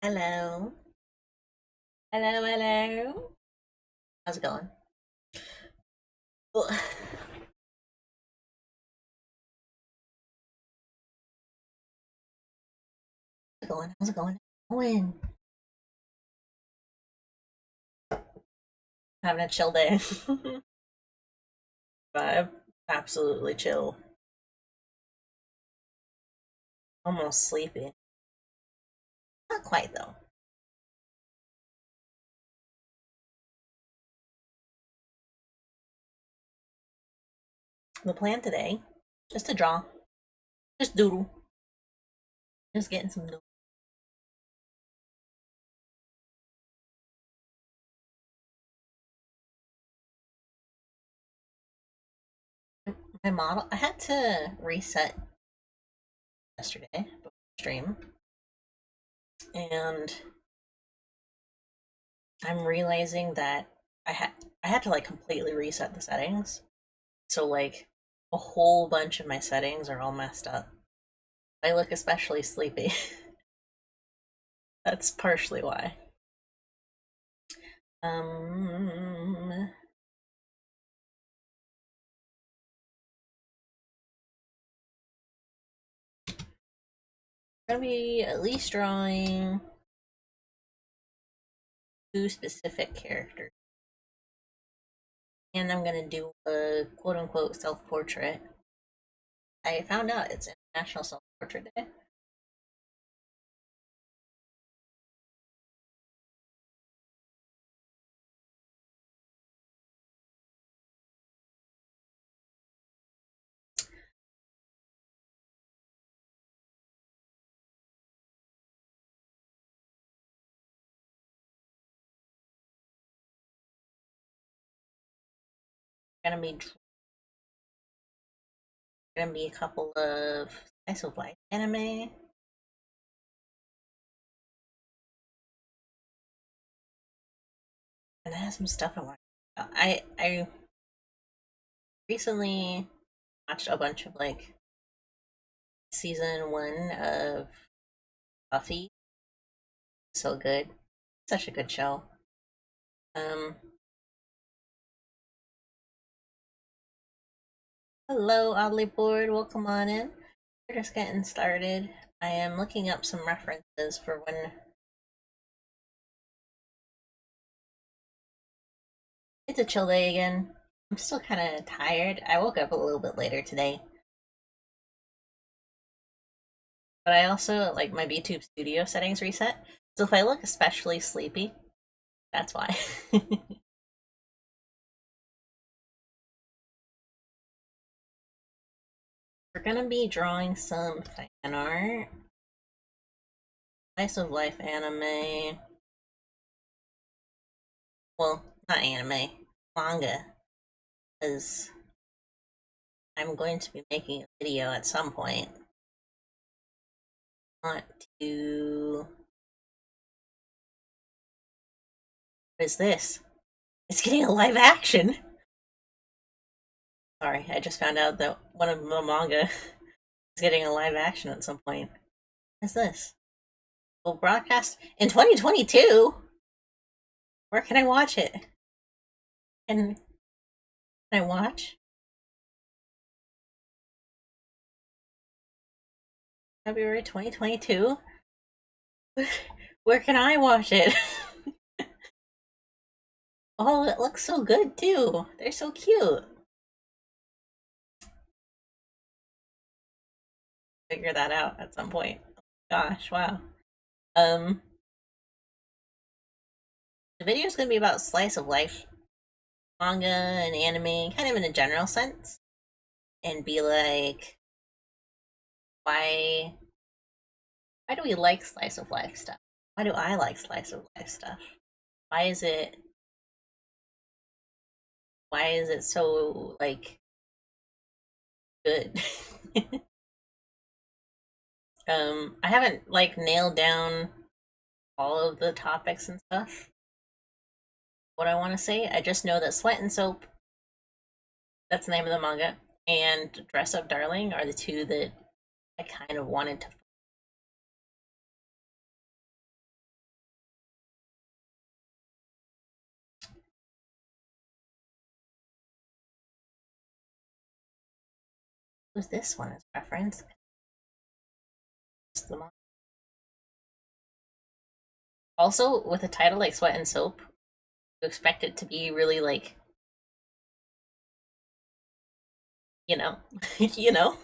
Hello. Hello, hello. How's it going? Ugh. How's it going? How's it going? Going. Having a chill day. Vibe. Absolutely chill. Almost sleepy. Not quite though. The plan today, just to draw. Just doodle. Just getting some doodle. My model, I had to reset yesterday before stream, and I'm realizing that I had to like completely reset the settings. So like a whole bunch of my settings are all messed up. I look especially sleepy. That's partially why. Um, gonna be at least drawing two specific characters, and I'm gonna do a quote unquote self portrait. I found out it's International Self Portrait Day. Gonna be gonna be a couple of slice of life anime. And I have some stuff I want. I recently watched a bunch of like season 1 of Buffy. So good, such a good show. Um, Hello, oddly bored. Welcome on in. We're just getting started. I am looking up some references for when it's a chill day again. I'm still kind of tired. I woke up a little bit later today, but I also like my VTube Studio settings reset. So if I look especially sleepy, that's why. We're gonna be drawing some fan art, slice of life anime. Well, not anime, manga, because I'm going to be making a video at some point. I want to. What is this? It's getting a live action. Sorry, I just found out that one of the manga is getting a live action at some point. What is this? Will broadcast in 2022? Where can I watch it? Can I watch? February 2022? Where can I watch it? Oh, it looks so good too. They're so cute. Figure that out at some point. Gosh, wow. Um, the video is going to be about slice of life manga and anime, kind of in a general sense, and be like, why why do we like slice of life stuff? Why do I like slice of life stuff? Why is it why is it so like good? I haven't like nailed down all of the topics and stuff. What I want to say, I just know that Sweat and Soap, that's the name of the manga, and Dress Up Darling are the two that I kind of wanted to Who's this one as reference? Also, with a title like Sweat and Soap, you expect it to be really like, you know, you know.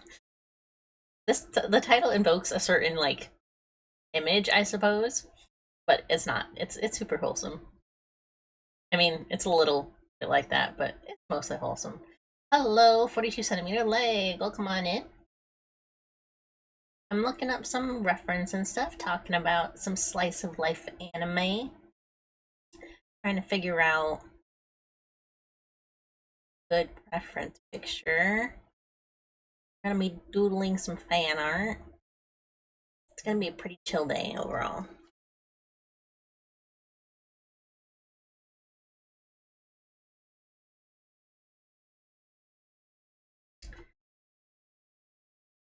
The title invokes a certain like image, I suppose, but it's not. It's super wholesome. I mean, it's a little bit like that, but it's mostly wholesome. Hello, 42 centimeter leg. Welcome on in. I'm looking up some reference and stuff, talking about some slice of life anime. Trying to figure out good reference picture. I'm gonna be doodling some fan art. It's gonna be a pretty chill day overall.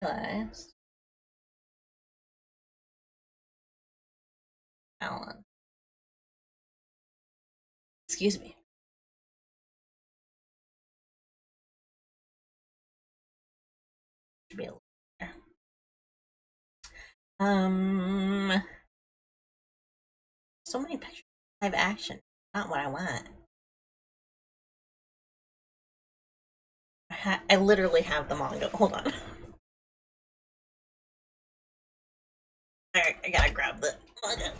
Realized. Alan. Excuse me. Should be a little there. So many pictures. Live action. Not what I want. I literally have the manga. Hold on. I gotta grab the manga.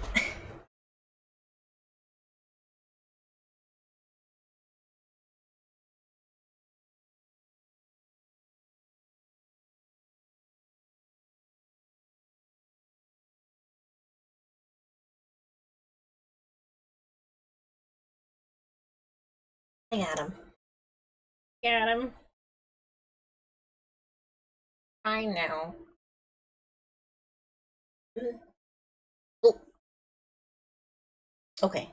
I got him. Got him. I know. Oh. Okay.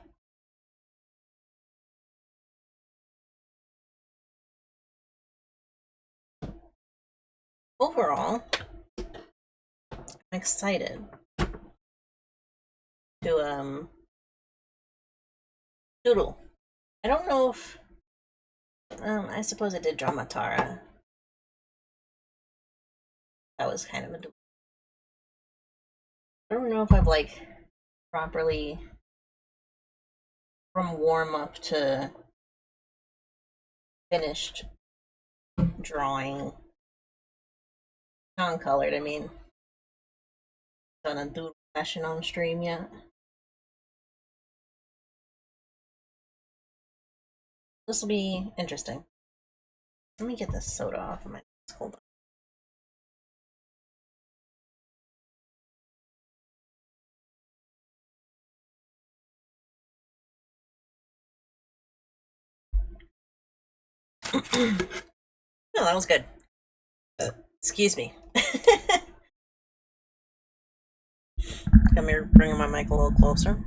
Overall, I'm excited to doodle. I don't know if I suppose I did draw Matara. That was kind of a I don't know if I've like properly from warm up to finished drawing non-colored, I mean, done a doodle session on stream yet. This will be interesting. Let me get this soda off of my desk. Hold on. No, that was good. Excuse me. Come here, bringing my mic a little closer.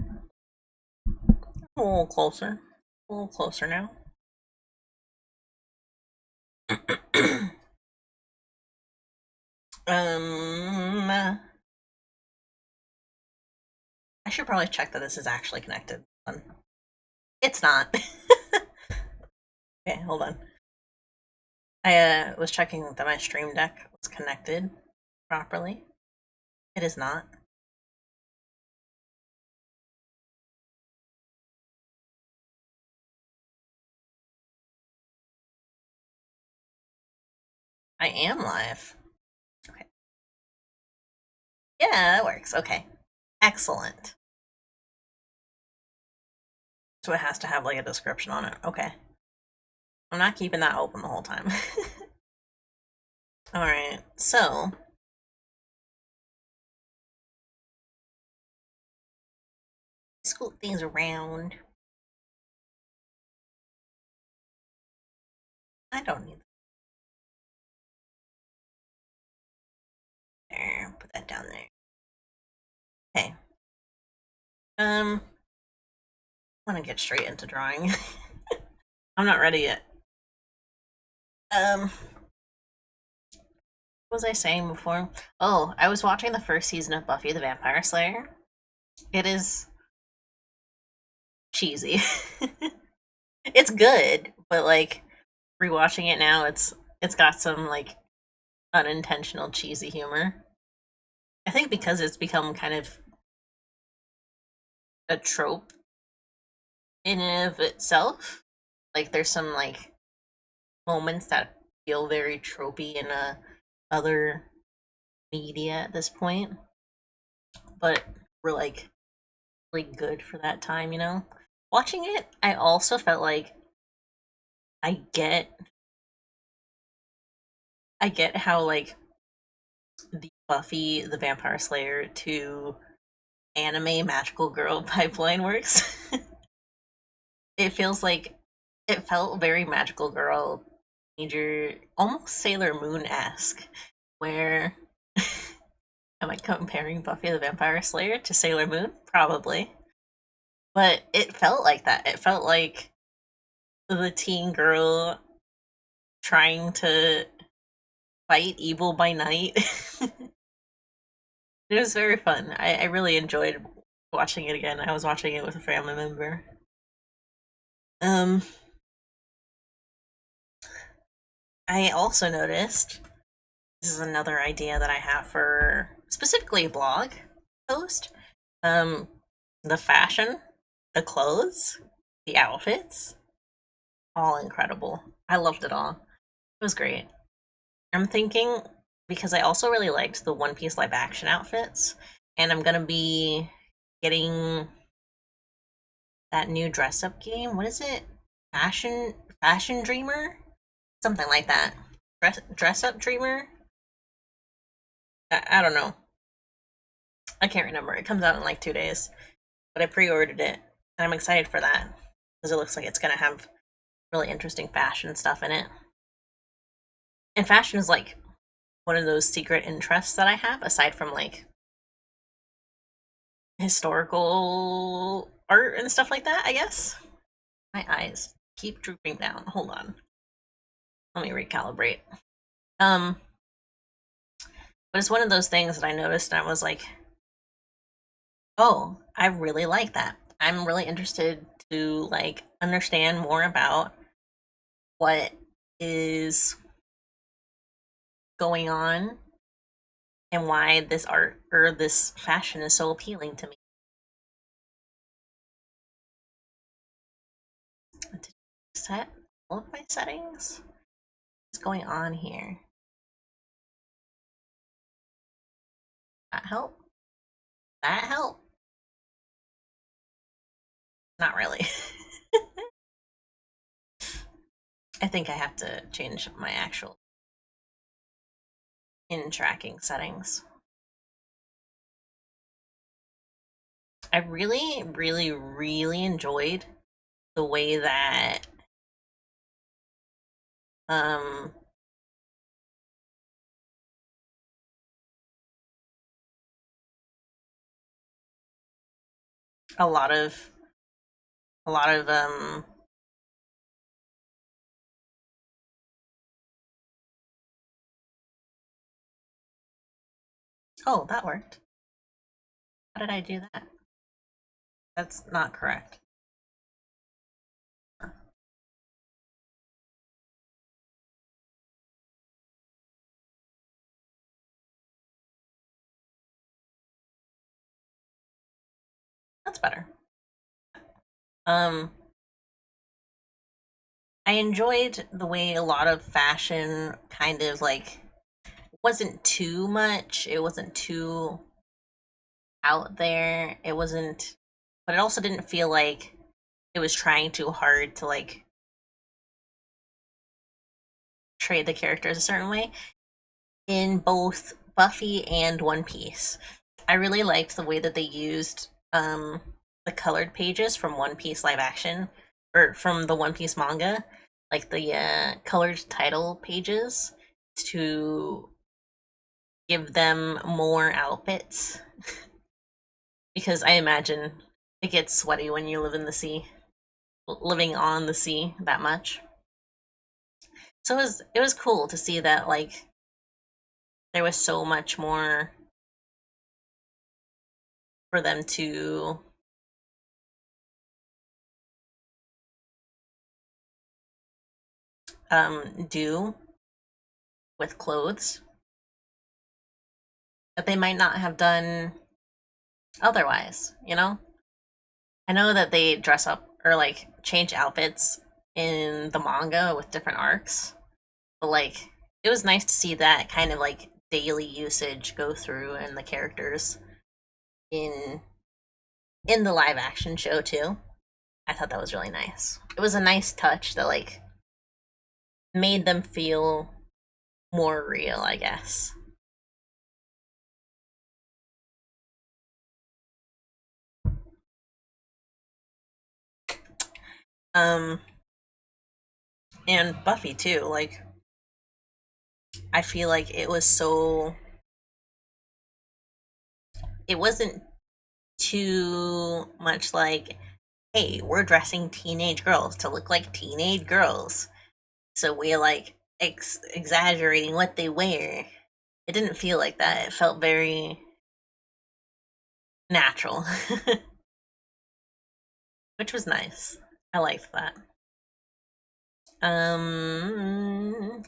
A little closer. A little closer now. I should probably check that this is actually connected. It's not. Okay, hold on. I was checking that my stream deck was connected properly. It is not. I am live. Okay. Yeah, that works. Okay. Excellent. So it has to have like a description on it. Okay. I'm not keeping that open the whole time. Alright, so scoot things around. I don't need that. There, put that down there. Okay. I want to get straight into drawing. I'm not ready yet. What was I saying before? Oh, I was watching the first season of Buffy the Vampire Slayer. It is cheesy. It's good, but like rewatching it now, it's got some like unintentional cheesy humor. I think because it's become kind of a trope in and of itself. Like there's some like moments that feel very tropey in other media at this point, but were like really good for that time, you know? Watching it, I also felt like I get I get how like the Buffy the Vampire Slayer to anime magical girl pipeline works. It feels like it felt very magical girl major, almost Sailor Moon esque, where am I comparing Buffy the Vampire Slayer to Sailor Moon? Probably. But it felt like that. It felt like the teen girl trying to fight evil by night. It was very fun. I really enjoyed watching it again. I was watching it with a family member. Um, I also noticed this is another idea that I have for specifically a blog post. Um, the fashion, the clothes, the outfits, all incredible. I loved it all. It was great. I'm thinking because I also really liked the One Piece live action outfits, and I'm gonna be getting that new dress up game. What is it? Fashion Dreamer? Something like that. Dress up Dreamer? I don't know. I can't remember. It comes out in like 2 days. But I pre-ordered it, and I'm excited for that. Because it looks like it's gonna have really interesting fashion stuff in it. And fashion is like one of those secret interests that I have, aside from like historical art and stuff like that, I guess. My eyes keep drooping down. Hold on. Let me recalibrate. Um, but it's one of those things that I noticed and I was like, oh, I really like that. I'm really interested to like understand more about what is going on and why this art or this fashion is so appealing to me. To set all of my settings? What's going on here? That help? That help? Not really. I think I have to change my actual in tracking settings. I really, really, really enjoyed the way that um a lot of a lot of oh, that worked. How did I do that? That's not correct. That's better. Um I enjoyed the way a lot of fashion kind of like wasn't too much. It wasn't too out there. It wasn't, but it also didn't feel like it was trying too hard to like trade the characters a certain way in both Buffy and One Piece. I really liked the way that they used the colored pages from One Piece live action or from the One Piece manga, like the colored title pages to give them more outfits because I imagine it gets sweaty when you live in the sea, living on the sea that much. So it was cool to see that like there was so much more for them to do with clothes. that they might not have done otherwise, you know? I know that they dress up or like change outfits in the manga with different arcs, but like it was nice to see that kind of like daily usage go through in the characters in the live action show too. I thought that was really nice. It was a nice touch that like made them feel more real, I guess. Um and Buffy too, like I feel like it wasn't too much like, hey, we're dressing teenage girls to look like teenage girls. So we're like exaggerating what they wear. It didn't feel like that. It felt very natural, which was nice. I liked that. Um,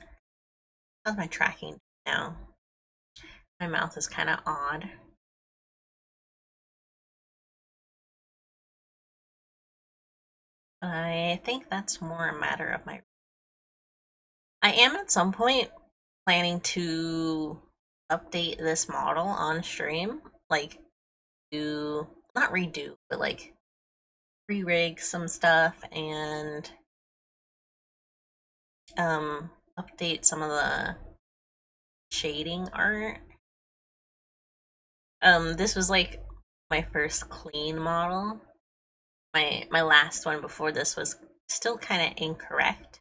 how's my tracking now? My mouth is kind of odd. I think that's more a matter of my. I am at some point planning to update this model on stream, like do not redo, but like re-rig some stuff and update some of the shading art. This was like my first clean model. My last one before this was still kind of incorrect,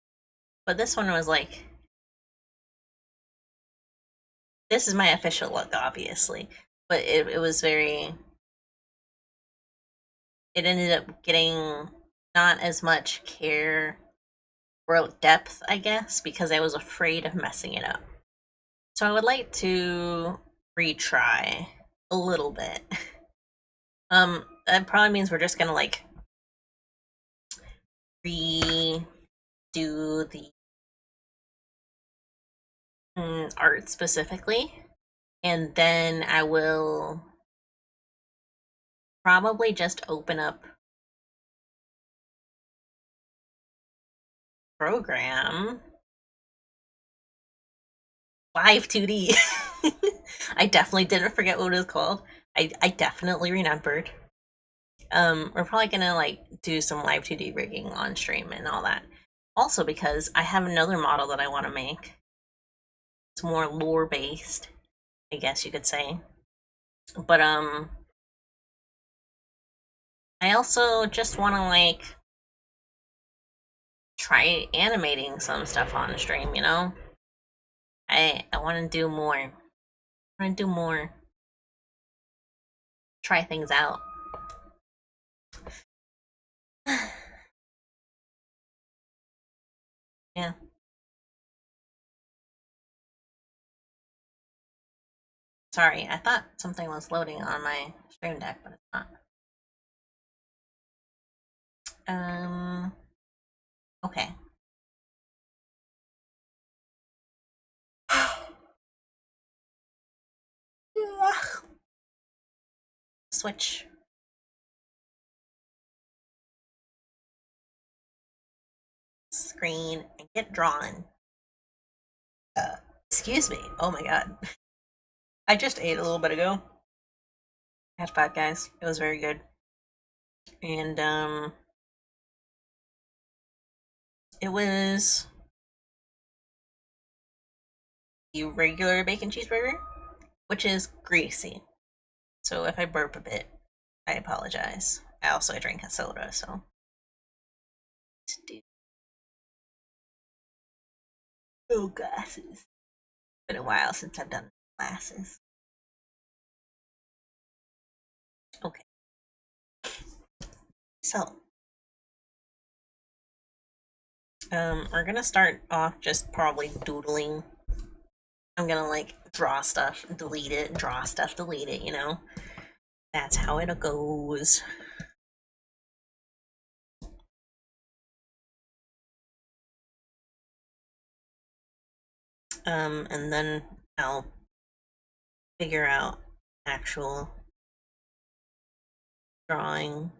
but this one was like, this is my official look, obviously, but it was very. It ended up getting not as much care or depth, I guess, because I was afraid of messing it up. So I would like to retry a little bit. That probably means we're just gonna like redo the art specifically, and then I will probably just open up program live 2D. I definitely didn't forget what it was called. I definitely remembered. We're probably gonna like do some live 2D rigging on stream and all that. Also because I have another model that I want to make. It's more lore based, I guess you could say. But I also just want to like try animating some stuff on stream, you know? I want to do more. I want to do more. Try things out. Yeah. Sorry, I thought something was loading on my stream deck, but it's not. Okay. Switch. Screen and get drawn. Excuse me. Oh my god. I just ate a little bit ago. Had Five Guys. It was very good. And it was the regular bacon cheeseburger, which is greasy. So if I burp a bit, I apologize. I also drink a soda, so. Oh, glasses. Been a while since I've done glasses. Okay. So, we're gonna start off just probably doodling. I'm gonna like draw stuff, delete it, draw stuff, delete it, you know? That's how it goes. And then I'll figure out actual drawing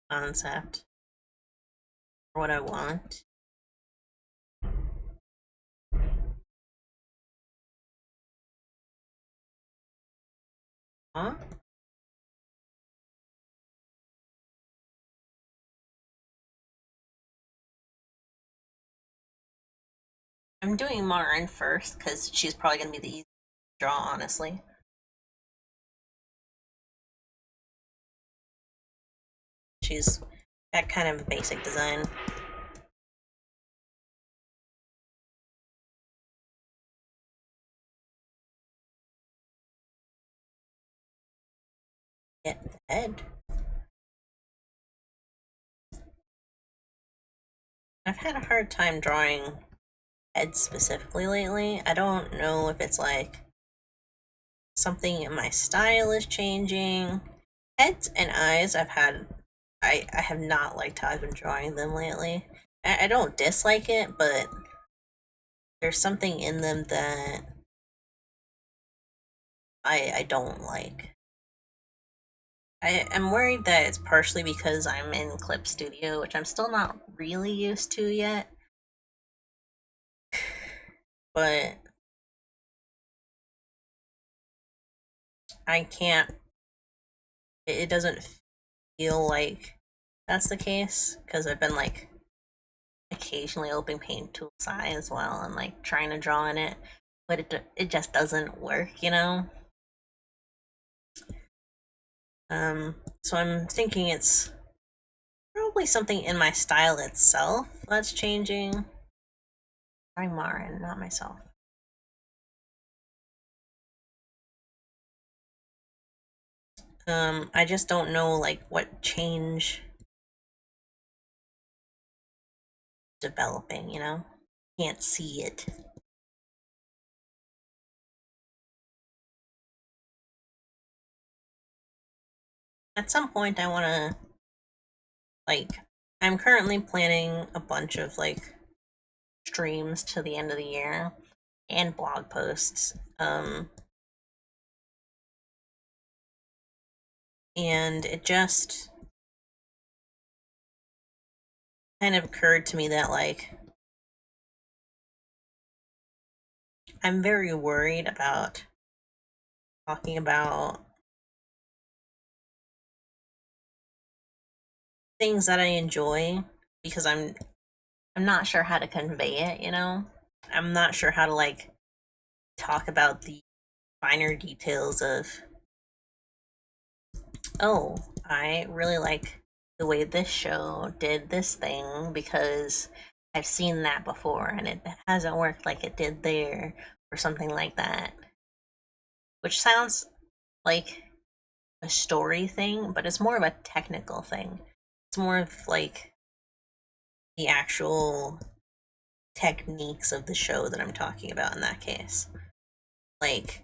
concept for what I want. Huh? I'm doing Marin first because she's probably going to be the easiest to draw, honestly. She's that kind of basic design. Get the head. I've had a hard time drawing heads specifically lately. I don't know if it's like something in my style is changing. Heads and eyes, I have not liked how I've been drawing them lately. I don't dislike it, but there's something in them that I don't like. I'm worried that it's partially because I'm in Clip Studio, which I'm still not really used to yet. But I can't, it doesn't feel like that's the case because I've been like occasionally opening Paint Tool Sai as well and like trying to draw in it, but it just doesn't work, you know. So I'm thinking it's probably something in my style itself that's changing. I'm Marin, not myself. I just don't know like what change developing, you know? Can't see it. At some point I wanna like I'm currently planning a bunch of like streams to the end of the year and blog posts. And it just kind of occurred to me that like I'm very worried about talking about things that I enjoy because I'm not sure how to convey it, you know? I'm not sure how to like talk about the finer details of, oh, I really like the way this show did this thing because I've seen that before and it hasn't worked like it did there or something like that. Which sounds like a story thing, but it's more of a technical thing. It's more of like the actual techniques of the show that I'm talking about in that case. Like,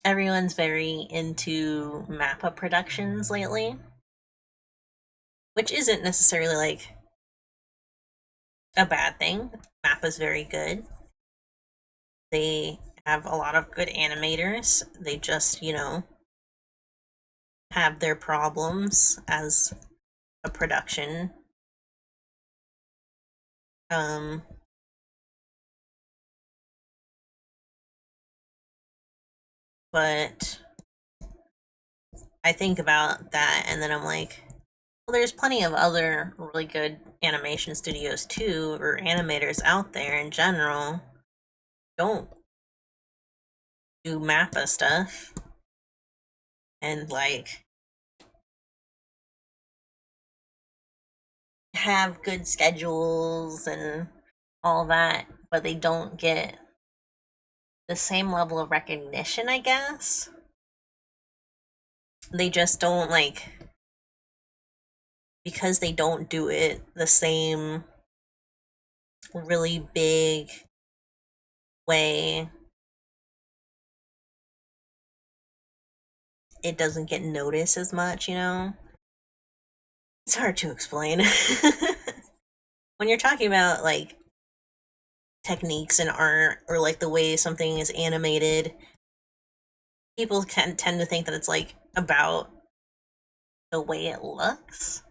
everyone's very into Mappa productions lately, which isn't necessarily like a bad thing. Mappa's very good. They have a lot of good animators. They just, you know, have their problems as a production. Um, but I think about that and then I'm like, well, there's plenty of other really good animation studios too, or animators out there in general. Don't do Mappa stuff and like have good schedules and all that, but they don't get the same level of recognition, I guess. They just don't like, because they don't do it the same really big way, it doesn't get noticed as much, you know? It's hard to explain. When you're talking about like techniques in art or like the way something is animated, people can tend to think that it's like about the way it looks,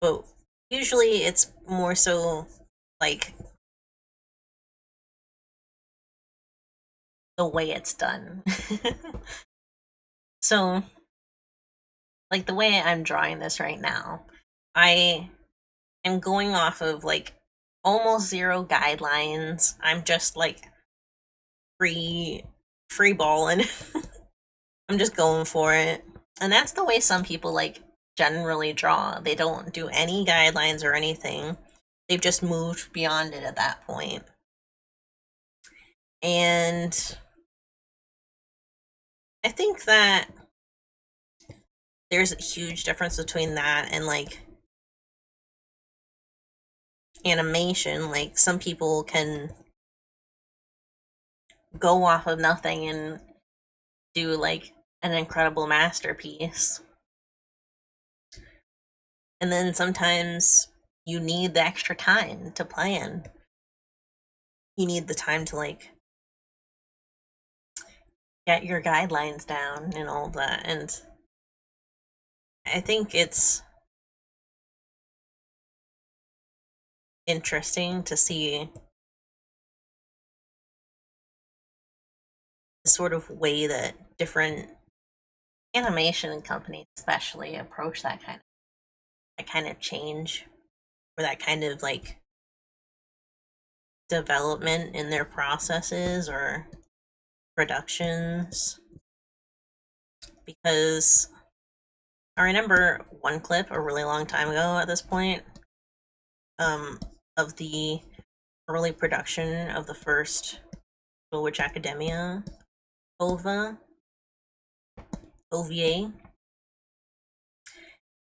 but usually it's more so like the way it's done. So, like the way I'm drawing this right now, I am going off of like almost zero guidelines. I'm just like free balling. I'm just going for it. And that's the way some people like generally draw. They don't do any guidelines or anything. They've just moved beyond it at that point. And I think that there's a huge difference between that and like animation. Like some people can go off of nothing and do like an incredible masterpiece. And then sometimes you need the extra time to plan. You need the time to like get your guidelines down and all that. And I think it's interesting to see the sort of way that different animation companies especially approach that kind of change or that kind of like development in their processes or productions. Because I remember one clip a really long time ago at this point, of the early production of the first Little Witch Academia OVA,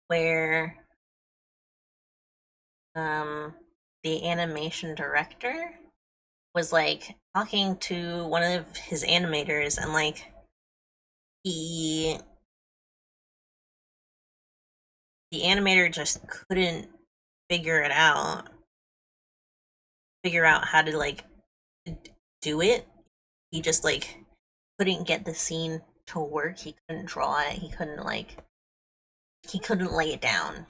where the animation director was like talking to one of his animators, and like he the animator just couldn't figure it out figure out how to like do it. He just like couldn't get the scene to work. He couldn't draw it. He couldn't lay it down.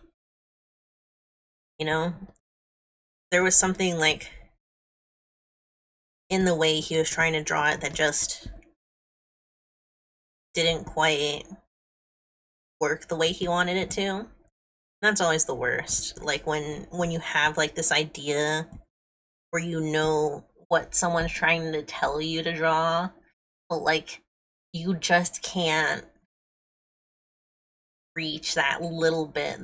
You know? There was something like in the way he was trying to draw it that just didn't quite work the way he wanted it to. That's always the worst. Like when you have like this idea where you know what someone's trying to tell you to draw, but like you just can't reach that little bit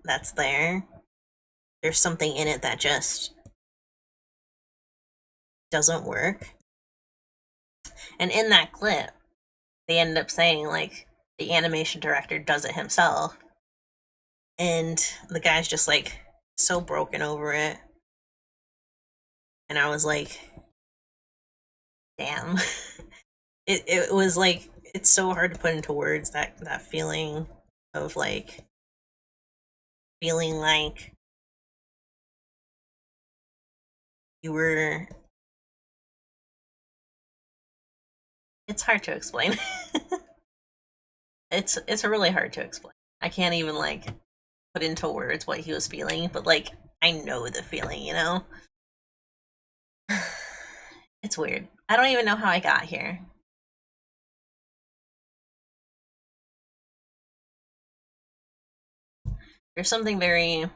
that's there. There's something in it that just doesn't work. And in that clip, they end up saying like the animation director does it himself, and the guy's just like so broken over it. And I was like, damn. It was like, it's so hard to put into words, that feeling of like feeling like you were, it's hard to explain. It's really hard to explain. I can't even like put into words what he was feeling, but like I know the feeling, you know? It's weird. I don't even know how I got here. There's something very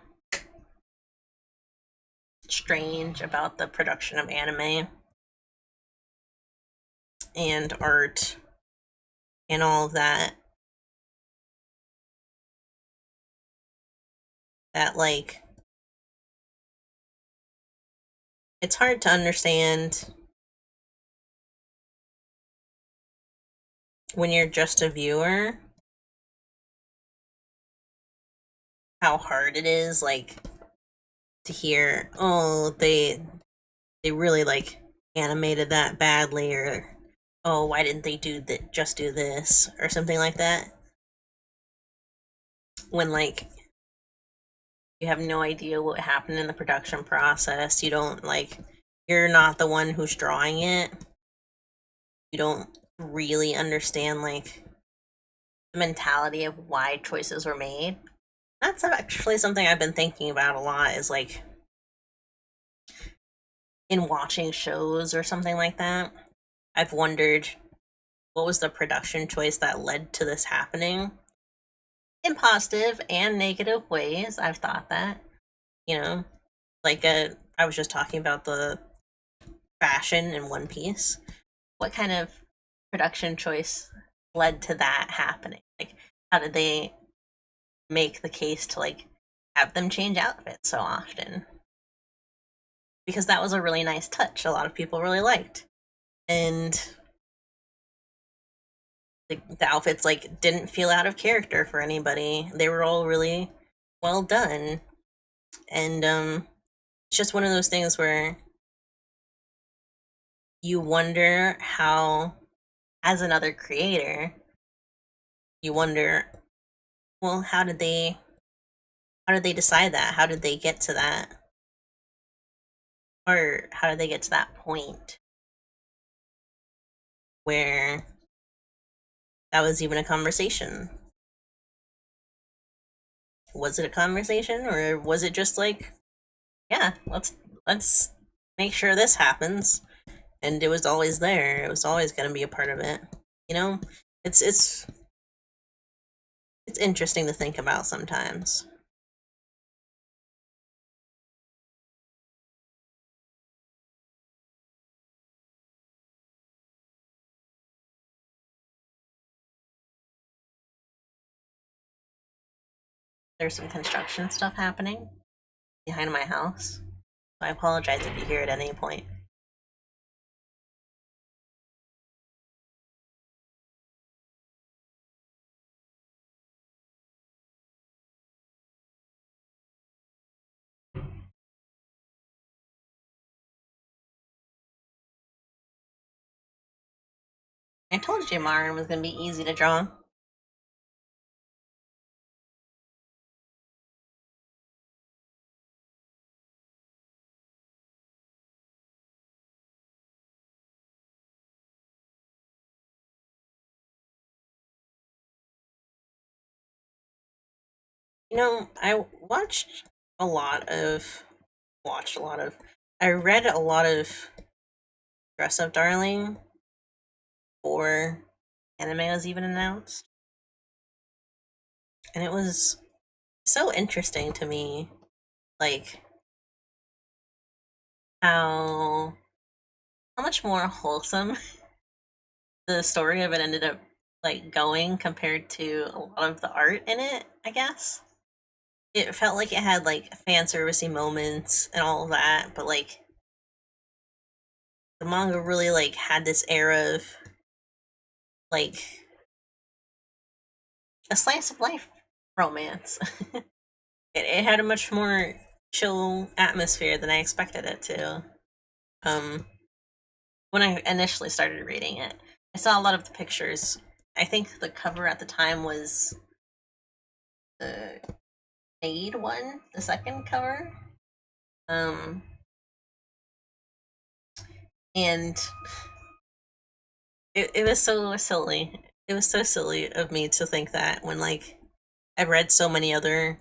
strange about the production of anime and art and all of that like it's hard to understand when you're just a viewer how hard it is like to hear, oh, they really like animated that badly, or oh, why didn't they just do this or something like that, when like you have no idea what happened in the production process. You don't like you're not the one who's drawing it, you don't really understand like the mentality of why choices were made. That's actually something I've been thinking about a lot, is like in watching shows or something like that. I've wondered what was the production choice that led to this happening. In positive and negative ways, I've thought that. You know, like I was just talking about the fashion in One Piece. What kind of production choice led to that happening? Like, how did they make the case to like have them change outfits so often? Because that was a really nice touch. A lot of people really liked, and the outfits like didn't feel out of character for anybody. They were all really well done, and it's just one of those things where you wonder how, as another creator, you wonder, well, how did they decide that? How did they get to that? Or how did they get to that point where that was even a conversation? Was it a conversation, or was it just like, yeah, let's make sure this happens, and it was always there. It was always going to be a part of it. You know, it's it's interesting to think about sometimes. There's some construction stuff happening behind my house. I apologize if you hear it at any point. I told you Marin was going to be easy to draw. You know, a lot of, watched a lot of, I read a lot of Dressup Darling before anime was even announced. And it was so interesting to me, like, how, how much more wholesome the story of it ended up, like, going compared to a lot of the art in it, I guess. It felt like it had, like, fan servicey moments and all of that, but, like, the manga really, like, had this air of, like, a slice of life romance. It had a much more chill atmosphere than I expected it to. Um, when I initially started reading it, I saw a lot of the pictures. I think the cover at the time was the Made one, the second cover. Um, and it was so silly. It was so silly of me to think that when like I've read so many other,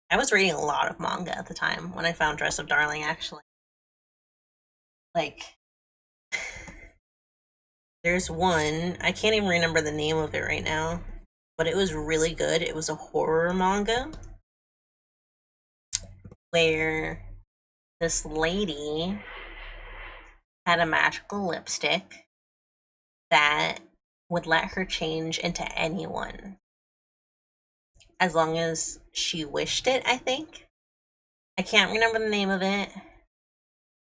I was reading a lot of manga at the time when I found Dress of Darling actually. Like there's one, I can't even remember the name of it right now, but it was really good. It was a horror manga where this lady had a magical lipstick that would let her change into anyone as long as she wished it, I think. I can't remember the name of it.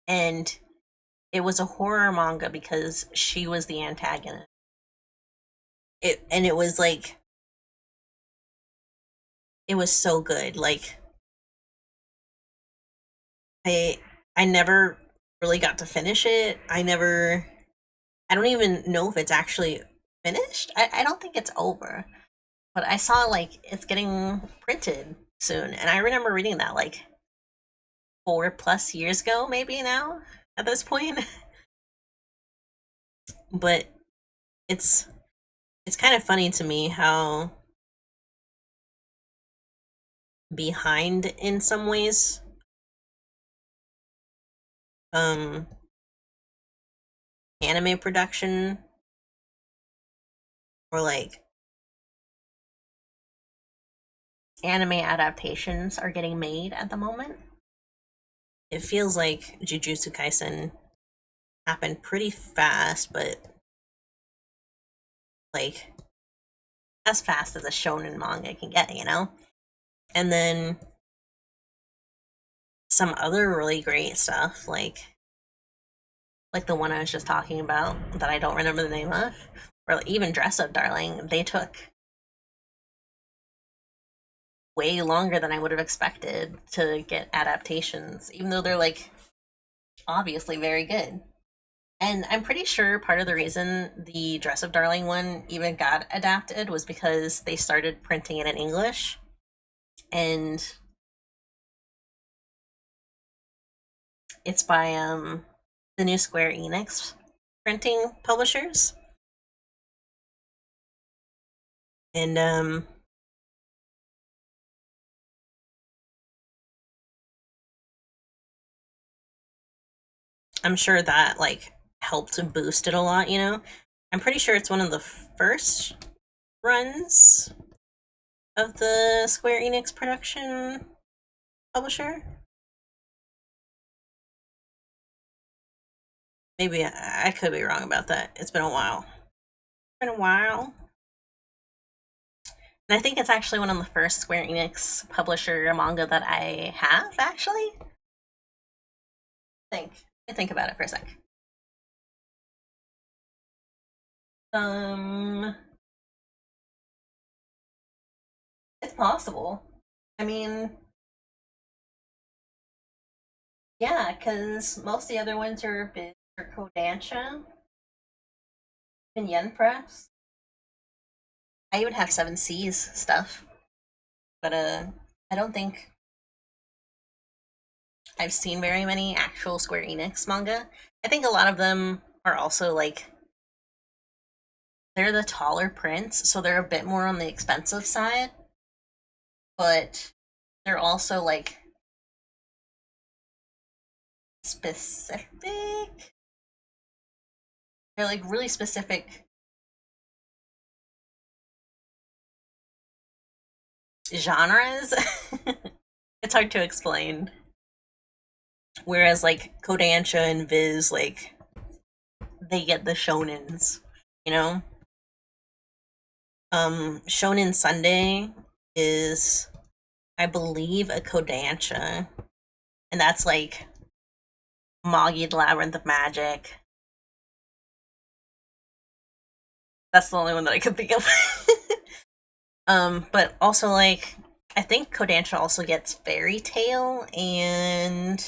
And it was a horror manga because she was the antagonist. It was like, it was so good. Like I I never really got to finish it. I don't even know if it's actually finished. I don't think it's over. But I saw like it's getting printed soon, and I remember reading that like 4+ years ago, maybe now. at this point. But it's it's kind of funny to me how behind in some ways um anime production or like anime adaptations are getting made at the moment. It feels like Jujutsu Kaisen happened pretty fast, but like as fast as a shonen manga can get, you know? And then some other really great stuff, like the one I was just talking about that I don't remember the name of, or even Dressup, darling, they took way longer than I would have expected to get adaptations, even though they're like obviously very good. And I'm pretty sure part of the reason the Dressup Darling one even got adapted was because they started printing it in English. And it's by the new Square Enix printing publishers. And I'm sure that like helped to boost it a lot, you know. I'm pretty sure it's one of the first runs of the Square Enix production publisher. Maybe I could be wrong about that. It's been a while. It's been a while. And I think it's actually one of the first Square Enix publisher manga that I have, actually. Think. I think about it for a sec. Um, it's possible. I mean, yeah, because most of the other ones are big for Kodansha and Yen Press. I even have Seven Seas stuff, but I don't think I've seen very many actual Square Enix manga. I think a lot of them are also like they're the taller prints, so they're a bit more on the expensive side, but they're also like specific. They're like really specific genres. It's hard to explain. Whereas like Kodansha and Viz, like they get the shonens, you know. Shonen Sunday is, I believe, a Kodansha, and that's like Magi the Labyrinth of Magic. That's the only one that I could think of. But also like I think Kodansha also gets Fairy Tail and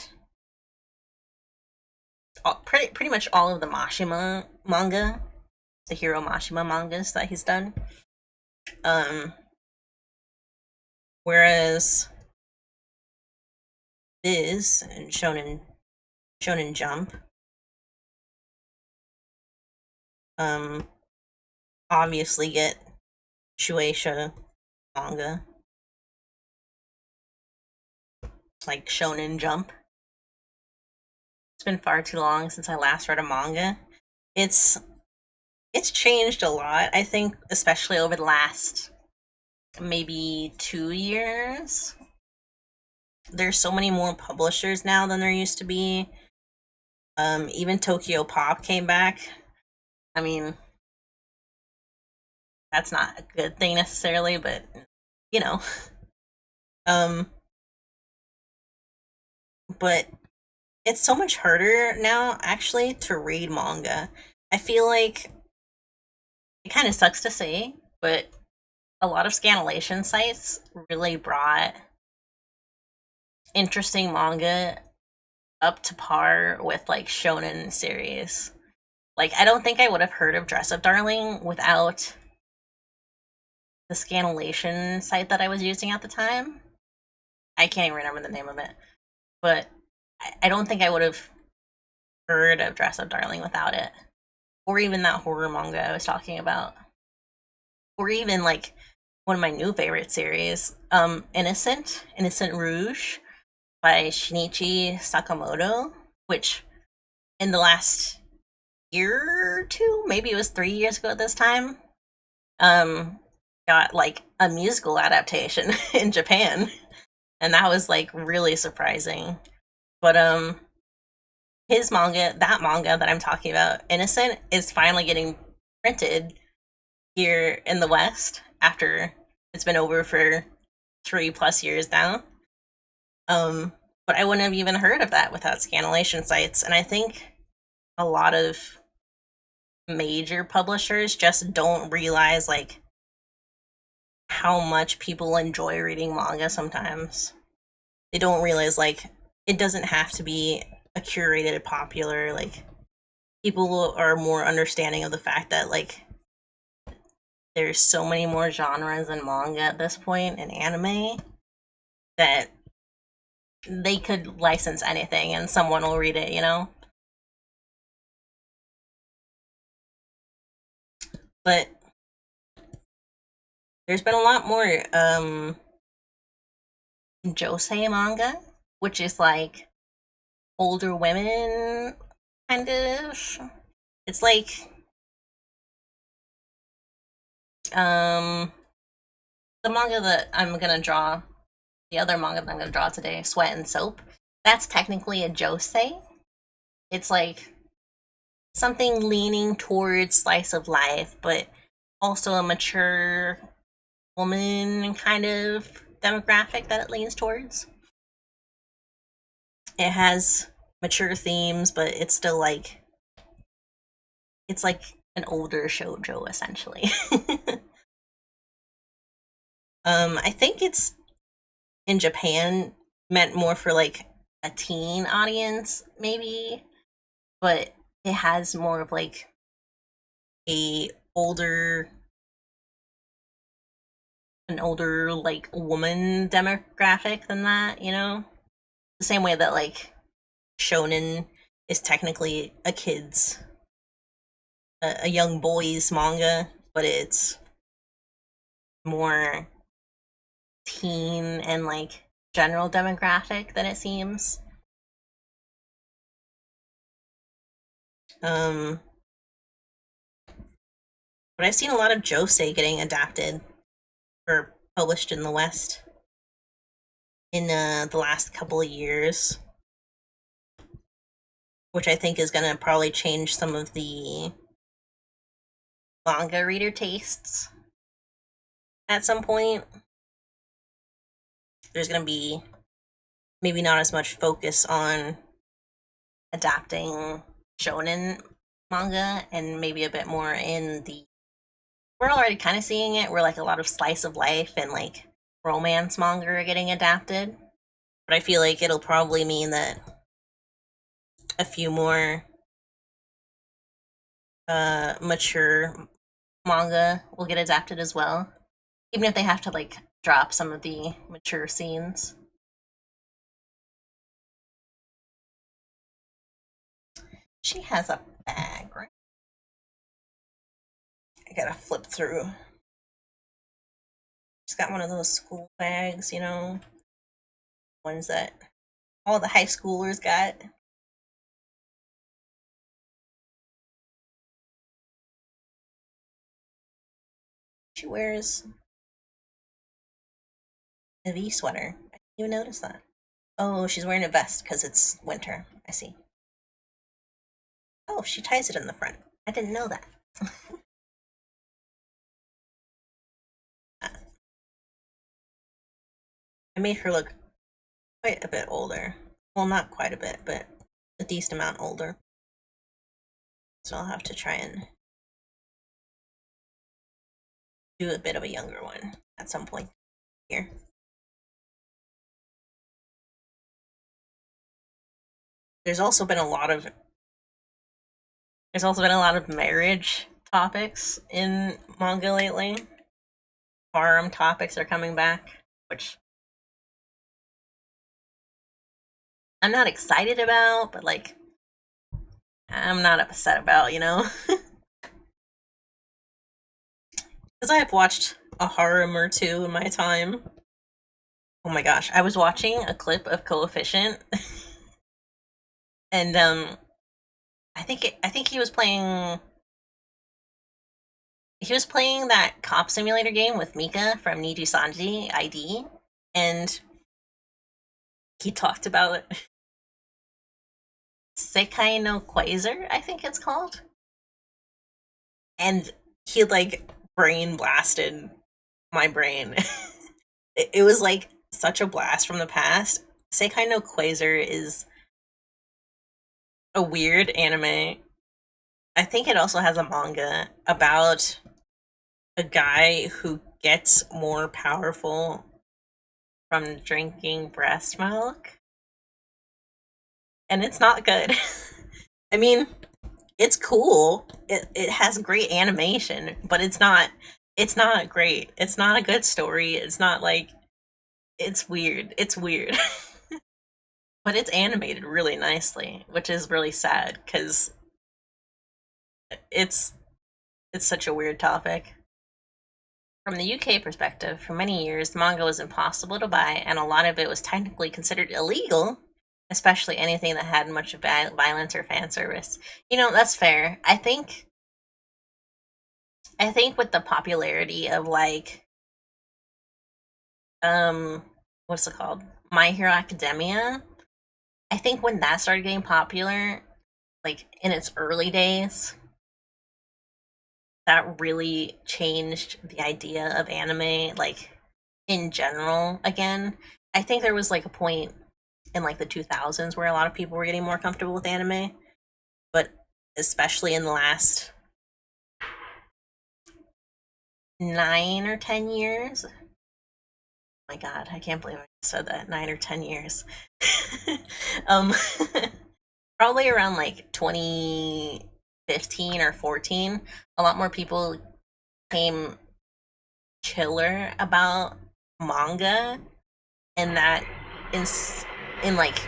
pretty much all of the Mashima manga, the Hiro Mashima mangas that he's done. Um, whereas Viz and Shonen Jump, um, obviously get Shueisha manga, like Shonen Jump. It's been far too long since I last read a manga. It's it's changed a lot, I think, especially over the last maybe 2 years. There's so many more publishers now than there used to be. Even Tokyo Pop came back. I mean, that's not a good thing necessarily, but you know. Um, but it's so much harder now, actually, to read manga. I feel like it kind of sucks to say, but a lot of scanlation sites really brought interesting manga up to par with like shonen series. Like I don't think I would have heard of Dressup Darling without the scanlation site that I was using at the time. I can't even remember the name of it, but I don't think I would have heard of Dressup Darling without it, or even that horror manga I was talking about, or even like one of my new favorite series, Innocent Rouge by Shinichi Sakamoto, which in the last year or two, maybe it was 3 years ago at this time, um, got like a musical adaptation in Japan, and that was like really surprising. But that manga that I'm talking about, Innocent, is finally getting printed here in the West after it's been over for 3+ years now. But I wouldn't have even heard of that without scanlation sites, and I think a lot of major publishers just don't realize like how much people enjoy reading manga sometimes. They don't realize like it doesn't have to be a curated popular, like people are more understanding of the fact that like there's so many more genres in manga at this point in anime that they could license anything and someone will read it, you know? But there's been a lot more josei manga, which is like older women kind of. It's like um the manga that I'm gonna draw, the other manga that I'm gonna draw today, Sweat and Soap. That's technically a josei. It's like something leaning towards slice of life, but also a mature woman kind of demographic that it leans towards. It has mature themes, but it's still like it's like an older shoujo essentially. I think it's in Japan meant more for like a teen audience, maybe, but it has more of like a older an older like woman demographic than that, you know? The same way that like shonen is technically a kid's a young boy's manga, but it's more teen and like general demographic than it seems. Um but I've seen a lot of josei getting adapted or published in the West in the last couple of years, which I think is going to probably change some of the manga reader tastes at some point. There's going to be maybe not as much focus on adapting shonen manga and maybe a bit more in the we're already kind of seeing it where like a lot of slice of life and like romance manga are getting adapted, but I feel like it'll probably mean that a few more mature manga will get adapted as well, even if they have to like drop some of the mature scenes. She has a bag, right? I gotta flip through. She's got one of those school bags, you know, ones that all the high schoolers got. She wears a V sweater. I didn't even notice that. Oh, she's wearing a vest because it's winter. I see. Oh, she ties it in the front. I didn't know that. I made her look quite a bit older. Well, not quite a bit, but a decent amount older. So I'll have to try and do a bit of a younger one at some point here. There's also been a lot of marriage topics in manga lately. Harem topics are coming back, which I'm not excited about, but like I'm not upset about, you know? Because I have watched a harem or two in my time. Oh my gosh, I was watching a clip of Coefficient, and I think he was playing that cop simulator game with Mika from Niji Sanji ID, and he talked about Sekai no Quasar, I think it's called, and he like brain blasted my brain. It was like such a blast from the past. Sekai no Quasar is a weird anime. I think it also has a manga about a guy who gets more powerful from drinking breast milk, and it's not good. I mean, it's cool. It has great animation, but it's not great. It's not a good story. It's not like it's weird. It's weird. But it's animated really nicely, which is really sad cuz it's it's such a weird topic. From the UK perspective, for many years, manga was impossible to buy, and a lot of it was technically considered illegal, especially anything that had much violence or fan service. You know, that's fair. I think with the popularity of like what's it called? My Hero Academia, I think when that started getting popular, like in its early days, that really changed the idea of anime, like in general again. I think there was like a point in like the 2000s where a lot of people were getting more comfortable with anime, but especially in the last 9 or 10 years. Oh my god, I can't believe I said that. 9 or 10 years. um, Probably around like 2015 or 14, a lot more people came chiller about manga, and that in in like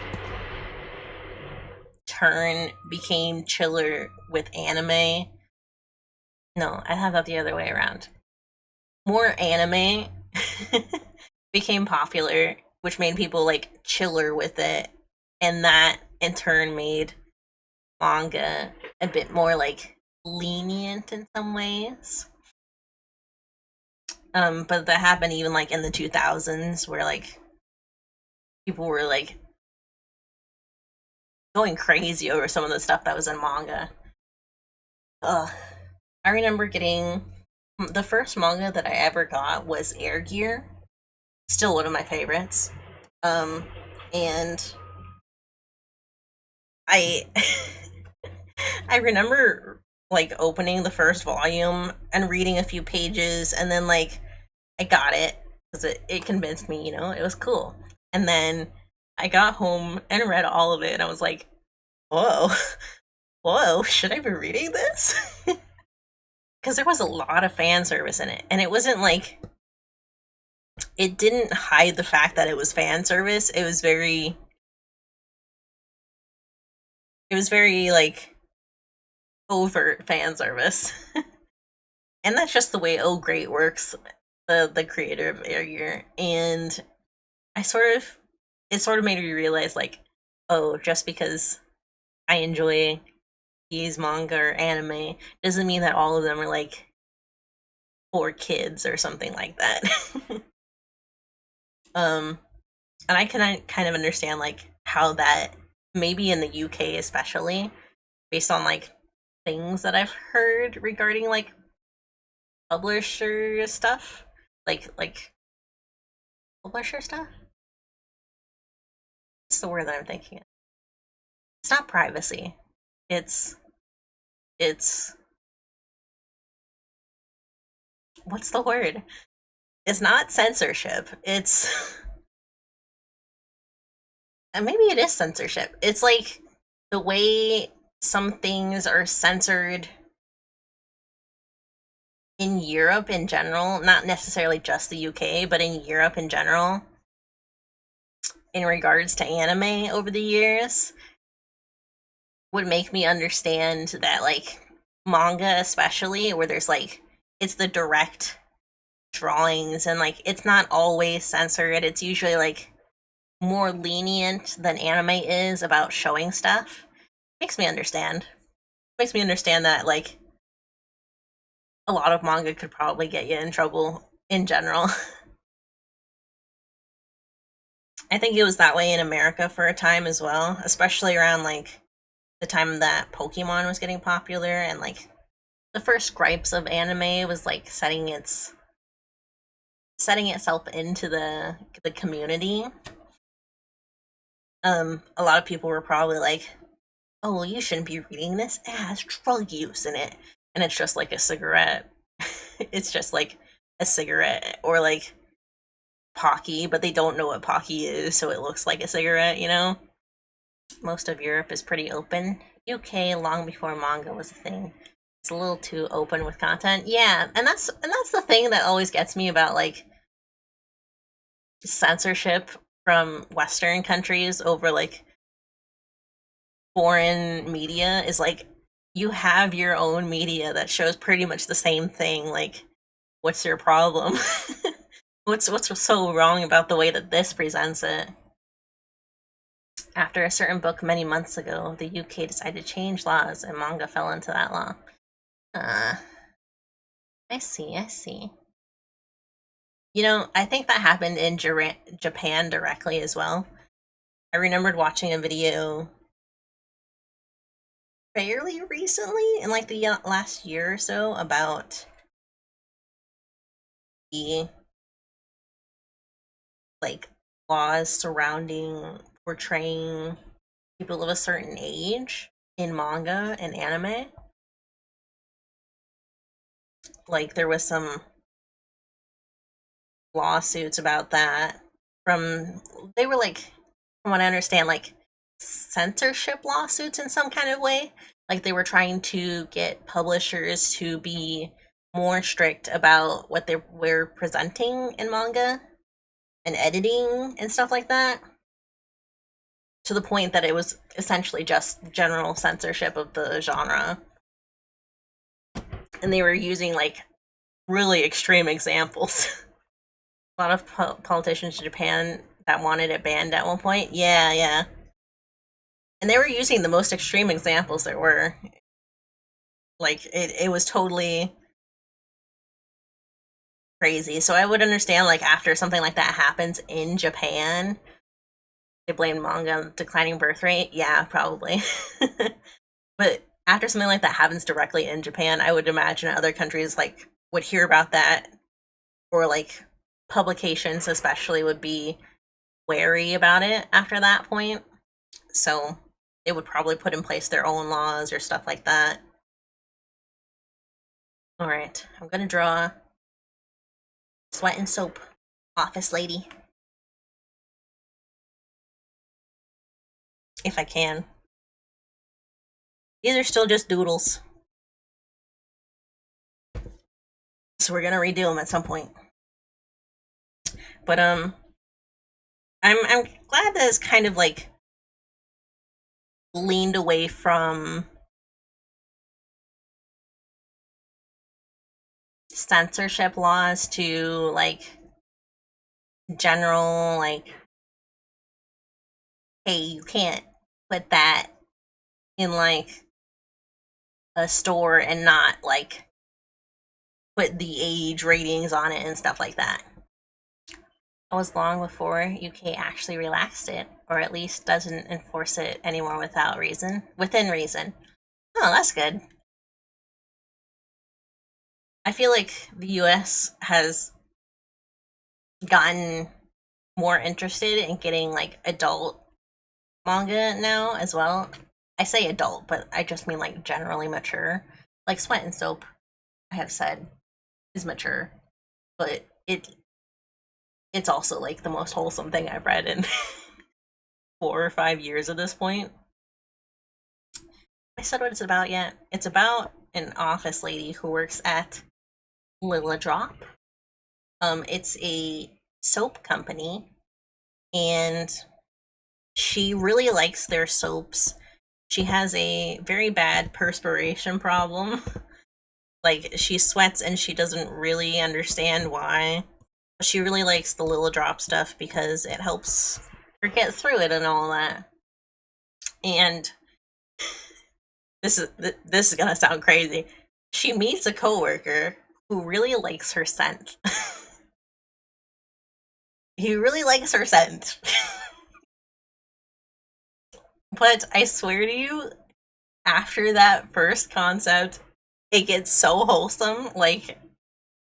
turn became chiller with anime. No, I have that the other way around. More anime became popular, which made people like chiller with it, and that in turn made manga a bit more like lenient in some ways. But that happened even like in the 2000s where like people were like going crazy over some of the stuff that was in manga. Ugh. I remember getting the first manga that I ever got was Air Gear, still one of my favorites. Um, and I I remember like opening the first volume and reading a few pages, and then like I got it because it convinced me, you know, it was cool. And then I got home and read all of it, and I was like, whoa, whoa, should I be reading this? Because there was a lot of fan service in it, and it wasn't like it didn't hide the fact that it was fan service. It was very like overt fan service. And that's just the way Oh Great works, the creator of Air Gear. And I sort of it sort of made me realize like, oh, just because I enjoy these manga or anime doesn't mean that all of them are like for kids or something like that. um and I can kind of understand like how that maybe in the UK especially, based on like things that I've heard regarding like publisher stuff, like publisher stuff. What's the word that I'm thinking of? It's not privacy. It's it's what's the word? It's not censorship. It's and maybe it is censorship. It's like the way some things are censored in Europe in general, not necessarily just the UK, but in Europe in general, in regards to anime over the years. would make me understand that, like, manga especially, where there's like, it's the direct drawings and like it's not always censored. It's usually like more lenient than anime is about showing stuff. Makes me understand. Makes me understand that like a lot of manga could probably get you in trouble in general. I think it was that way in America for a time as well, especially around like the time that Pokemon was getting popular and like the first gripes of anime was like setting itself into the community. A lot of people were probably like, "Oh, well, you shouldn't be reading this. It has drug use in it," and it's just like a cigarette. It's just like a cigarette or like Pocky, but they don't know what Pocky is, so it looks like a cigarette. You know, most of Europe is pretty open. UK long before manga was a thing. It's a little too open with content. Yeah, and that's the thing that always gets me about like censorship from Western countries over like foreign media is like you have your own media that shows pretty much the same thing. Like, what's your problem? What's so wrong about the way that this presents it? After a certain book many months ago, the UK decided to change laws, and manga fell into that law. Uh, I see, I see. You know, I think that happened in Japan directly as well. I remembered watching a video fairly recently, in like the last year or so, about the like laws surrounding portraying people of a certain age in manga and anime. Like there was some lawsuits about that from they were like from what I understand like censorship lawsuits in some kind of way. Like they were trying to get publishers to be more strict about what they were presenting in manga and editing and stuff like that, to the point that it was essentially just general censorship of the genre. And they were using like really extreme examples. A lot of politicians in Japan that wanted it banned at one point. Yeah, yeah. And they were using the most extreme examples there were. Like it was totally crazy. So I would understand like after something like that happens in Japan, they blame manga on declining birth rate. Yeah, probably. But after something like that happens directly in Japan, I would imagine other countries like would hear about that, or like publications especially would be wary about it after that point. So they would probably put in place their own laws or stuff like that. All right, I'm gonna draw Sweat and Soap office lady if I can. These are still just doodles, so we're gonna redo them at some point. But I'm glad that it's kind of like leaned away from censorship laws to like general like, hey, you can't put that in like a store and not like put the age ratings on it and stuff like that. That was long before UK actually relaxed it, or at least doesn't enforce it anymore without reason. Within reason. Oh, that's good. I feel like the US has gotten more interested in getting like adult manga now as well. I say adult, but I just mean like generally mature. Like Sweat and Soap, I have said, is mature, but it's also like the most wholesome thing I've read in 4 or 5 years at this point. I said what it's about yet. It's about an office lady who works at Lilla Drop. It's a soap company, and she really likes their soaps. she has a very bad perspiration problem. Like, she sweats and she doesn't really understand why. But she really likes the Lila Drop stuff because it helps her get through it and all that. And this is gonna sound crazy. She meets a coworker who really likes her scent. He really likes her scent. But I swear to you, after that first concept, it gets so wholesome. Like,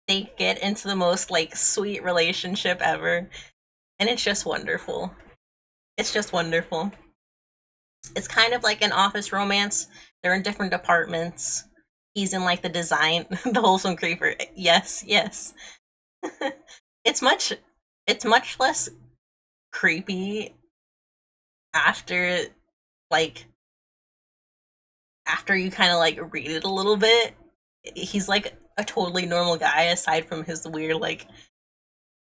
they get into the most like sweet relationship ever, and it's just wonderful. It's just wonderful. It's kind of like an office romance. They're in different departments. He's in like the design, the wholesome creeper. Yes, yes. it's much it's much less creepy after like after you kind of like read it a little bit. He's like a totally normal guy aside from his weird like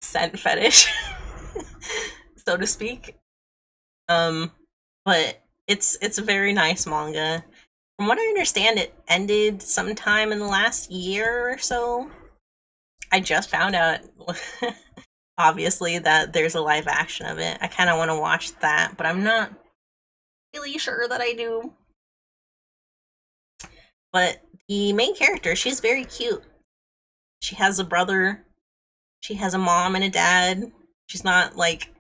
scent fetish, so to speak. But it's a very nice manga. From what I understand, it ended sometime in the last year or so. I just found out, obviously, that there's a live action of it. I kind of want to watch that, but I'm not really sure that I do. But the main character, she's very cute. She has a brother. She has a mom and a dad. She's not like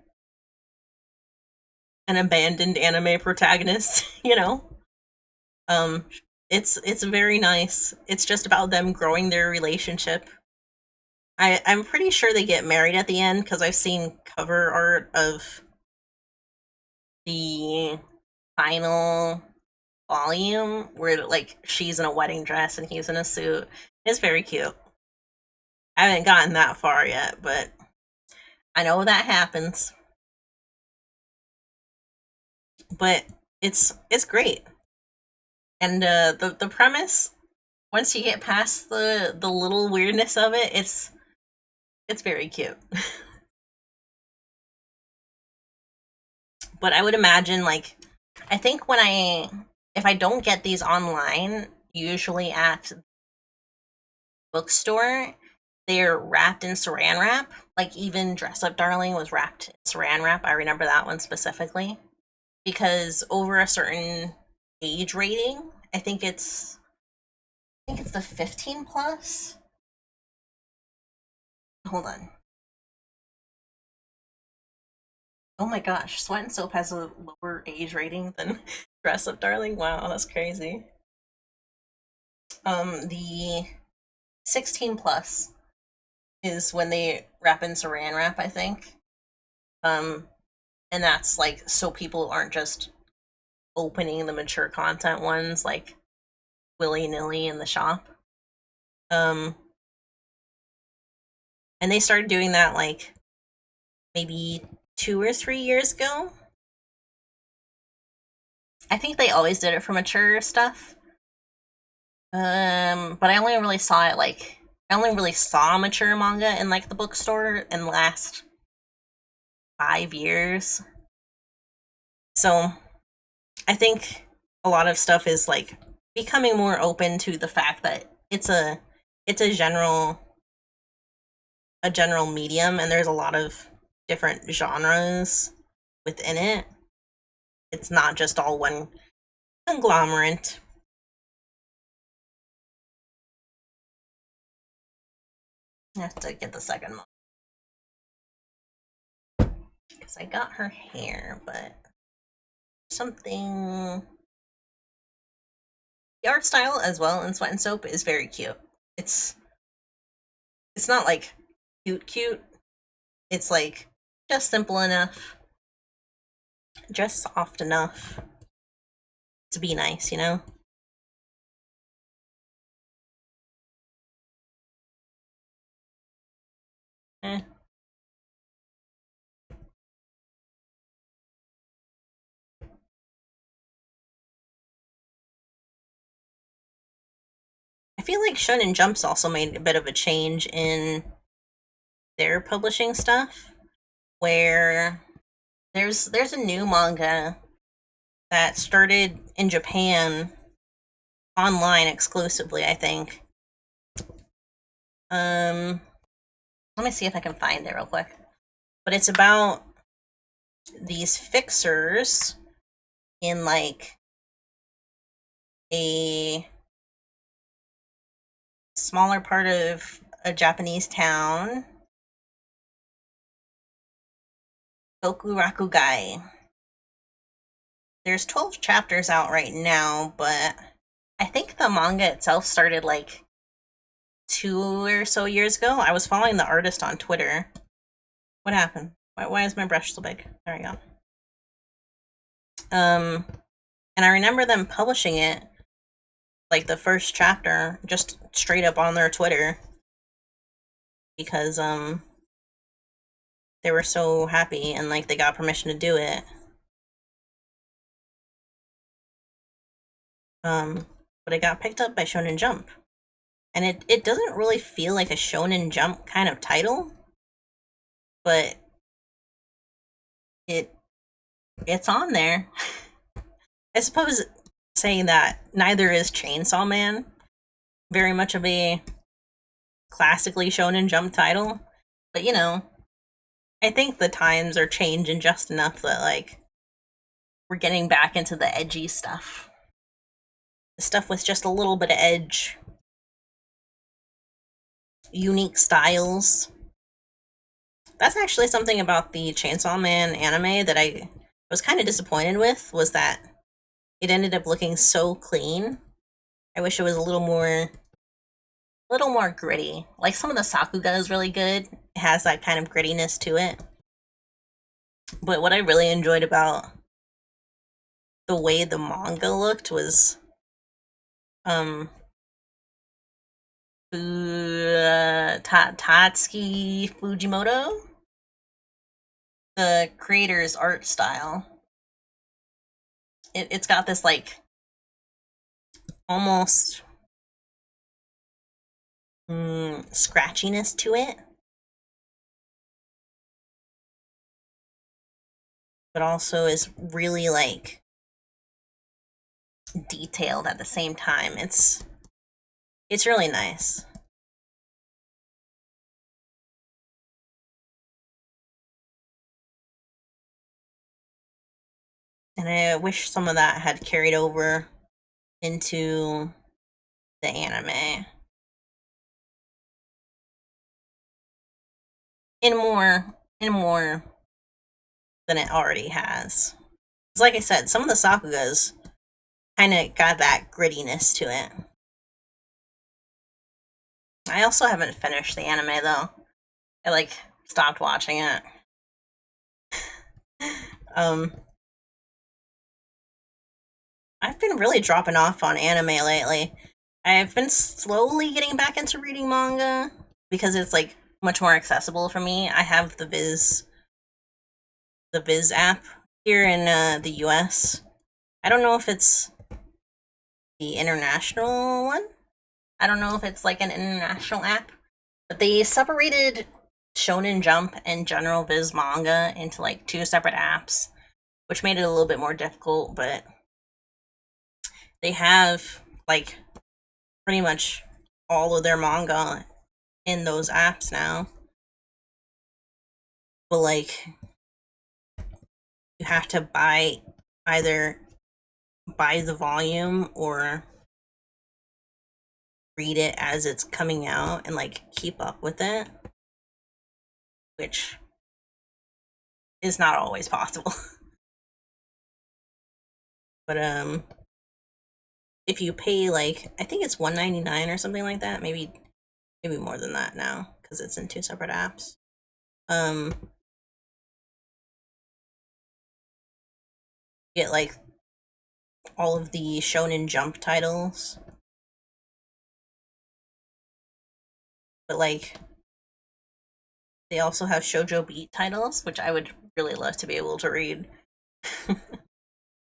an abandoned anime protagonist, you know? Um, it's very nice. It's just about them growing their relationship. I'm pretty sure they get married at the end because I've seen cover art of the final volume where like she's in a wedding dress and he's in a suit. It's very cute. I haven't gotten that far yet, but I know that happens. But it's great. And the premise, once you get past the little weirdness of it, it's very cute. But I would imagine like I think when if I don't get these online, usually at bookstore, they're wrapped in saran wrap. Like even Dressup Darling was wrapped in saran wrap. I remember that one specifically because over a certain age rating, I think it's the 15 plus. Hold on. Oh my gosh, Sweat and Soap has a lower age rating than Dressup Darling. Wow, that's crazy. The 16 plus is when they wrap in saran wrap, I think. Um, and that's like so people aren't just opening the mature content ones like willy nilly in the shop. Um, and they started doing that like maybe 2 or 3 years ago. I think they always did it for mature stuff. But I only really saw mature manga in like the bookstore in the last 5 years. So I think a lot of stuff is like becoming more open to the fact that it's a general medium and there's a lot of different genres within it. It's not just all one conglomerate. I have to get the second one because I got her hair, but something the art style as well in Sweat and Soap is very cute. It's it's not like cute. It's like just simple enough, just soft enough to be nice, you know? Eh. I feel like Shonen Jump's also made a bit of a change in their publishing stuff, where there's a new manga that started in Japan online exclusively, I think. Let me see if I can find it real quick. But it's about these fixers in like a smaller part of a Japanese town. Gokurakugai. There's 12 chapters out right now, but I think the manga itself started like 2 or so years ago. I was following the artist on Twitter. What happened? Why is my brush so big? There we go. And I remember them publishing it, like the first chapter, just straight up on their Twitter, because they were so happy and like they got permission to do it. But it got picked up by Shonen Jump. And it doesn't really feel like a Shonen Jump kind of title, but it's on there. I suppose saying that neither is Chainsaw Man, very much of a classically Shonen Jump title, but you know, I think the times are changing just enough that like we're getting back into the edgy stuff. The stuff with just a little bit of edge. Unique styles. That's actually something about the Chainsaw Man anime that I was kind of disappointed with, was that it ended up looking so clean. I wish it was a little more gritty. Like some of the Sakuga is really good. It has that kind of grittiness to it. But what I really enjoyed about the way the manga looked was Tatsuki Fujimoto, the creator's art style. It's got this like almost scratchiness to it, but also is really like detailed at the same time. It's really nice. And I wish some of that had carried over into the anime in more than it already has. Because like I said, some of the Sakugas kind of got that grittiness to it. I also haven't finished the anime though. I like stopped watching it. I've been really dropping off on anime lately. I've been slowly getting back into reading manga because it's like much more accessible for me. I have the Viz app here in the US. I don't know if it's the international one. I don't know if it's like an international app, but they separated Shonen Jump and general Viz manga into like 2 separate apps, which made it a little bit more difficult, but they have like pretty much all of their manga in those apps now. But like you have to either buy the volume or read it as it's coming out and like keep up with it, which is not always possible. But if you pay like, I think it's $1.99 or something like that, maybe more than that now because it's in 2 separate apps. Get like all of the Shonen Jump titles, but like they also have Shoujo Beat titles, which I would really love to be able to read.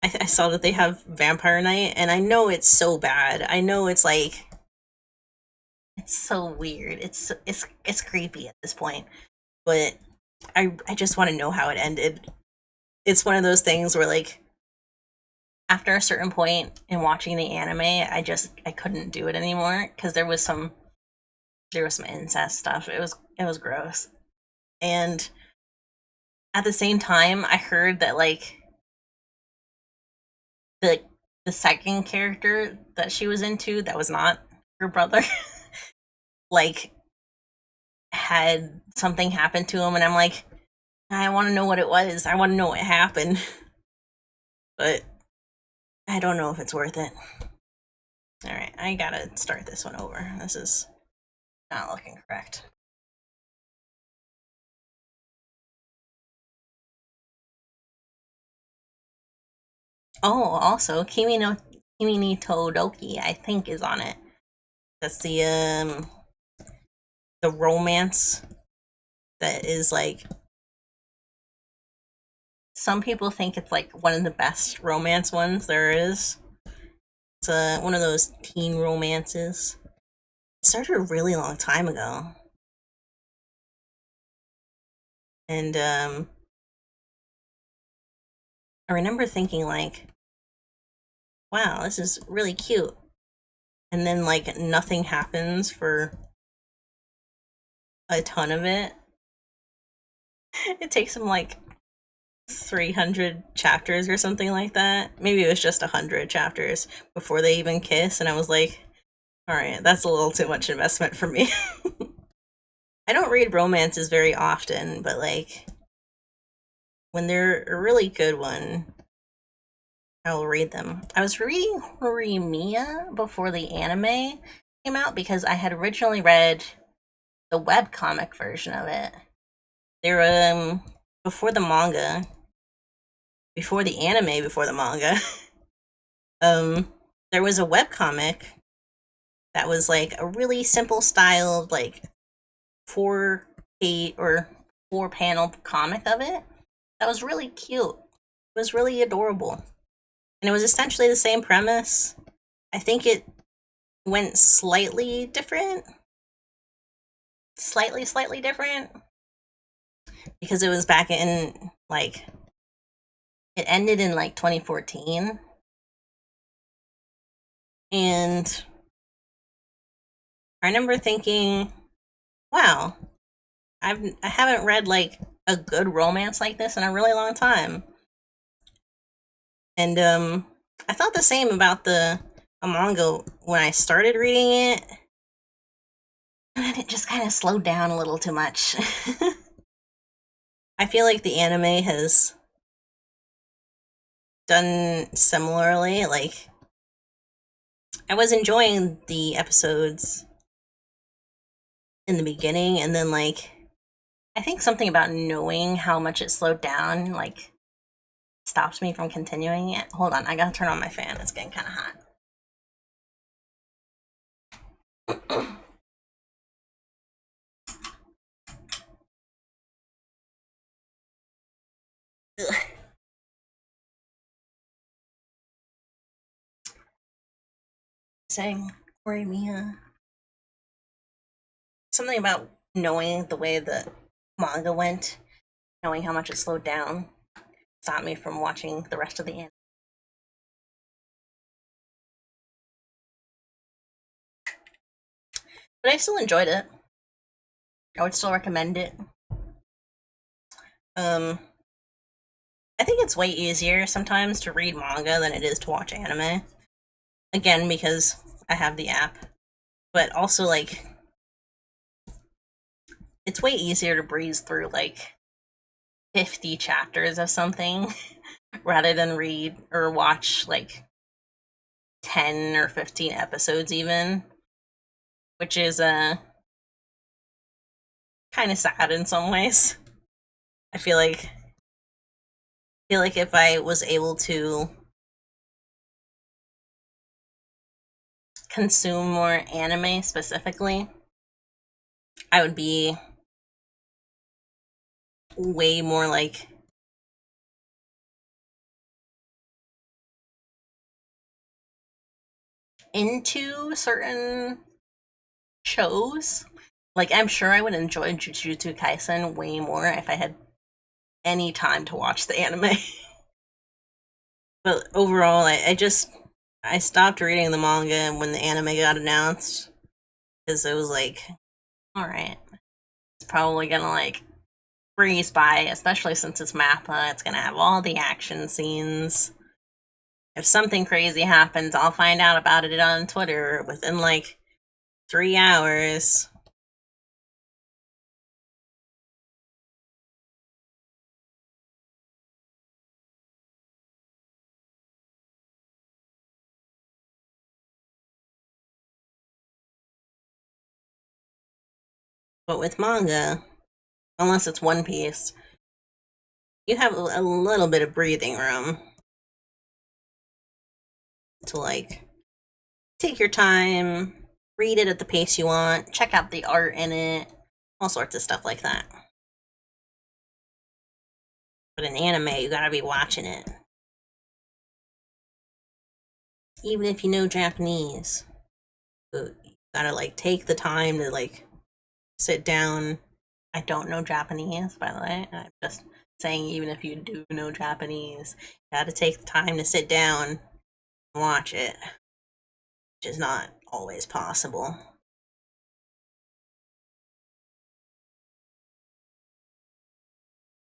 I saw that they have Vampire Knight, and I know it's so bad. I know it's like it's so weird. It's creepy at this point, but I just want to know how it ended. It's one of those things where like after a certain point in watching the anime, I couldn't do it anymore because there was some incest stuff. It was gross. And at the same time, I heard that like the the second character that she was into that was not her brother like had something happen to him, and I'm like, I want to know what it was. I want to know what happened. But I don't know if it's worth it. Alright, I gotta start this one over. This is not looking correct. Oh, also, Kimi ni Todoki, I think, is on it. That's the romance that is like, some people think it's like one of the best romance ones there is. It's one of those teen romances. It started a really long time ago. And I remember thinking like, wow, this is really cute. And then like nothing happens for a ton of it. It takes them like 300 chapters or something like that. Maybe it was just 100 chapters before they even kiss, and I was like, alright, that's a little too much investment for me. I don't read romances very often, but like, when they're a really good one, I will read them. I was reading Horimiya before the anime came out because I had originally read the webcomic version of it. They were before the manga, before the anime, before the manga. There was a webcomic that was like a really simple styled, like 4 page or 4 panel comic of it. That was really cute. It was really adorable. And it was essentially the same premise. I think it went slightly different. Slightly different. Because it was back in, like, it ended in, like, 2014. And I remember thinking, wow, I haven't read, like, a good romance like this in a really long time. And, I thought the same about a manga when I started reading it. And then it just kind of slowed down a little too much. I feel like the anime has done similarly. Like, I was enjoying the episodes in the beginning, and then, like, I think something about knowing how much it slowed down, like, stops me from continuing it. Hold on, I gotta turn on my fan. It's getting kind of hot. Ugh. Saying Mia. Something about knowing the way the manga went, knowing how much it slowed down, stopped me from watching the rest of the anime. But I still enjoyed it. I would still recommend it. I think it's way easier sometimes to read manga than it is to watch anime. Again, because I have the app. But also, like, it's way easier to breeze through, like, 50 chapters of something rather than read or watch, like, 10 or 15 episodes even. Which is, kind of sad in some ways. I feel like if I was able to consume more anime specifically, I would be way more like into certain shows. Like, I'm sure I would enjoy Jujutsu Kaisen way more if I had any time to watch the anime. But overall, I stopped reading the manga when the anime got announced because it was like, all right, it's probably gonna like breeze by, especially since it's Mappa. It's gonna have all the action scenes. If something crazy happens, I'll find out about it on Twitter within like 3 hours. But with manga, unless it's One Piece, you have a little bit of breathing room to like take your time, read it at the pace you want, check out the art in it, all sorts of stuff like that. But in anime, you gotta be watching it. Even if you know Japanese, you gotta like take the time to like sit down. I don't know Japanese, by the way. I'm just saying, even if you do know Japanese, you gotta take the time to sit down and watch it, which is not always possible.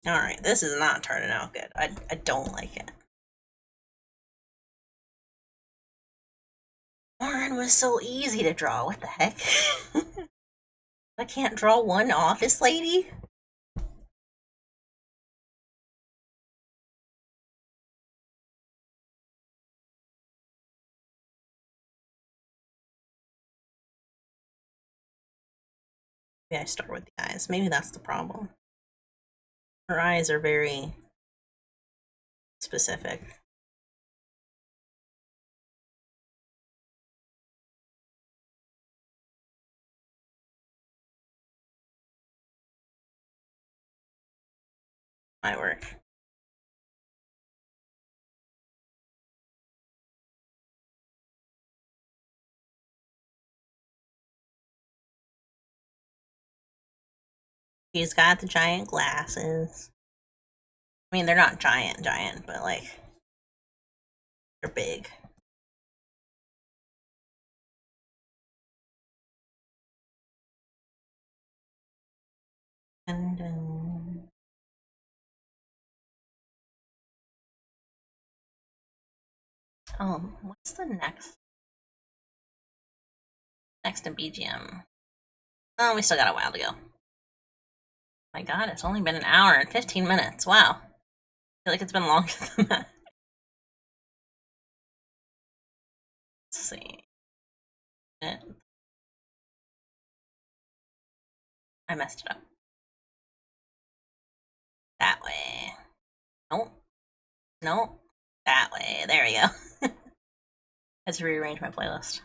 Alright, this is not turning out good. I don't like it. Marin was so easy to draw. What the heck? I can't draw one office lady? Maybe I start with the eyes. Maybe that's the problem. Her eyes are very specific. Might work. She's got the giant glasses. I mean, they're not giant, but like, they're big. And what's the next in BGM? Oh, we still got a while to go. My God, it's only been an hour and 15 minutes. Wow, I feel like it's been longer than that. Let's see. I messed it up. That way. Nope. Nope. That way. There we go. Let's rearrange my playlist.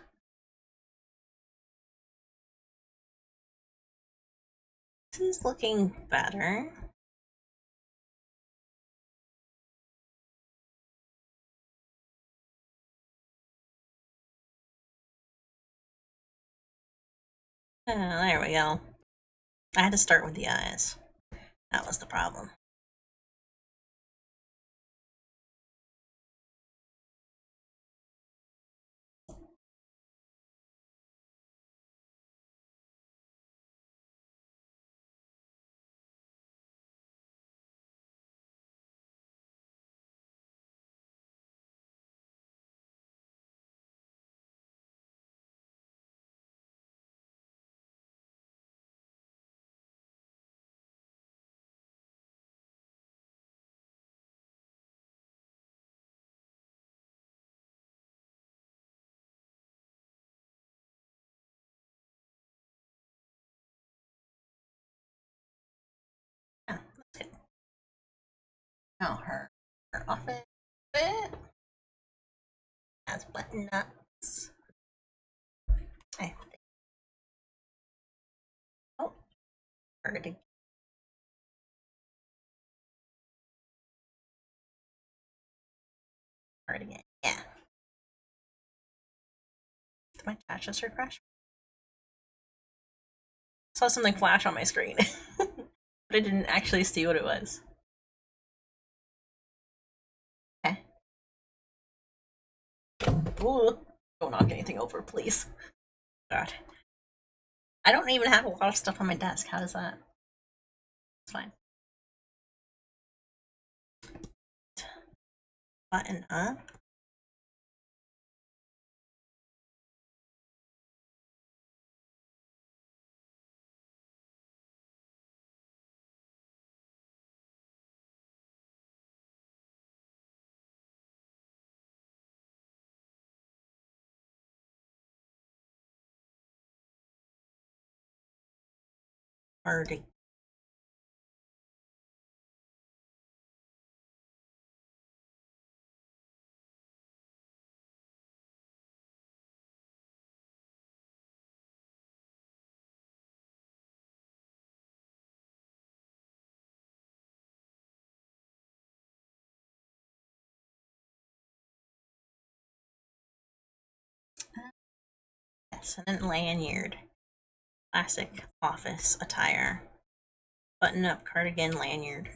This is looking better. There we go. I had to start with the eyes. That was the problem. Yeah, that's good. Now her office has button ups. I think. Oh, heard again. Heard again. Yeah. Did my chat just refresh? Saw something flash on my screen, but I didn't actually see what it was. Okay. Ooh, don't knock anything over, please. God. I don't even have a lot of stuff on my desk. How is that? It's fine. Button up. Already. Yes, and then lanyard. Classic office attire. Button up cardigan lanyard.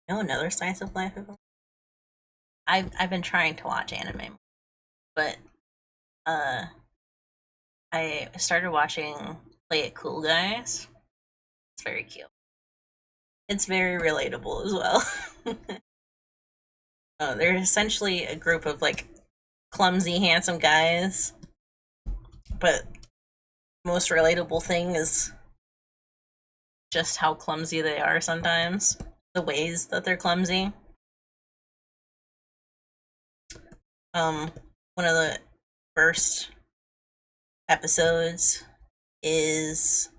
No, another slice of life. I've been trying to watch anime, but I started watching Play It Cool Guys. It's very cute. It's very relatable as well. They're essentially a group of like clumsy, handsome guys, but most relatable thing is just how clumsy they are sometimes. The ways that they're clumsy. One of the first episodes is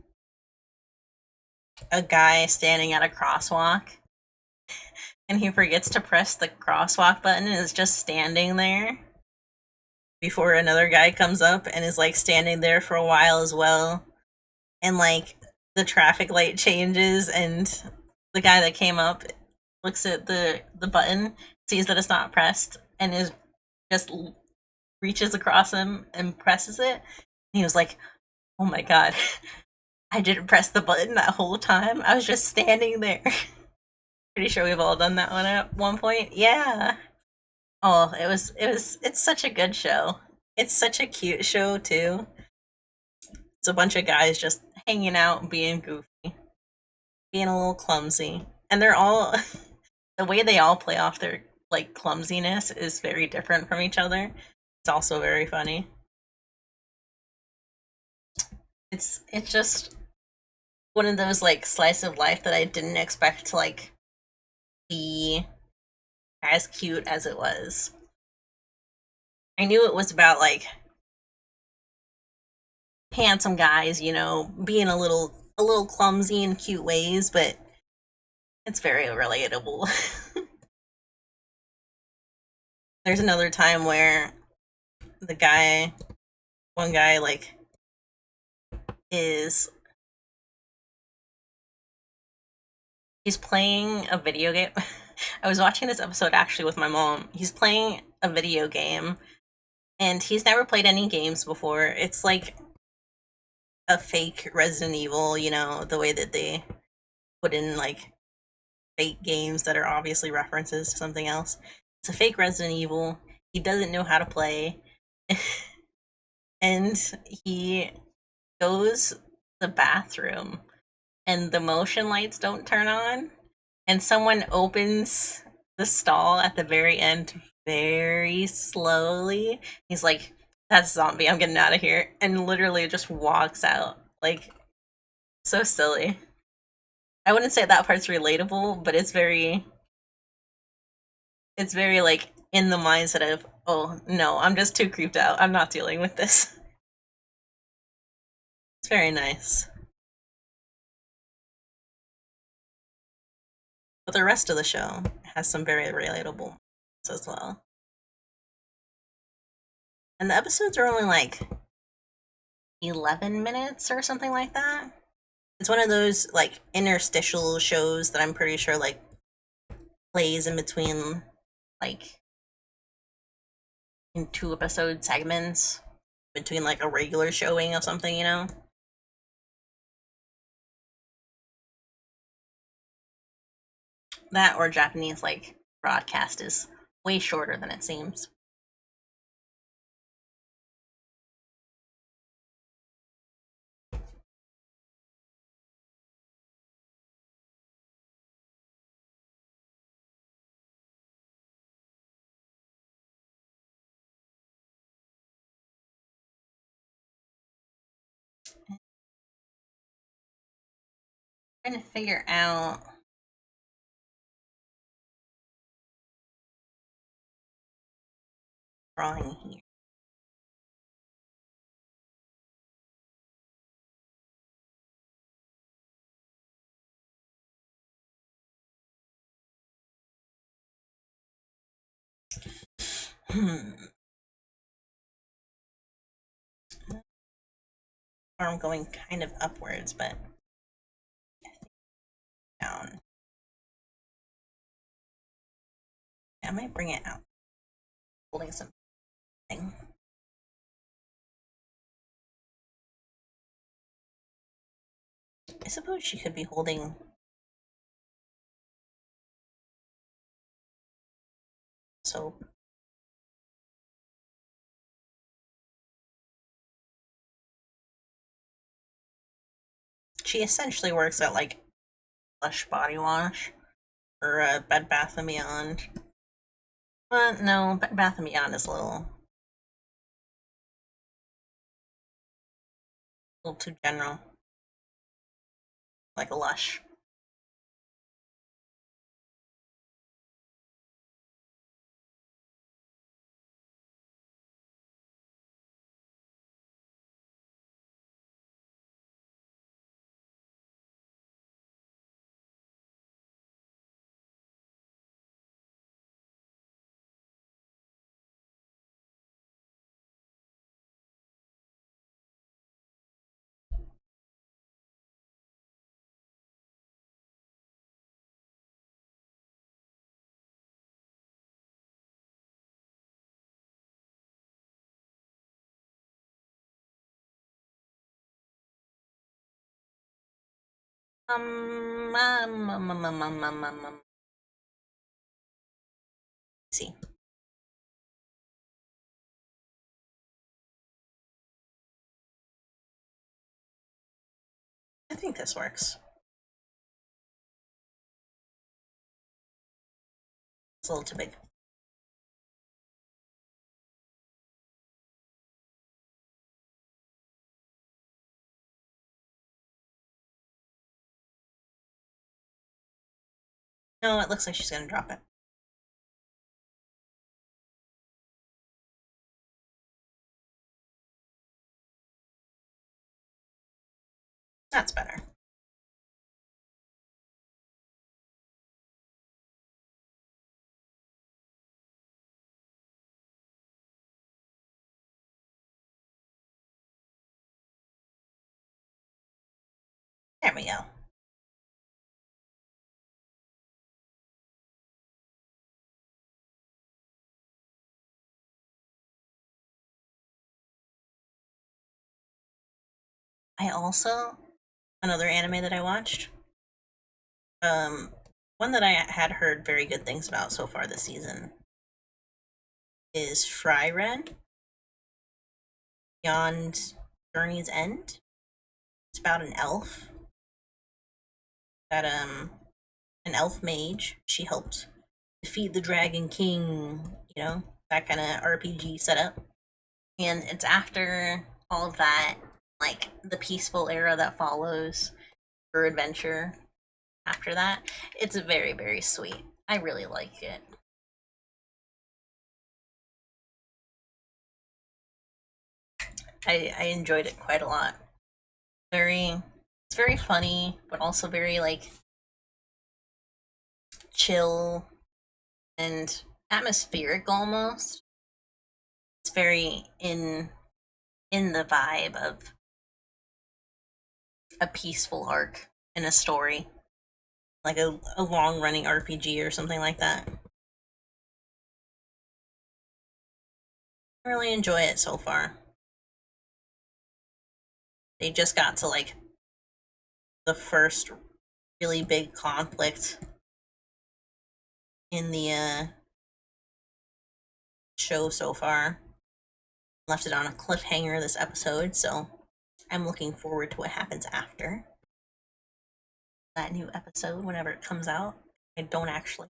a guy standing at a crosswalk and he forgets to press the crosswalk button and is just standing there before another guy comes up and is like standing there for a while as well. And like the traffic light changes and the guy that came up looks at the button, sees that it's not pressed, and is just reaches across him and presses it. And he was like, "Oh my god, I didn't press the button that whole time. I was just standing there." Pretty sure we've all done that one at one point. Yeah. Oh, it's such a good show. It's such a cute show too. It's a bunch of guys just hanging out, being goofy, being a little clumsy, and they're all the way they all play off their like clumsiness is very different from each other. It's also very funny. It's just one of those like slice of life that I didn't expect to like be as cute as it was. I knew it was about like handsome guys, you know, being a little clumsy in cute ways, but it's very relatable. There's another time where the guy one guy like is he's playing a video game. I was watching this episode actually with my mom. He's playing a video game and he's never played any games before. It's like a fake Resident Evil, you know, the way that they put in like fake games that are obviously references to something else. It's a fake Resident Evil. He doesn't know how to play. And he goes to the bathroom and the motion lights don't turn on. And someone opens the stall at the very end very slowly. He's like, "That's a zombie, I'm getting out of here," and literally just walks out. Like, so silly. I wouldn't say that part's relatable, but it's very like in the mindset of, "Oh no, I'm just too creeped out. I'm not dealing with this." It's very nice. But the rest of the show has some very relatable moments as well. And the episodes are only like 11 minutes or something like that. It's one of those like interstitial shows that I'm pretty sure like plays in between like in 2 episode segments between like a regular showing of something, you know? That or Japanese like broadcast is way shorter than it seems. Trying to figure out drawing here. Arm going kind of upwards, but down. I might bring it out. Holding something. I suppose she could be holding soap. She essentially works at like Lush Body Wash or Bed Bath & Beyond. No, Bed Bath & Beyond is a little too general. Like a Lush. Um, um, um, um, um, um, um, um, um. See. I think this works. It's a little too big. No, it looks like she's gonna drop it. That's better. There we go. I also, another anime that I watched, one that I had heard very good things about so far this season is Frieren Beyond Journey's End. It's about an elf that an elf mage. She helped defeat the Dragon King, that kind of RPG setup. And it's after all of that, like the peaceful era that follows her adventure after that. It's very, very sweet. I really like it. I enjoyed it quite a lot. It's very funny, but also very like chill and atmospheric almost. It's very in the vibe of a peaceful arc in a story, like a long running RPG or something like that. I really enjoy it so far. They just got to like the first really big conflict in the show so far. Left it on a cliffhanger this episode, so I'm looking forward to what happens after that new episode whenever it comes out. I don't actually.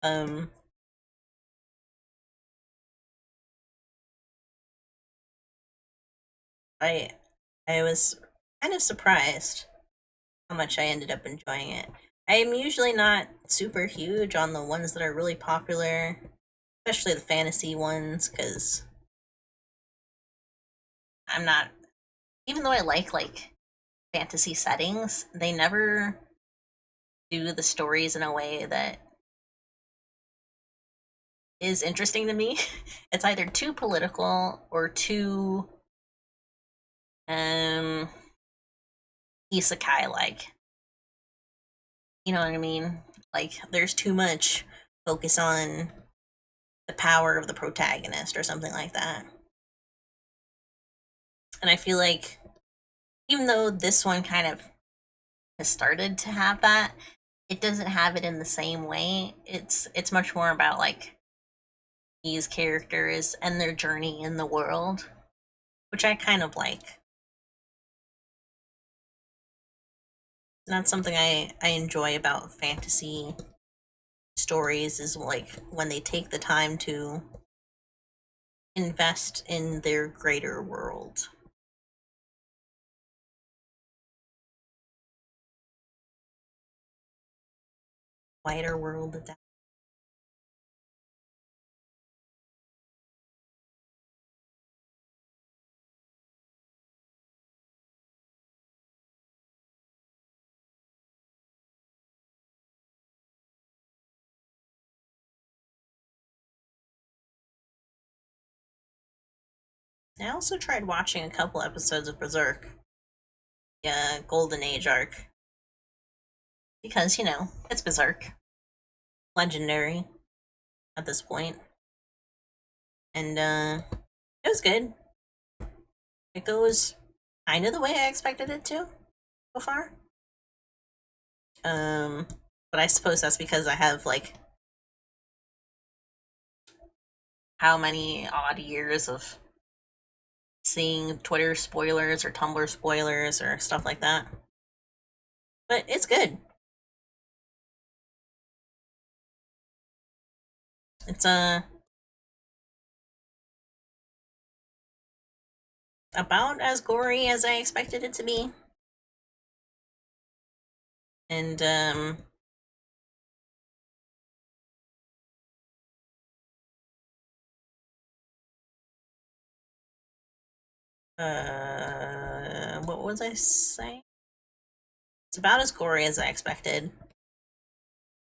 Um, I I was kind of surprised how much I ended up enjoying it. I am usually not super huge on the ones that are really popular, especially the fantasy ones, because I'm not. Even though I like fantasy settings, they never do the stories in a way that is interesting to me. It's either too political or too um isekai like. You know what I mean? Like there's too much focus on the power of the protagonist or something like that. And I feel like even though this one kind of has started to have that, it doesn't have it in the same way. It's much more about like these characters and their journey in the world, which I kind of like. And that's something I enjoy about fantasy stories is like when they take the time to invest in their greater world. Wider world of that. I also tried watching a couple episodes of Berserk, the Golden Age arc, because, it's Berserk. Legendary at this point. And, it was good. It goes kind of the way I expected it to so far. Um, but I suppose that's because I have, like, how many odd years of seeing Twitter spoilers or Tumblr spoilers or stuff like that. But it's good. It's about as gory as I expected it to be. And what was I saying? It's about as gory as I expected.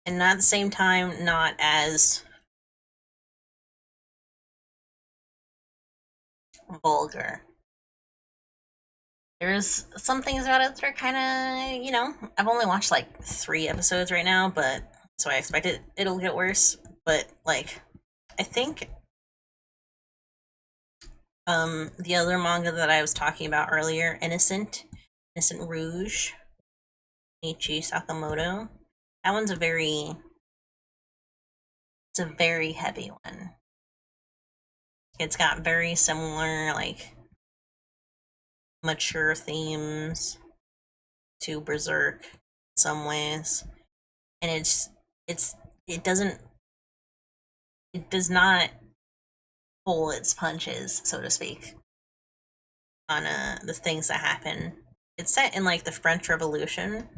And at the same time, not as vulgar. There's some things about it that are kind of, I've only watched like 3 episodes right now, but so I expect it'll get worse. But like, I think the other manga that I was talking about earlier, Innocent Rouge, Ichi Sakamoto, that one's it's a very heavy one. It's got very similar like mature themes to Berserk in some ways, and it's it doesn't it does not pull its punches, so to speak, on the things that happen. It's set in like the French Revolution,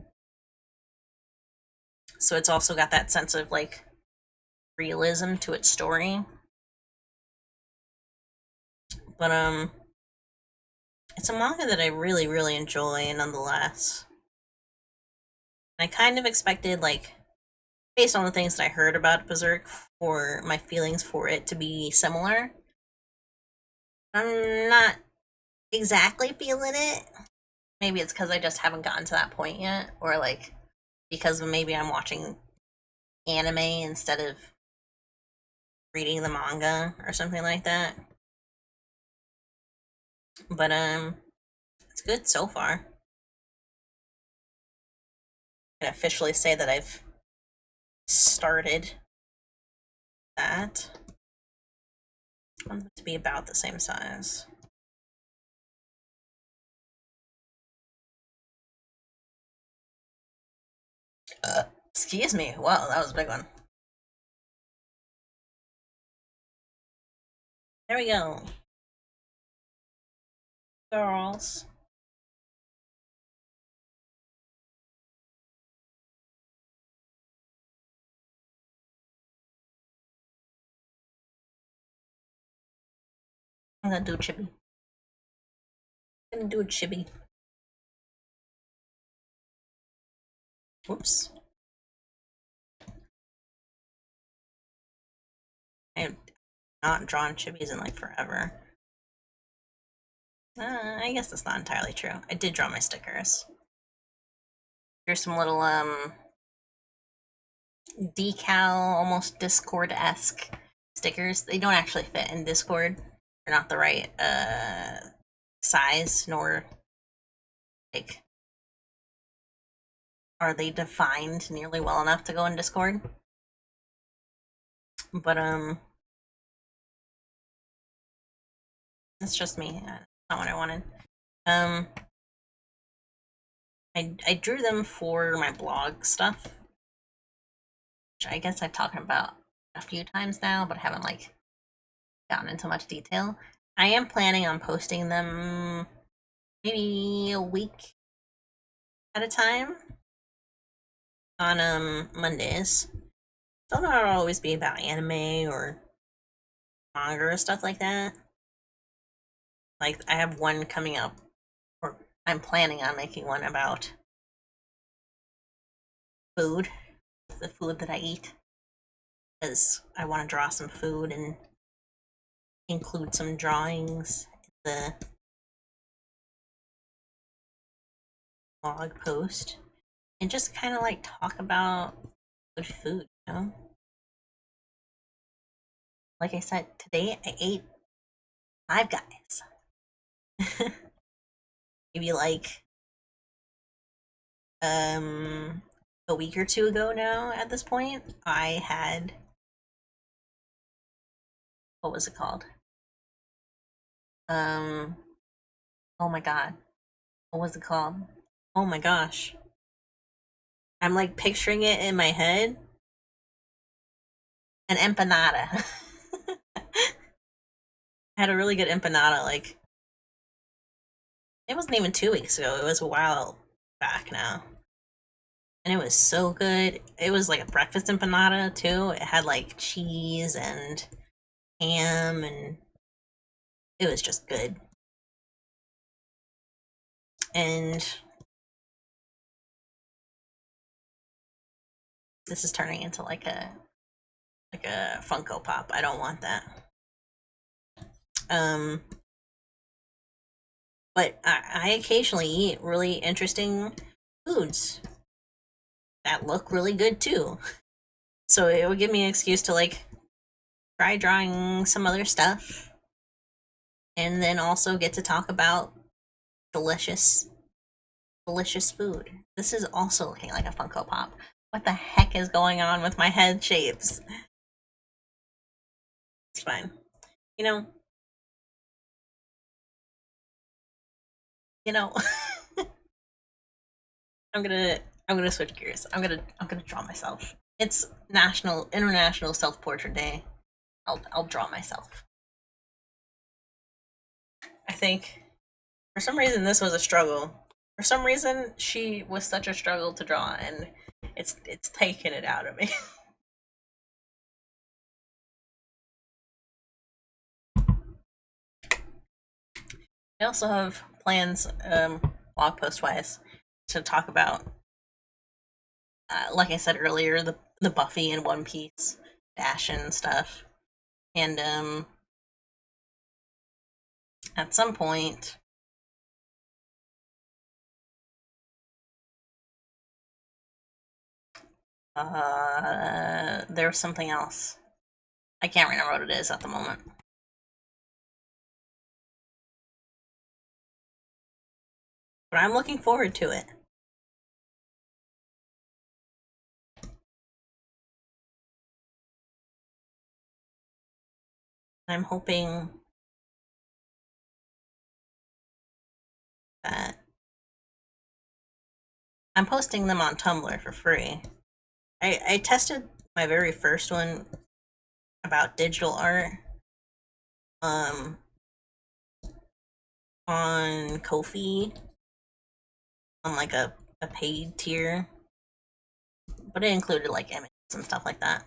so it's also got that sense of like realism to its story. But it's a manga that I really really enjoy nonetheless. I kind of expected like based on the things that I heard about Berserk for my feelings for it to be similar. I'm not exactly feeling it. Maybe it's because I just haven't gotten to that point yet, or like because maybe I'm watching anime instead of reading the manga or something like that. But it's good so far. I can officially say that I've started that. I want it to be about the same size. Excuse me. Wow, that was a big one. There we go. Girls. I'm gonna do chibi. I'm gonna do a chibi. Whoops. I have not drawn chibis in like forever. I guess that's not entirely true. I did draw my stickers. Here's some little decal, almost Discord-esque stickers. They don't actually fit in Discord. They're not the right size, nor like are they defined nearly well enough to go in Discord. But it's just me. That's not what I wanted. I drew them for my blog stuff, which I guess I've talked about a few times now, but I haven't like gotten into much detail. I am planning on posting them maybe a week at a time on Mondays. Don't know, it'll always be about anime or manga or stuff like that. Like I have one coming up, or I'm planning on making one about food, the food that I eat, because I want to draw some food and include some drawings in the blog post, and just kind of like talk about good food, you know? Like I said, today I ate Five Guys. Maybe like a week or two ago now at this point, I had, what was it called? Oh my god. What was it called? Oh my gosh. I'm like picturing it in my head. An empanada. I had a really good empanada, like, it wasn't even 2 weeks ago. It was a while back now. And it was so good. It was like a breakfast empanada, too. It had like cheese and ham, and it was just good. And this is turning into like a Funko Pop. I don't want that. But I occasionally eat really interesting foods that look really good too. So it would give me an excuse to like try drawing some other stuff, and then also get to talk about delicious, delicious food. This is also looking like a Funko Pop. What the heck is going on with my head shapes? It's fine. You know, you know. I'm gonna switch gears. I'm gonna draw myself. It's International Self Portrait Day. I'll draw myself. I think for some reason this was a struggle. For some reason she was such a struggle to draw, and it's taken it out of me. I also have plans, blog post wise, to talk about, like I said earlier, the Buffy and One Piece fashion stuff, and at some point, there's something else. I can't remember what it is at the moment. But I'm looking forward to it. I'm hoping that I'm posting them on Tumblr for free. I tested my very first one about digital art um on Ko-fi on like a paid tier, but it included like images and stuff like that.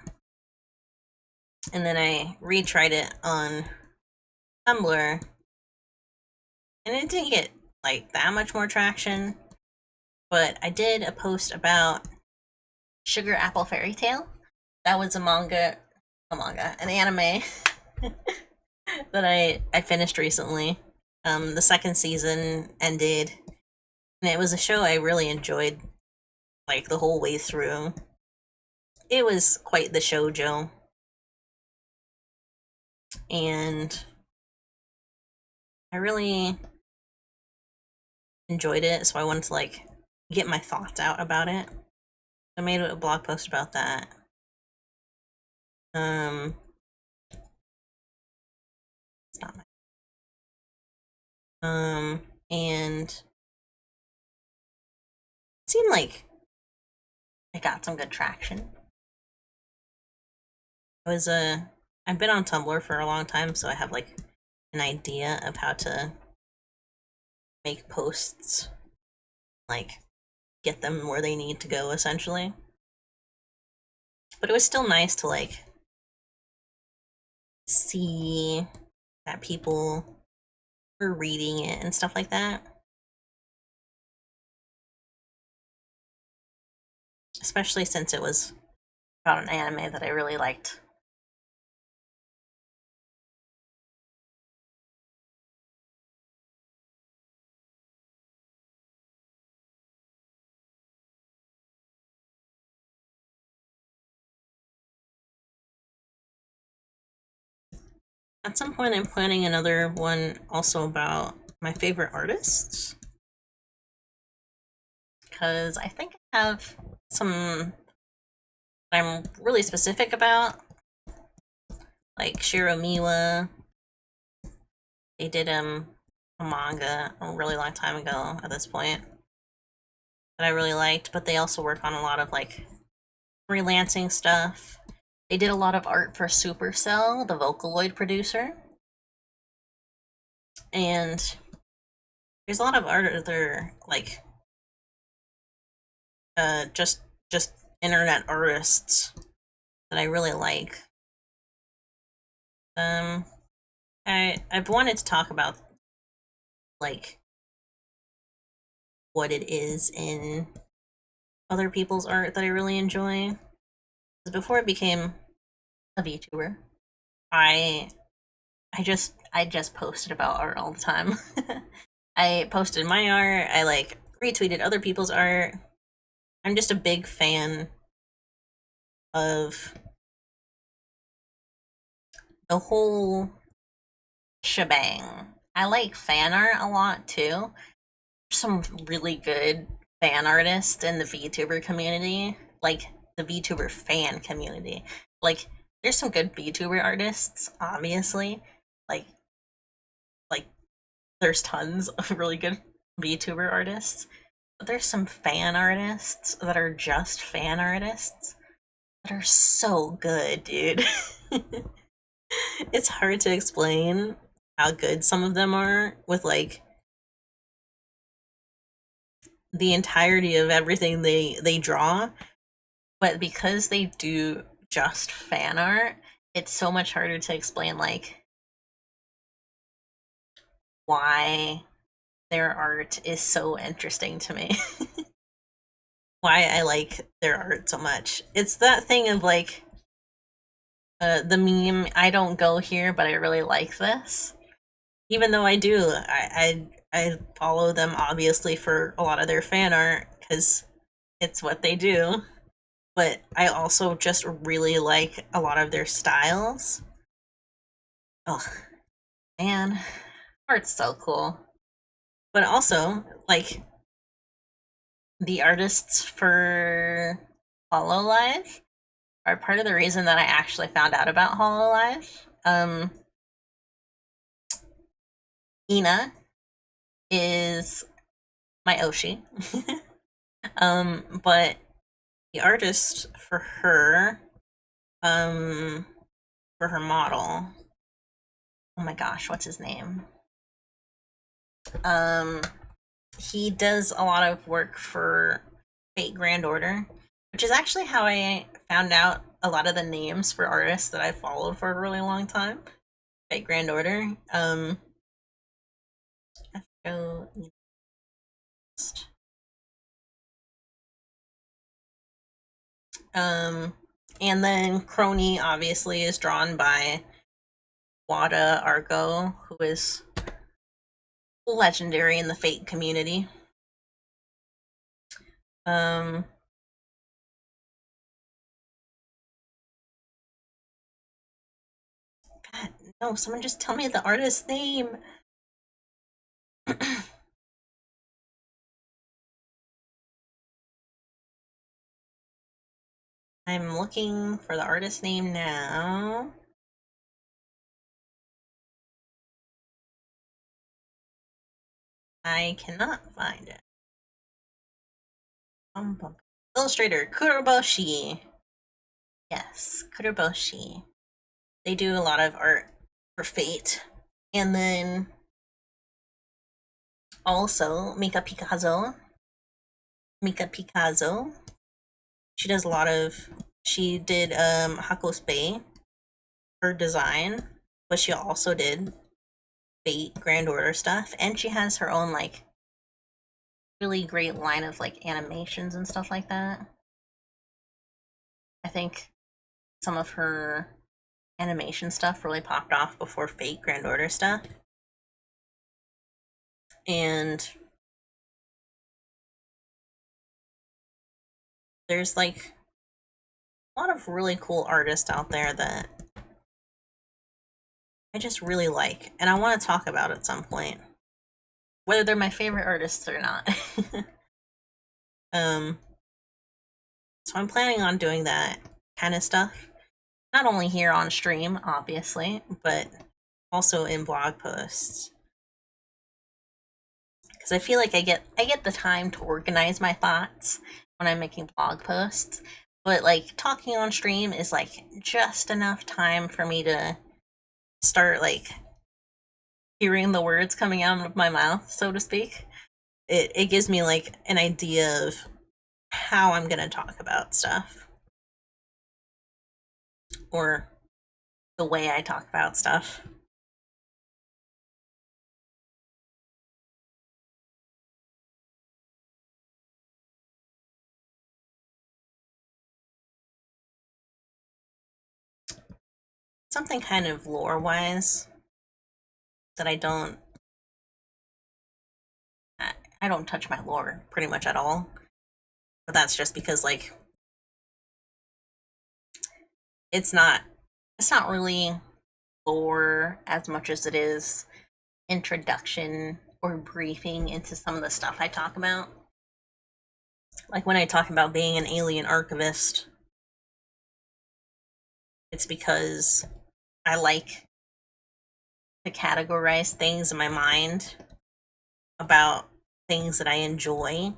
And then I retried it on Tumblr, and it didn't get like that much more traction. But I did a post about Sugar Apple Fairy Tale. That was an anime that I finished recently. The second season ended, and it was a show I really enjoyed, like the whole way through. It was quite the shoujo, and I really enjoyed it. So I wanted to like get my thoughts out about it. I made a blog post about that. It's not my and it seemed like I got some good traction. I've been on Tumblr for a long time, so I have like an idea of how to make posts, like get them where they need to go essentially. But it was still nice to like see that people were reading it and stuff like that. Especially since it was about an anime that I really liked. At some point, I'm planning another one also about my favorite artists, because I think I have some I'm really specific about, like Shiro Miwa. They did a manga a really long time ago at this point that I really liked, but they also work on a lot of like freelancing stuff. They did a lot of art for Supercell, the Vocaloid producer. And there's a lot of art that are like just internet artists that I really like. I've wanted to talk about like what it is in other people's art that I really enjoy. Before I became a VTuber, I I just posted about art all the time. I posted my art, I like retweeted other people's art. I'm just a big fan of the whole shebang. I like fan art a lot too. There's some really good fan artists in the VTuber community, like the VTuber fan community. Like there's some good VTuber artists, obviously. Like like there's tons of really good VTuber artists. But there's some fan artists that are just fan artists that are so good, dude. It's hard to explain how good some of them are with like the entirety of everything they draw, but because they do just fan art, it's so much harder to explain like why their art is so interesting to me. Why I like their art so much. It's that thing of like the meme, I don't go here, but I really like this. Even though I do, I follow them obviously for a lot of their fan art because it's what they do. But I also just really like a lot of their styles. Oh man, art's so cool. But also, like the artists for Hololive are part of the reason that I actually found out about Hololive. Ina is my Oshi. But the artist um, for her model, oh my gosh, what's his name? Um, he does a lot of work for Fate Grand Order, which is actually how I found out a lot of the names for artists that I followed for a really long time. Fate Grand Order. Go next. And then Crony obviously is drawn by Wada Argo, who is legendary in the Fate community. Um, God, no, someone just tell me the artist's name. I'm looking for the artist's name now. I cannot find it. Illustrator Kuroboshi. Yes, Kuroboshi. They do a lot of art for Fate. And then also Mika Picasso. Mika Picasso. She does a lot of. She did Hakos Bay, her design, but she also did Fate Grand Order stuff, and she has her own like really great line of like animations and stuff like that. I think some of her animation stuff really popped off before Fate Grand Order stuff. And there's like a lot of really cool artists out there that I just really like, and I want to talk about at some point, whether they're my favorite artists or not. um, so I'm planning on doing that kind of stuff, not only here on stream, obviously, but also in blog posts. Because I feel like I get the time to organize my thoughts when I'm making blog posts, but like talking on stream is like just enough time for me to start like hearing the words coming out of my mouth, so to speak. It gives me like an idea of how I'm gonna talk about stuff, or the way I talk about stuff. Something kind of lore wise that I don't touch my lore pretty much at all. But that's just because like it's not really lore as much as it is introduction or briefing into some of the stuff I talk about. Like when I talk about being an alien archivist, it's because I like to categorize things in my mind about things that I enjoy.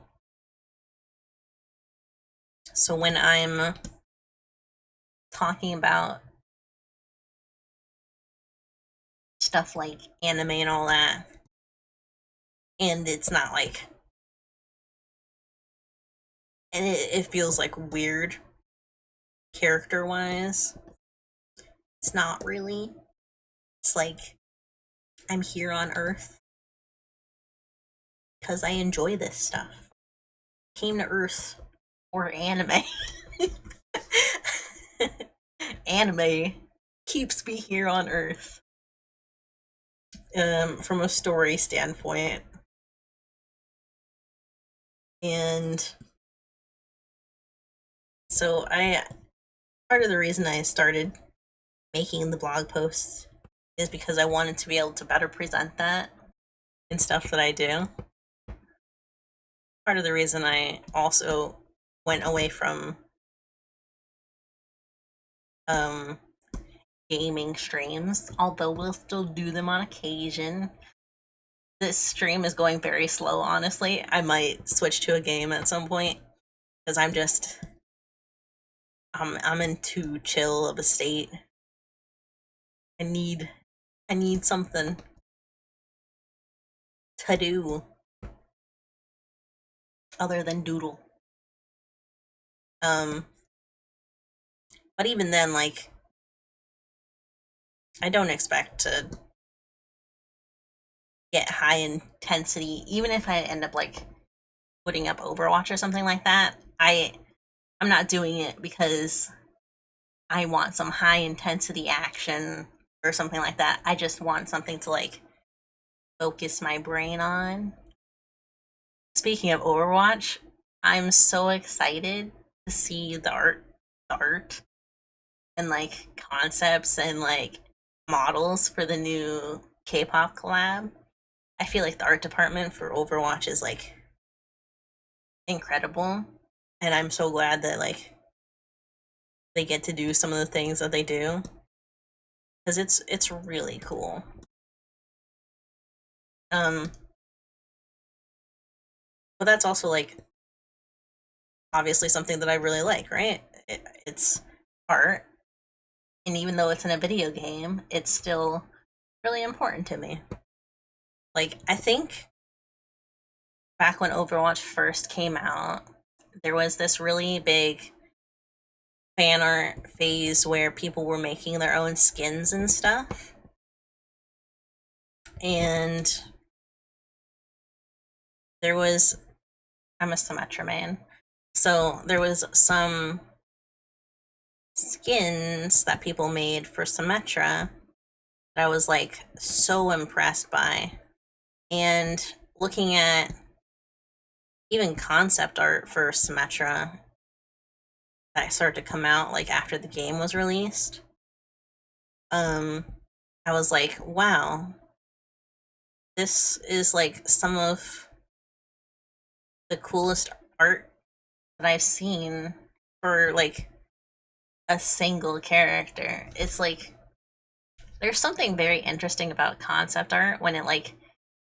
So when I'm talking about stuff like anime and all that, and it's not like, and it feels like weird character wise, it's not really. It's like I'm here on Earth because I enjoy this stuff. Came to Earth for anime. Anime keeps me here on Earth. From a story standpoint. And so part of the reason I started making the blog posts is because I wanted to be able to better present that in stuff that I do. Part of the reason I also went away from gaming streams, although we'll still do them on occasion. this stream is going very slow, honestly. I might switch to a game at some point because I'm in too chill of a state. I need I need something to do other than doodle. Um but even then, like, I don't expect to get high intensity even if I end up like putting up Overwatch or something like that. I'm not doing it because I want some high intensity action or something like that. I just want something to like focus my brain on. Speaking of Overwatch, I'm so excited to see the art and like concepts and like models for the new K-pop collab. I feel like the art department for Overwatch is like incredible, and I'm so glad that like they get to do some of the things that they do because it's really cool. Um, but that's also like obviously something that I really like, right? It's art, and even though it's in a video game, it's still really important to me. Like, I think back when Overwatch first came out, there was this really big fan art phase where people were making their own skins and stuff. And there was, I'm a Symmetra man, so there was some skins that people made for Symmetra that I was like so impressed by. And looking at even concept art for Symmetra that started to come out like after the game was released, I was like, wow, this is like some of the coolest art that I've seen for like a single character. It's like there's something very interesting about concept art when it like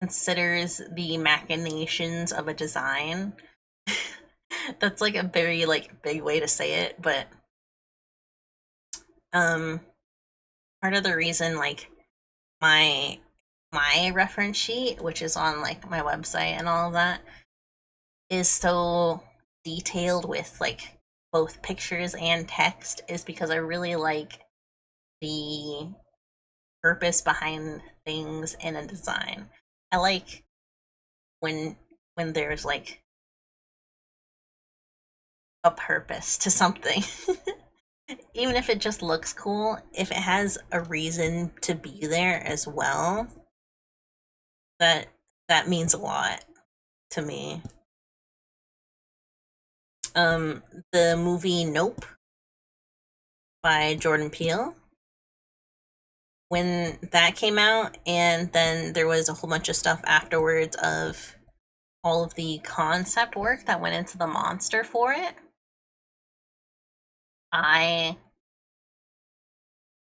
considers the machinations of a design. That's like a very like big way to say it, but um part of the reason like my my reference sheet, which is on like my website and all of that, is so detailed with like both pictures and text is because I really like the purpose behind things in a design. I like when there's like a purpose to something. Even if it just looks cool, if it has a reason to be there as well, that that means a lot to me. Um the movie Nope by Jordan Peele, when that came out, and then there was a whole bunch of stuff afterwards of all of the concept work that went into the monster for it. I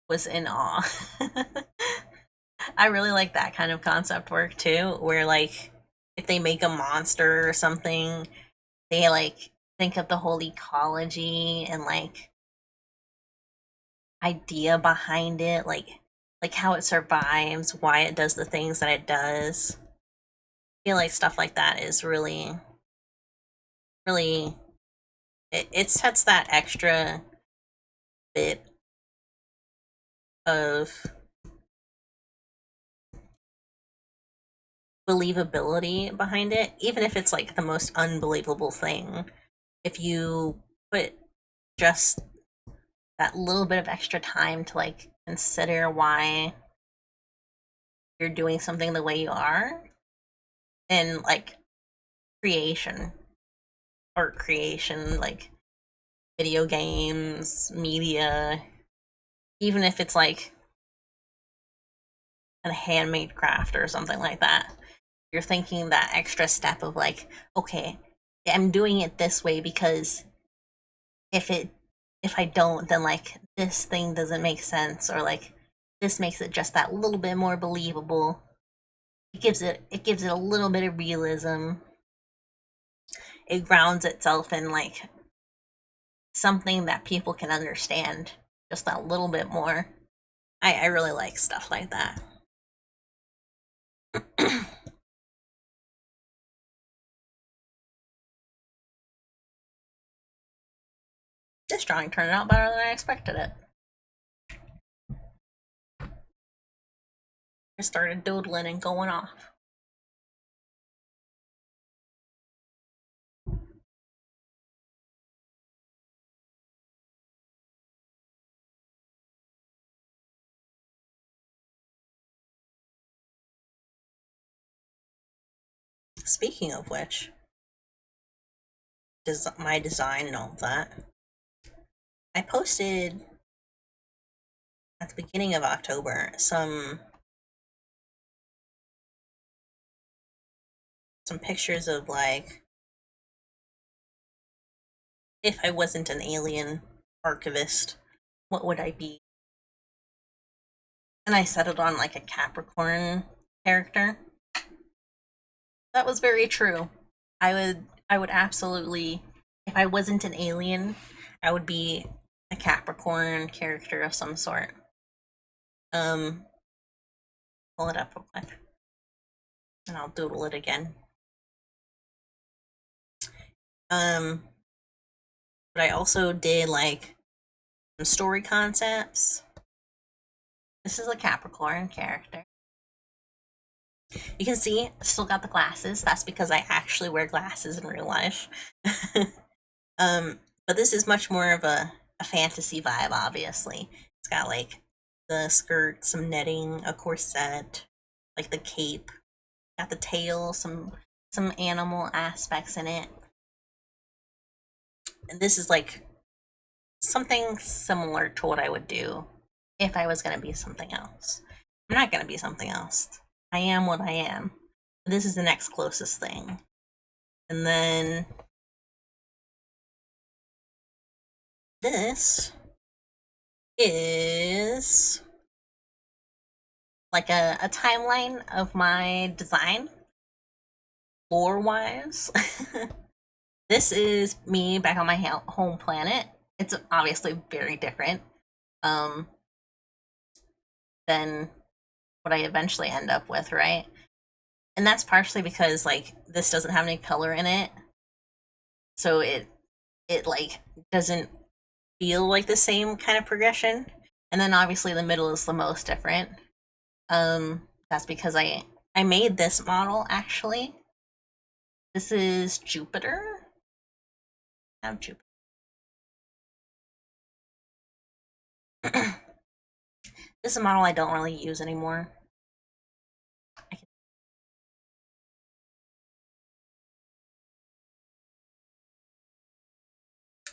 was in awe. I really like that kind of concept work too, where like if they make a monster or something, they like think of the whole ecology and like idea behind it, like how it survives, why it does the things that it does. I feel like stuff like that is really, really, it sets that extra bit of believability behind it, even if it's like the most unbelievable thing. If you put just that little bit of extra time to like consider why you're doing something the way you are, and like creation like video games, media, even if it's like a handmade craft or something like that, you're thinking that extra step of like, okay, I'm doing it this way because if it if I don't, then like this thing doesn't make sense, or like this makes it just that little bit more believable. it gives it a little bit of realism. It grounds itself in like something that people can understand just a little bit more. I really like stuff like that. This drawing turned out better than I expected it. I started doodling and going off. Speaking of which, my design and all that, I posted at the beginning of October some pictures of like if I wasn't an alien archivist, what would I be? And I settled on like a Capricorn character. That was very true. I would absolutely, if I wasn't an alien, I would be a Capricorn character of some sort. Um Pull it up real quick. And I'll doodle it again. But I also did like some story concepts. This is a Capricorn character. You can see I still got the glasses. That's because I actually wear glasses in real life. But this is much more of a fantasy vibe, obviously. It's got like the skirt, some netting, a corset, like the cape, got the tail, some animal aspects in it. And this is like something similar to what I would do if I was going to be something else. I'm not going to be something else. I am what I am. This is the next closest thing. And then this is like a timeline of my design, lore-wise. This is me back on my home planet. It's obviously very different than what I eventually end up with, right? And that's partially because like this doesn't have any color in it, so it like doesn't feel like the same kind of progression. And then obviously the middle is the most different. That's because I made this model actually. This is Jupiter. I have Jupiter. This is a model I don't really use anymore.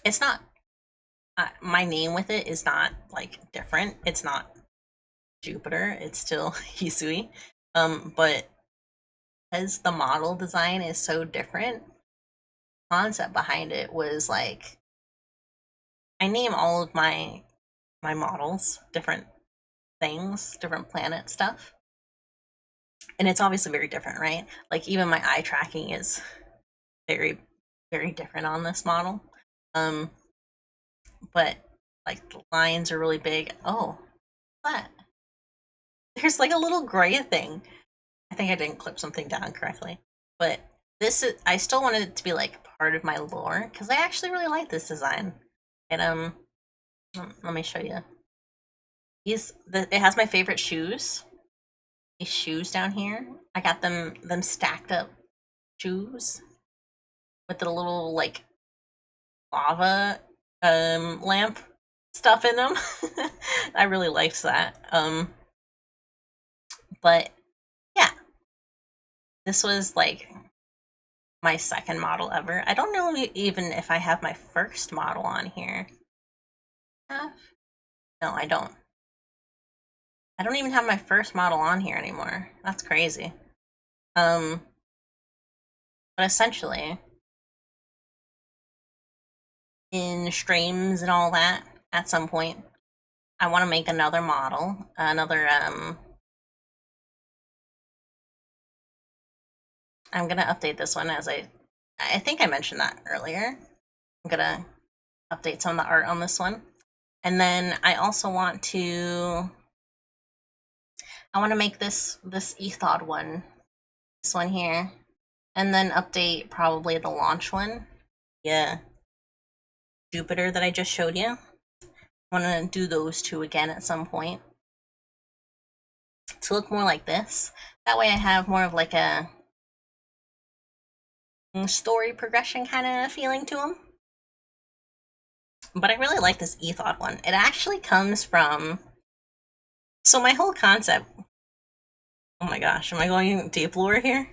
It's not my name with it is not like different. It's not Jupiter. It's still Hisui. But because the model design is so different, concept behind it was like I name all of my models different things, different planet stuff. And it's obviously very different, right? Like even my eye tracking is very, very different on this model. But like the lines are really big. Oh, what? There's like a little gray thing. I think I didn't clip something down correctly. But this is, I still wanted it to be like part of my lore because I actually really like this design. And let me show you. It has my favorite shoes. These shoes down here. I got them stacked up shoes with the little like lava lamp stuff in them. I really liked that. But yeah, this was like my second model ever. I don't know even if I have my first model on here. No, I don't. I don't even have my first model on here anymore. That's crazy. But essentially, in streams and all that, at some point, I want to make another model, another I'm gonna update this one as I think I mentioned that earlier. I'm gonna update some of the art on this one. And then I also want to make this ethod one, this one here, and then update probably the launch one. Yeah, Jupiter that I just showed you. I want to do those two again at some point to look more like this. That way I have more of like a story progression kind of feeling to them. But I really like this ethod one. It actually comes from, so my whole concept, oh my gosh, am I going deep lore here?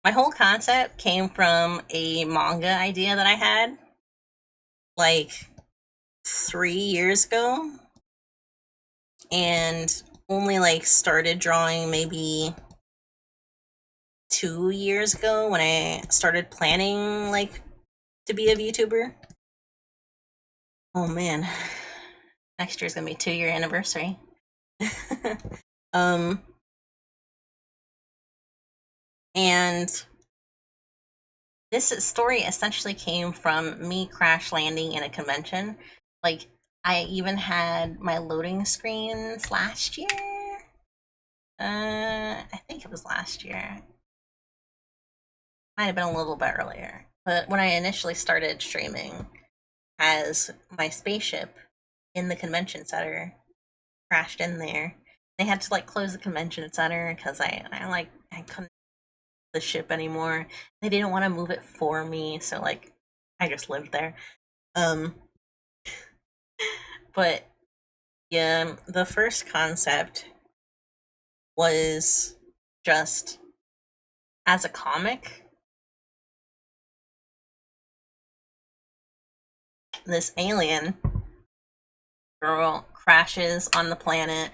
My whole concept came from a manga idea that I had like 3 years ago, and only like started drawing maybe 2 years ago when I started planning like to be a VTuber. Oh man, next year's gonna be 2-year anniversary. um, and this story essentially came from me crash landing in a convention. Like, I even had my loading screens last year. I think it was last year. Might have been a little bit earlier. But when I initially started streaming as my spaceship in the convention center crashed in there, they had to like close the convention center because I couldn't the ship anymore. They didn't want to move it for me, so like I just lived there. But yeah, the first concept was just as a comic. This alien girl crashes on the planet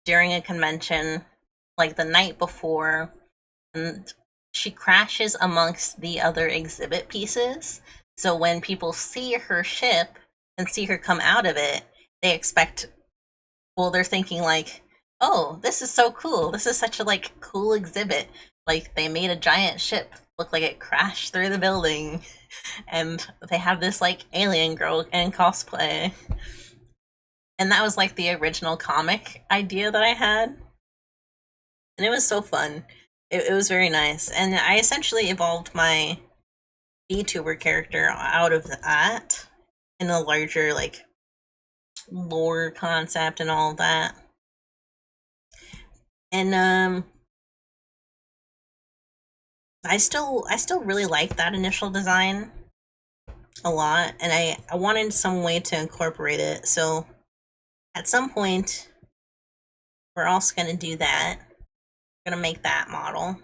during a convention, like the night before, and she crashes amongst the other exhibit pieces. So when people see her ship and see her come out of it, they expect, well, they're thinking like, oh, this is so cool. This is such a like cool exhibit. Like they made a giant ship look like it crashed through the building, and they have this like alien girl in cosplay. And that was like the original comic idea that I had. And it was so fun. It was very nice. And I essentially evolved my VTuber character out of that in a larger like lore concept and all of that. And I still really like that initial design a lot, and I wanted some way to incorporate it. So at some point we're also going to do that. We're going to make that model.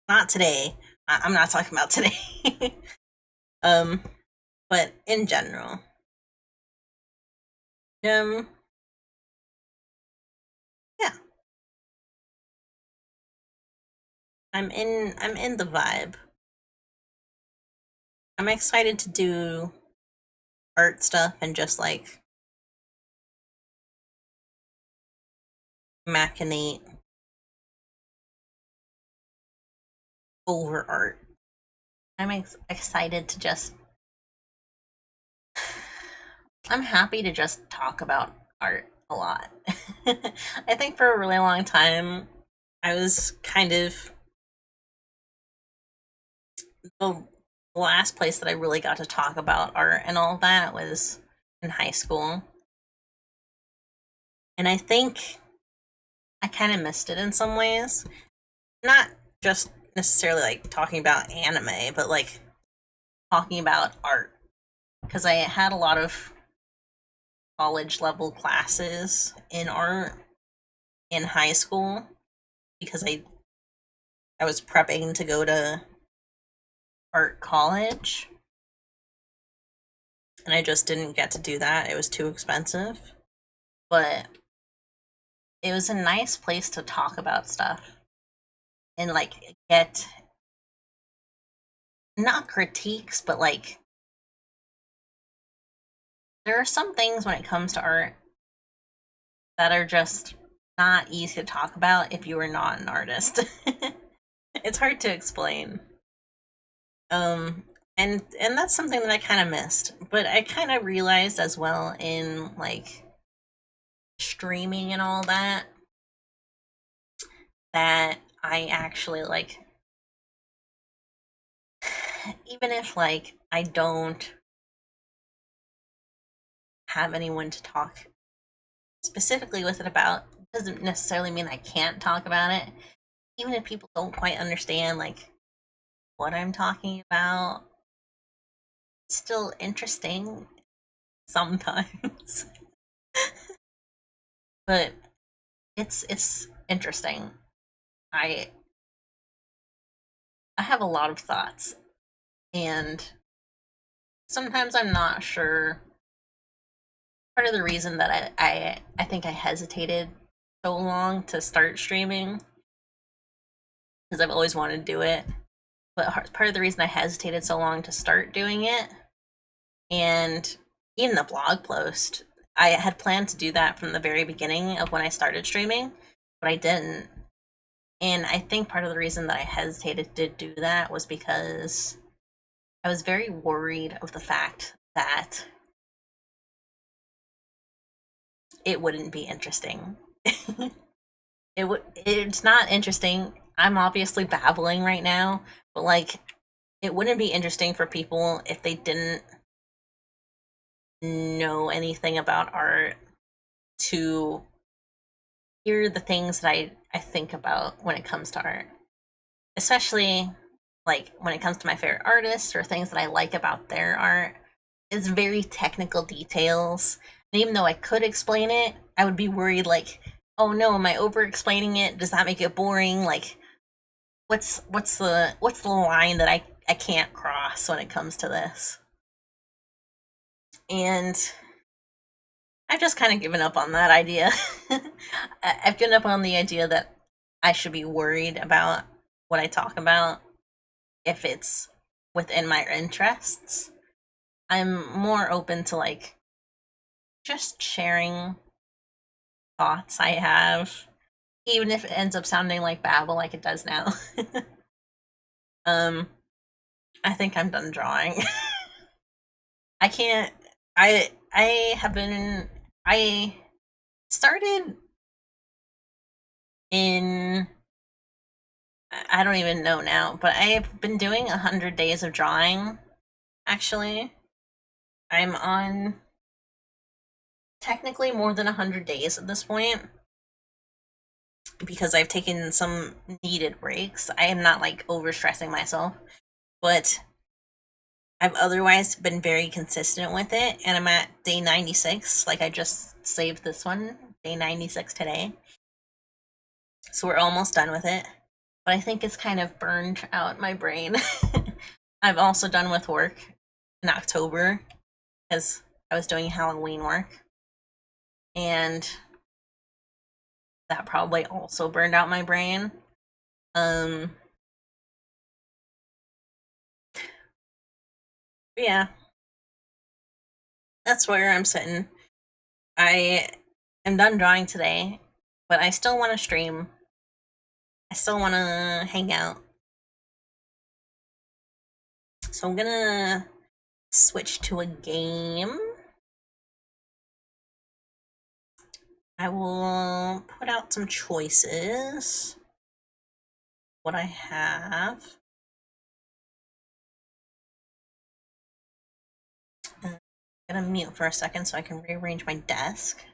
Not today. I'm not talking about today. But in general. Um yeah. I'm in the vibe. I'm excited to do art stuff and just like machinate over art. I'm excited to just I'm happy to just talk about art a lot. I think for a really long time I was kind of the last place that I really got to talk about art and all that was in high school. And I think I kind of missed it in some ways. Not just necessarily like talking about anime, but like talking about art. Because I had a lot of college level classes in art in high school because I was prepping to go to art college, and I just didn't get to do that. It was too expensive. But it was a nice place to talk about stuff and like get not critiques, but like there are some things when it comes to art that are just not easy to talk about if you are not an artist. It's hard to explain. Um, and that's something that I kind of missed, but I kind of realized as well in like streaming and all that I actually like, even if like I don't have anyone to talk specifically with it about, doesn't necessarily mean I can't talk about it. Even if people don't quite understand like what I'm talking about, it's still interesting sometimes. But it's interesting. I I have a lot of thoughts, and sometimes I'm not sure. Part of the reason that I think I hesitated so long to start streaming, because I've always wanted to do it, but part of the reason I hesitated so long to start doing it, and even the blog post, I had planned to do that from the very beginning of when I started streaming, but I didn't. And I think part of the reason that I hesitated to do that was because I was very worried of the fact that it wouldn't be interesting. It's not interesting. I'm obviously babbling right now, but like it wouldn't be interesting for people if they didn't know anything about art to hear the things that I think about when it comes to art. Especially like when it comes to my favorite artists or things that I like about their art. It's very technical details. And even though I could explain it, I would be worried like, oh no, am I over explaining it? Does that make it boring? Like what's the line that I can't cross when it comes to this? And I've just kind of given up on that idea. I've given up on the idea that I should be worried about what I talk about if it's within my interests. I'm more open to like just sharing thoughts I have, even if it ends up sounding like babble like it does now. um, I think I'm done drawing. I can't. I have been. I started in. I don't even know now, but I've been doing 100 days of drawing. Actually, I'm on technically more than 100 days at this point because I've taken some needed breaks. I am not like overstressing myself, but I've otherwise been very consistent with it, and I'm at day 96. Like, I just saved this one, day 96 today. So we're almost done with it. But I think it's kind of burned out my brain. I'm also done with work in October because I was doing Halloween work. And that probably also burned out my brain. Um, yeah, that's where I'm sitting. I am done drawing today, but I still want to stream. I still want to hang out. So I'm gonna switch to a game. I will put out some choices. What I have. I'm gonna mute for a second so I can rearrange my desk.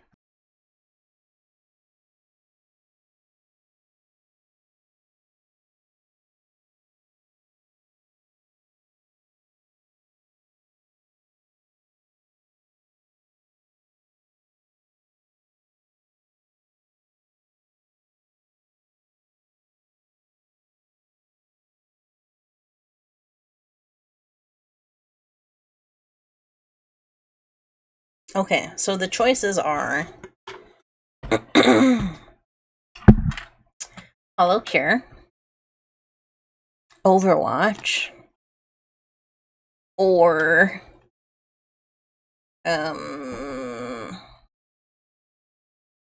Okay, so the choices are Hollow Cure, Overwatch, or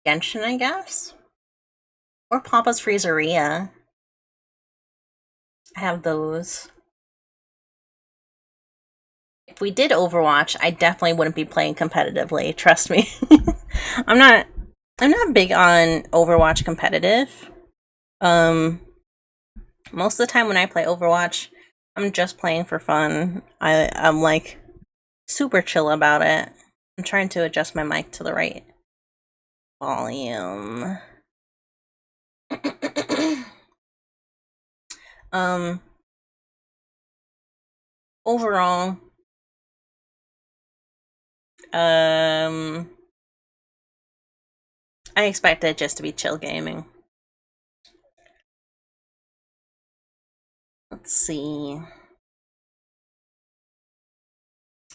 Genshin, I guess, or Papa's Freezeria. I have those. If we did Overwatch, I definitely wouldn't be playing competitively. Trust me. I'm not. I'm not big on Overwatch competitive. Um, most of the time when I play Overwatch, I'm just playing for fun. I'm like super chill about it. I'm trying to adjust my mic to the right volume. um, overall, um, I expect it just to be chill gaming. Let's see.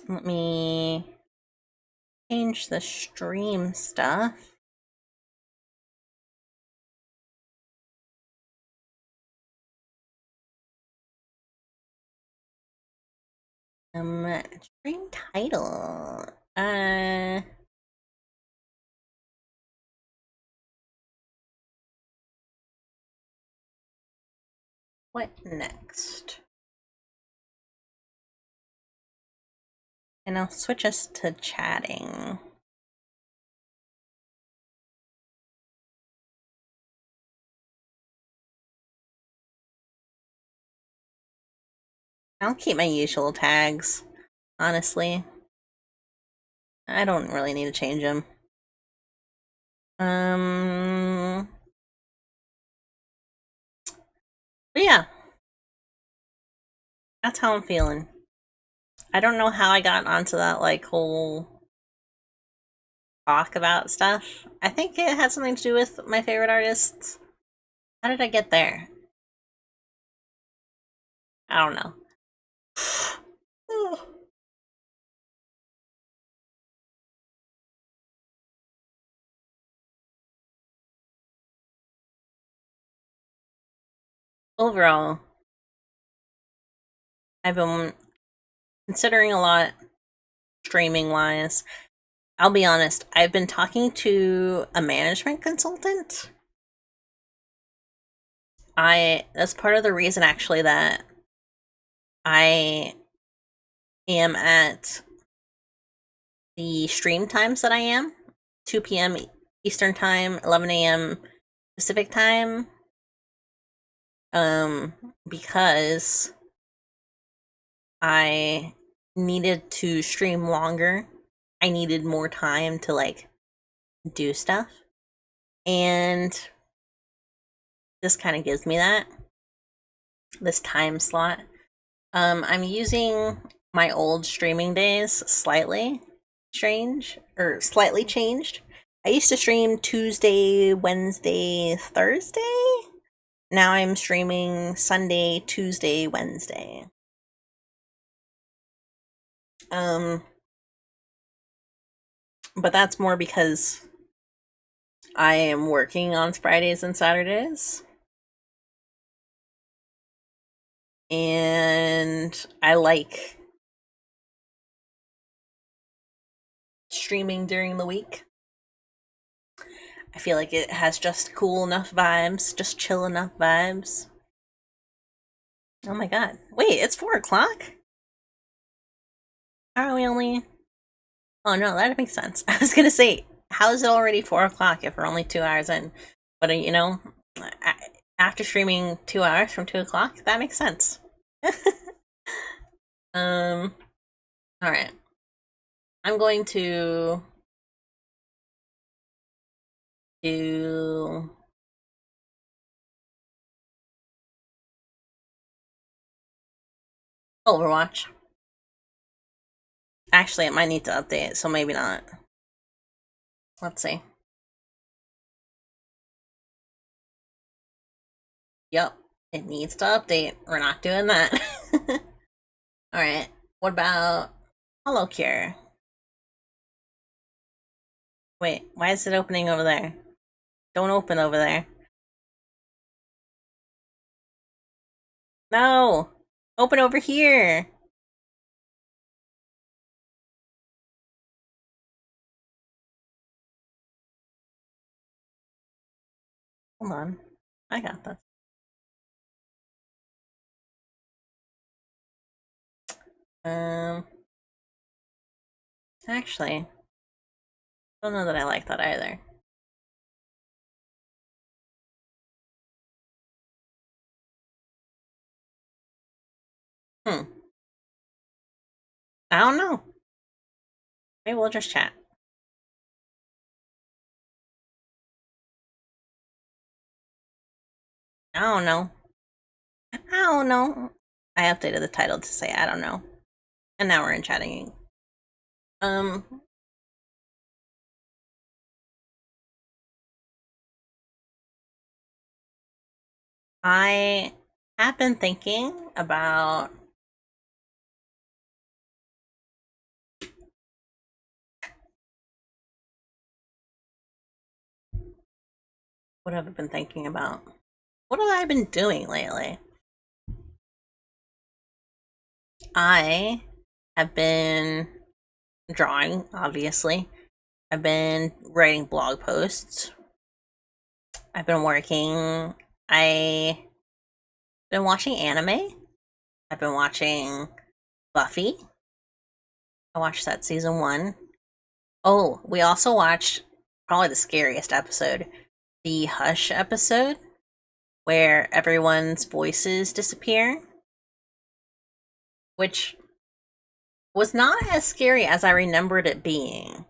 Let me change the stream stuff. Stream title. What next? And I'll switch us to chatting. I'll keep my usual tags, honestly. I don't really need to change them. But yeah, that's how I'm feeling. I don't know how I got onto that like whole talk about stuff. I think it had something to do with my favorite artists. How did I get there? I don't know. Overall, I've been considering a lot streaming wise. I'll be honest, I've been talking to a management consultant. That's part of the reason actually that I am at the stream times that I am. 2 p.m. Eastern time, 11 a.m. Pacific time. Because I needed to stream longer. I needed more time to like do stuff. And this kind of gives me that. This time slot. I'm using my old streaming days slightly slightly changed. I used to stream Tuesday, Wednesday, Thursday. Now I'm streaming Sunday, Tuesday, Wednesday. But that's more because I am working on Fridays and Saturdays. And I like streaming during the week. I feel like it has just cool enough vibes, just chill enough vibes. Oh my god. Wait, it's 4 o'clock? How are we only. Oh no, that makes sense. I was gonna say, how is it already 4 o'clock if we're only 2 hours in? But you know, after streaming 2 hours from 2 o'clock, that makes sense. Alright. I'm going to do Overwatch. Actually, it might need to update, so maybe not. Let's see. Yep, it needs to update. We're not doing that. Alright, what about Hollow Cure? Wait, why is it opening over there? Don't open over there. No! Open over here! Hold on. I got this. Um, actually, I don't know that I like that either. Hmm. I don't know. Maybe we'll just chat. I don't know. I don't know. I updated the title to say I don't know. And now we're in chatting. Um, I have been thinking about what have I been thinking about? What have I been doing lately? I have been drawing, obviously. I've been writing blog posts. I've been working. I've been watching anime. I've been watching Buffy. I watched that season one. Oh, we also watched probably the scariest episode, the Hush episode, where everyone's voices disappear, which was not as scary as I remembered it being.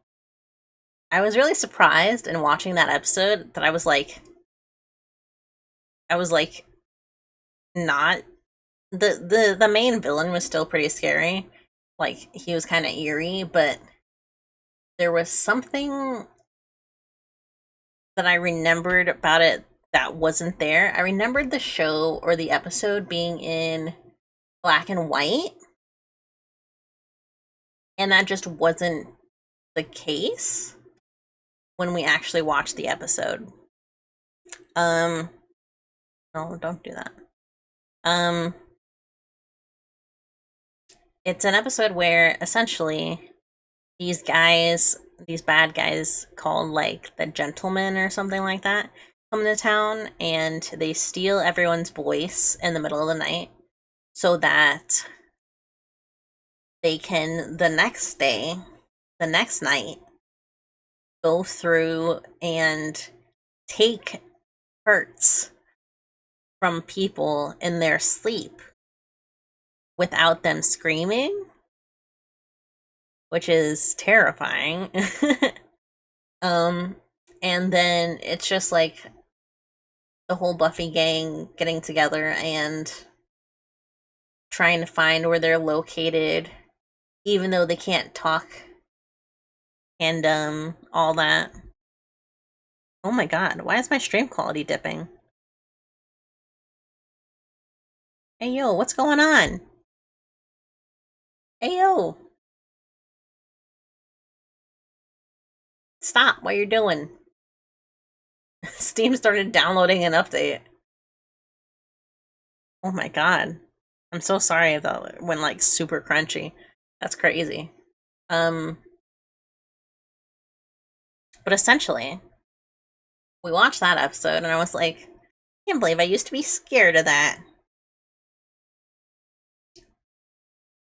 I was really surprised in watching that episode that I was like not the main villain was still pretty scary. Like he was kind of eerie, but there was something that I remembered about it that wasn't there. I remembered the show or the episode being in black and white, and that just wasn't the case when we actually watched the episode. Um, no, don't do that. Um, it's an episode where essentially these guys, these bad guys called like the gentlemen or something like that, come into town and they steal everyone's voice in the middle of the night so that they can the next day, the next night, go through and take hurts from people in their sleep without them screaming, which is terrifying. um, and then it's just like the whole Buffy gang getting together and trying to find where they're located, even though they can't talk and all that. Oh my god, why is my stream quality dipping? Hey yo, what's going on? Hey yo, stop what you're doing. Steam started downloading an update. Oh my god. I'm so sorry if that went like super crunchy. That's crazy. Um, but essentially, we watched that episode and I was like, I can't believe I used to be scared of that.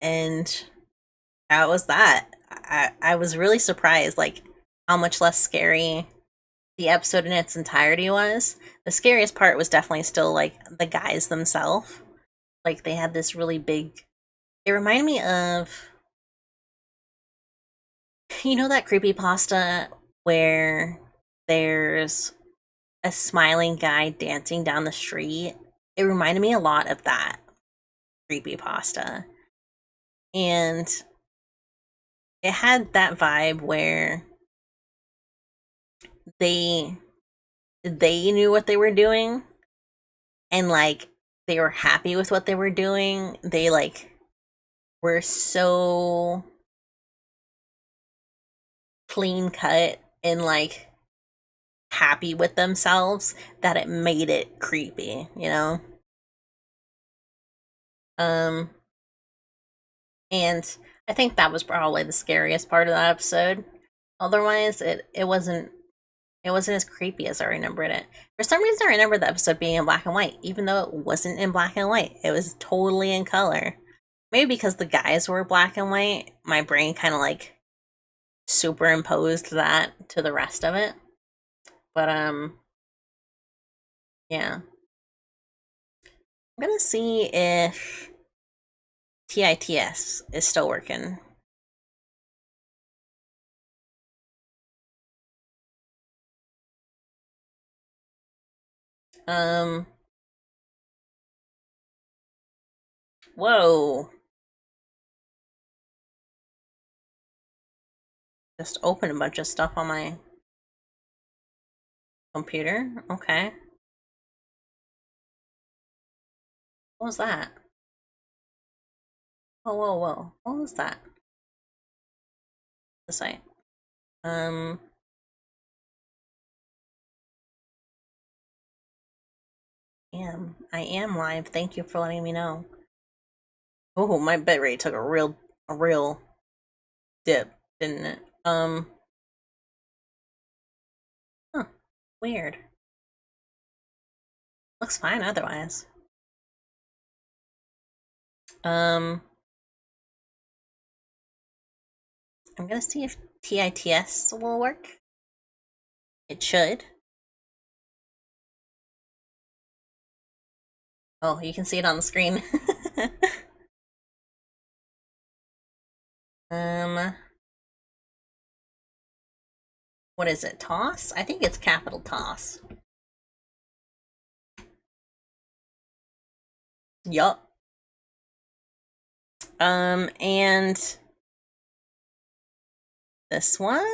And that was that. I was really surprised, like, how much less scary the episode in its entirety was. The scariest part was definitely still, like, the guys themselves. Like, they had this really big. It reminded me of. You know that creepy pasta where there's a smiling guy dancing down the street? It reminded me a lot of that creepy pasta. And it had that vibe where they they knew what they were doing and like they were happy with what they were doing. They like were so clean cut and like happy with themselves that it made it creepy, you know? Um and I think that was probably the scariest part of that episode. Otherwise it wasn't as creepy as I remembered it. For some reason I remember the episode being in black and white, even though it wasn't in black and white. It was totally in color. maybe because the guys were black and white, my brain kind of like superimposed that to the rest of it. But yeah. I'm gonna see if TITS is still working. Whoa. Just open a bunch of stuff on my computer. Okay. What was that? Whoa, whoa, whoa. What was that? The site. I am live. Thank you for letting me know. Oh, my bitrate took a real dip, didn't it? Huh. Weird. Looks fine otherwise. I'm gonna see if TITS will work. It should. Oh, you can see it on the screen. What is it? Toss? I think it's capital toss. Yup. And this one?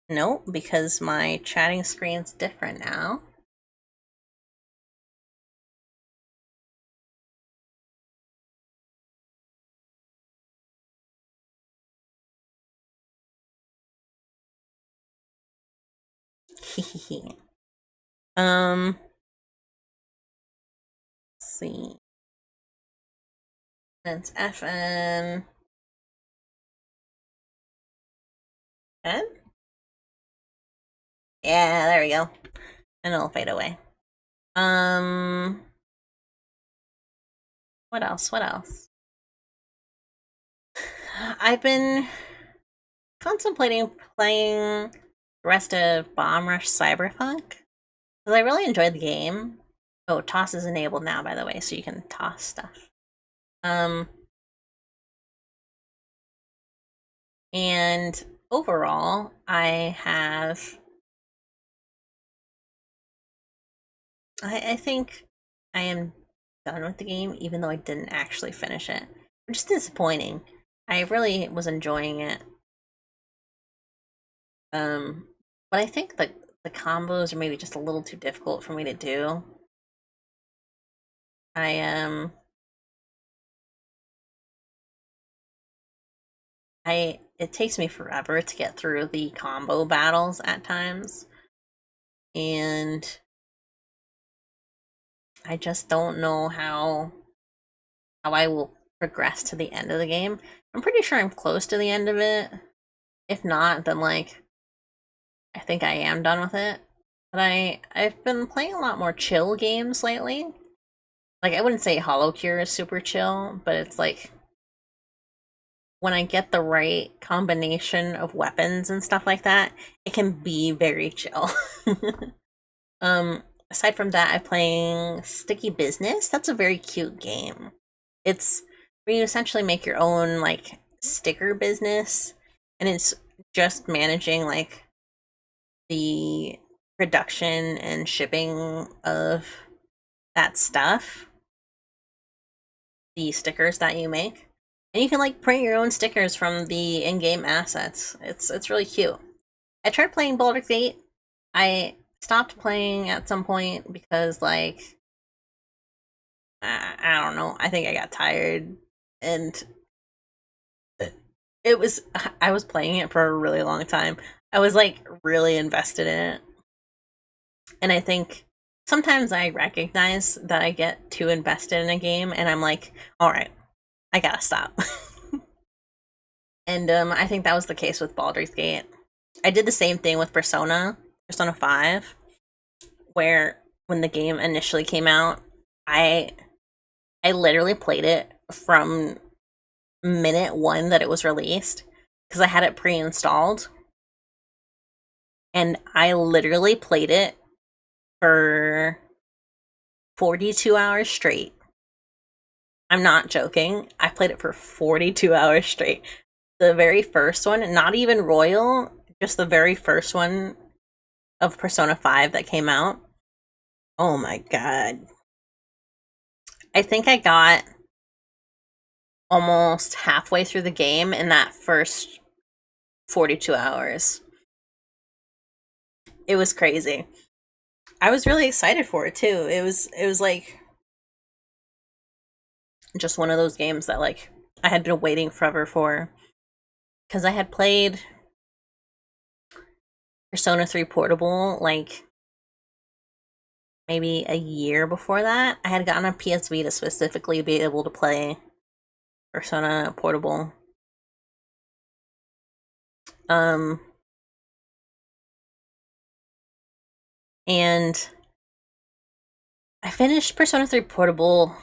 Nope, because my chatting screen's different now. Let's see. That's FN. N? Yeah, there we go. And it'll fade away. What else? What else? I've been contemplating playing the rest of Bomb Rush Cyberpunk because I really enjoyed the game. Oh, toss is enabled now, by the way, so you can toss stuff. And overall, I think I am done with the game, even though I didn't actually finish it. Which is disappointing. I really was enjoying it. But I think the combos are maybe just a little too difficult for me to do. It takes me forever to get through the combo battles at times. And I just don't know how I will progress to the end of the game. I'm pretty sure I'm close to the end of it. If not, then like I think I am done with it. But I've been playing a lot more chill games lately. Like I wouldn't say Hollow Cure is super chill, but it's like when I get the right combination of weapons and stuff like that, it can be very chill. Aside from that, I'm playing Sticky Business. That's a very cute game. It's where you essentially make your own like sticker business, and it's just managing like the production and shipping of that stuff, the stickers that you make. And you can like print your own stickers from the in-game assets. It's really cute. I tried playing Baldur's Gate. I stopped playing at some point because like I don't know. I think I got tired and I was playing it for a really long time. I was like really invested in it. And I think sometimes I recognize that I get too invested in a game and I'm like, all right, I gotta stop. And I think that was the case with Baldur's Gate. I did the same thing with Persona 5, where when the game initially came out, I literally played it from minute one that it was released because I had it pre-installed, and I literally played it for 42 hours straight. I'm not joking. I played it for 42 hours straight. The very first one, not even Royal, just the very first one of Persona 5 that came out. Oh my god. I think I got almost halfway through the game in that first 42 hours. It was crazy. I was really excited for it too. It was like just one of those games that like I had been waiting forever for, because I had played Persona 3 Portable like maybe a year before that. I had gotten a PS Vita specifically to be able to play Persona Portable. And I finished Persona 3 Portable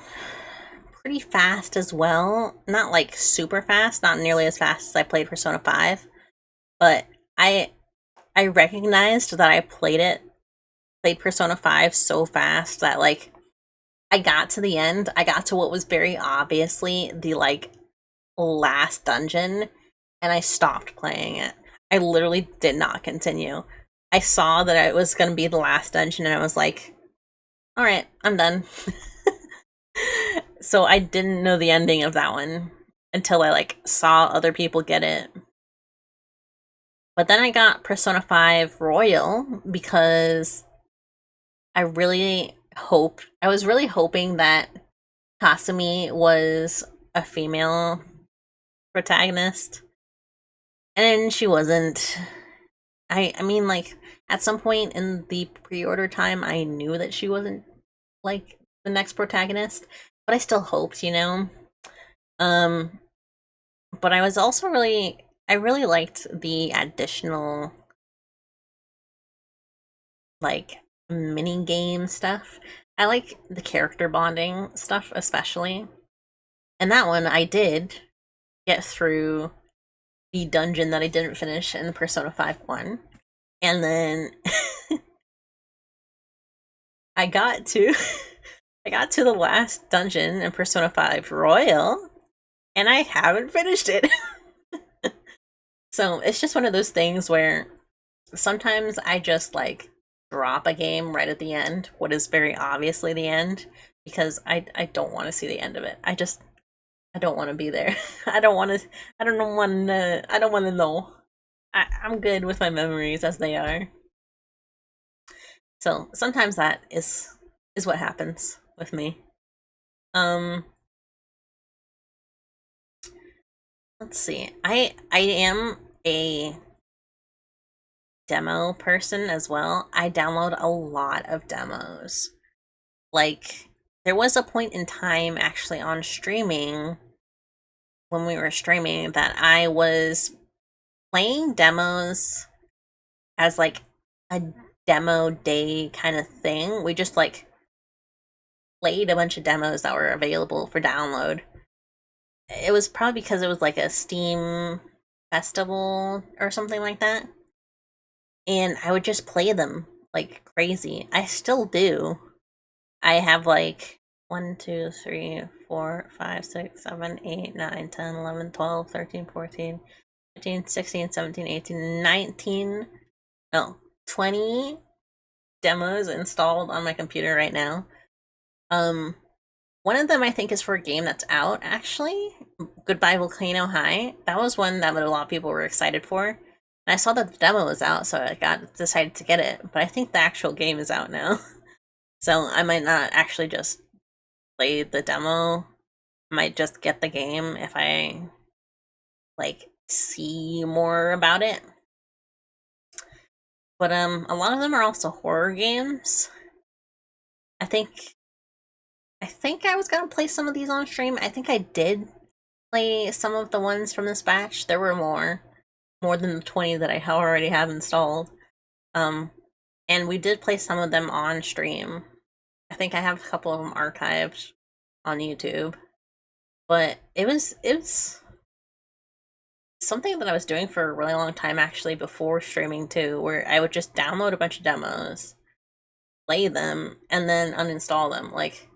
pretty fast as well. Not like super fast, not nearly as fast as I played Persona 5, but I recognized that I played Persona 5 so fast that like I got to the end, I got to what was very obviously the like last dungeon, and I stopped playing it. I literally did not continue. I saw that it was going to be the last dungeon and I was like, all right, I'm done. So I didn't know the ending of that one until I like saw other people get it. But then I got Persona 5 Royal because I was really hoping that Kasumi was a female protagonist. And she wasn't. I mean, like, at some point in the pre-order time, I knew that she wasn't, like, the next protagonist. But I still hoped, you know? But I was also I really liked the additional, like, mini game stuff. I like the character bonding stuff, especially. And that one, I did get through the dungeon that I didn't finish in the Persona 5 one. And then I got to I got to the last dungeon in Persona 5 Royal, and I haven't finished it. So it's just one of those things where sometimes I just like drop a game right at the end, what is very obviously the end, because I don't want to see the end of it. I don't want to be there. I don't want to know. I'm good with my memories as they are. So sometimes that is what happens with me. Um let's see. I am a demo person as well. I download a lot of demos. Like there was a point in time actually on streaming, when we were streaming, that I was playing demos as like a demo day kind of thing. We just like played a bunch of demos that were available for download. It was probably because it was like a Steam festival or something like that. And I would just play them like crazy. I still do. I have like 1, 2, 3, 4, 5, 6, 7, 8, 9, 10, 11, 12, 13, 14, 15, 16, 17, 18, 19, no, 20 demos installed on my computer right now. One of them I think is for a game that's out, actually. Goodbye Volcano High. That was one that a lot of people were excited for. And I saw that the demo was out, so I decided to get it. But I think the actual game is out now. So I might not actually just play the demo. I might just get the game if I like see more about it. But a lot of them are also horror games. I think I was gonna play some of these on stream. I think I did play some of the ones from this batch. There were more than the 20 that I already have installed. And we did play some of them on stream. I think I have a couple of them archived on YouTube. But it was something that I was doing for a really long time actually before streaming too, where I would just download a bunch of demos, play them, and then uninstall them. Like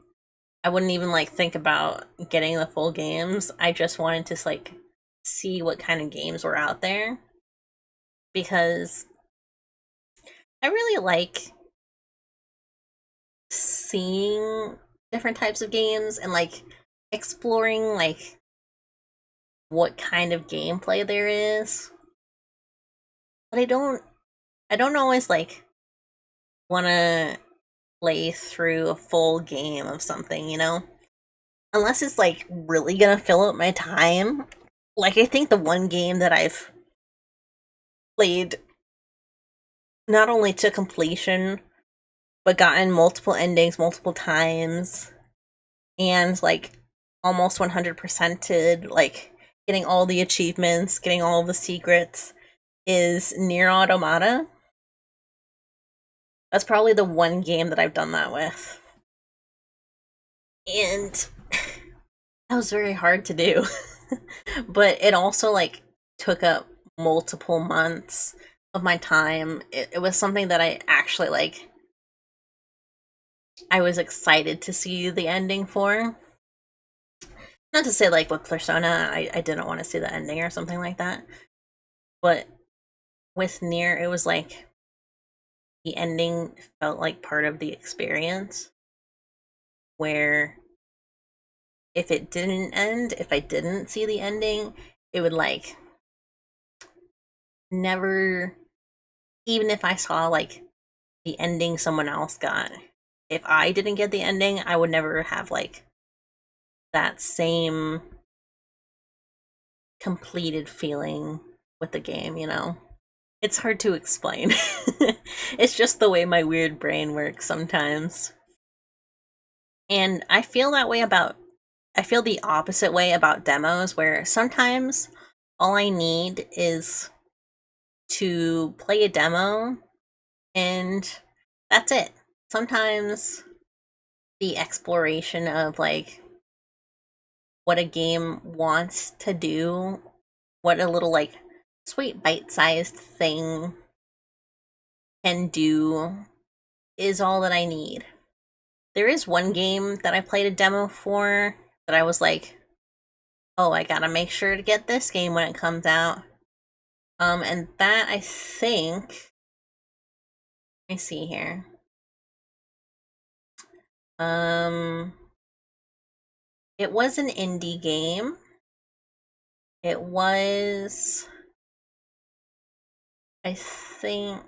I wouldn't even like think about getting the full games. I just wanted to like see what kind of games were out there because I really like seeing different types of games and like exploring like what kind of gameplay there is. But I don't always like want to play through a full game of something, you know? Unless it's like really gonna fill up my time. Like I think the one game that I've played not only to completion but gotten multiple endings multiple times and like almost 100%ed, like getting all the achievements, getting all the secrets is Near Automata. That's probably the one game that I've done that with. And that was very hard to do. But it also like took up multiple months of my time. It was something that I actually like I was excited to see the ending for. Not to say like with Persona I didn't want to see the ending or something like that. But with Nier it was like the ending felt like part of the experience where if it didn't end, if I didn't see the ending, it would like never, even if I saw like the ending someone else got, if I didn't get the ending, I would never have like that same completed feeling with the game, you know? It's hard to explain. It's just the way my weird brain works sometimes. And I feel the opposite way about demos where sometimes all I need is to play a demo and that's it. Sometimes the exploration of like what a game wants to do, what a little like sweet bite-sized thing can do is all that I need. There is one game that I played a demo for that I was like, oh, I gotta make sure to get this game when it comes out. And that I think, let me see here. Um, it was an indie game. It was, I think,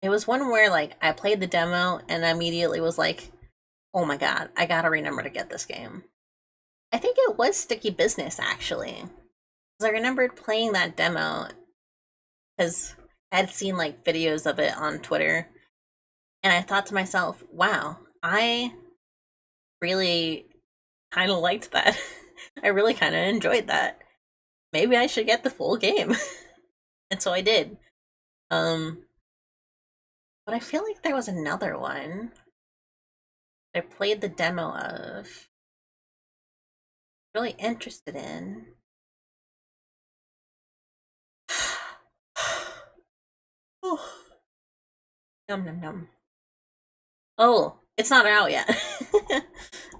it was one where like I played the demo and immediately was like, oh my god, I gotta remember to get this game. I think it was Sticky Business actually. Because I remembered playing that demo because I had seen like videos of it on Twitter. And I thought to myself, wow, I really kind of liked that. I really kind of enjoyed that. Maybe I should get the full game. And so I did. Um, but I feel like there was another one I played the demo of. Really interested in. Oh, num num num. Oh, it's not out yet.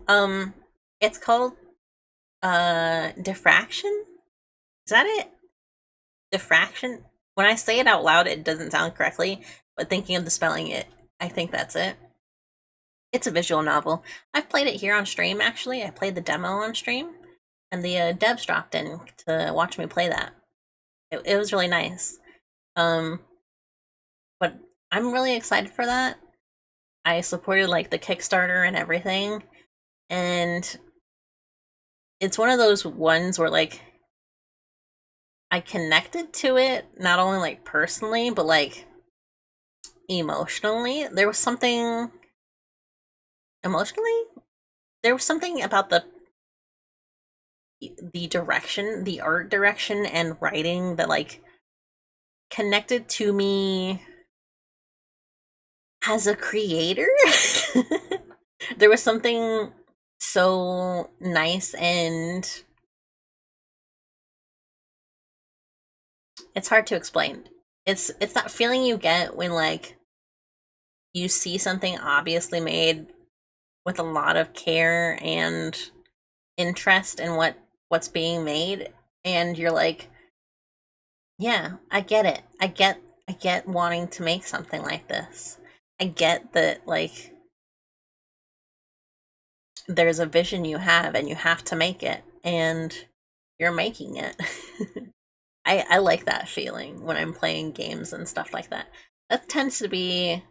um, it's called diffraction. Is that it? Diffraction. When I say it out loud, it doesn't sound correctly, but thinking of the spelling, I think that's it. It's a visual novel. I've played it here on stream. Actually, I played the demo on stream, and the devs dropped in to watch me play that. It was really nice. Um, but I'm really excited for that. I supported like the Kickstarter and everything, and it's one of those ones where like I connected to it not only like personally but like emotionally. Emotionally there was something about the direction, the art direction and writing that like connected to me as a creator. There was something so nice, and it's hard to explain. It's that feeling you get when like you see something obviously made with a lot of care and interest in what's being made, and you're like, yeah, I get it. I get wanting to make something like this. I get that like there's a vision you have and you have to make it, and you're making it. I like that feeling when I'm playing games and stuff like that. That tends to be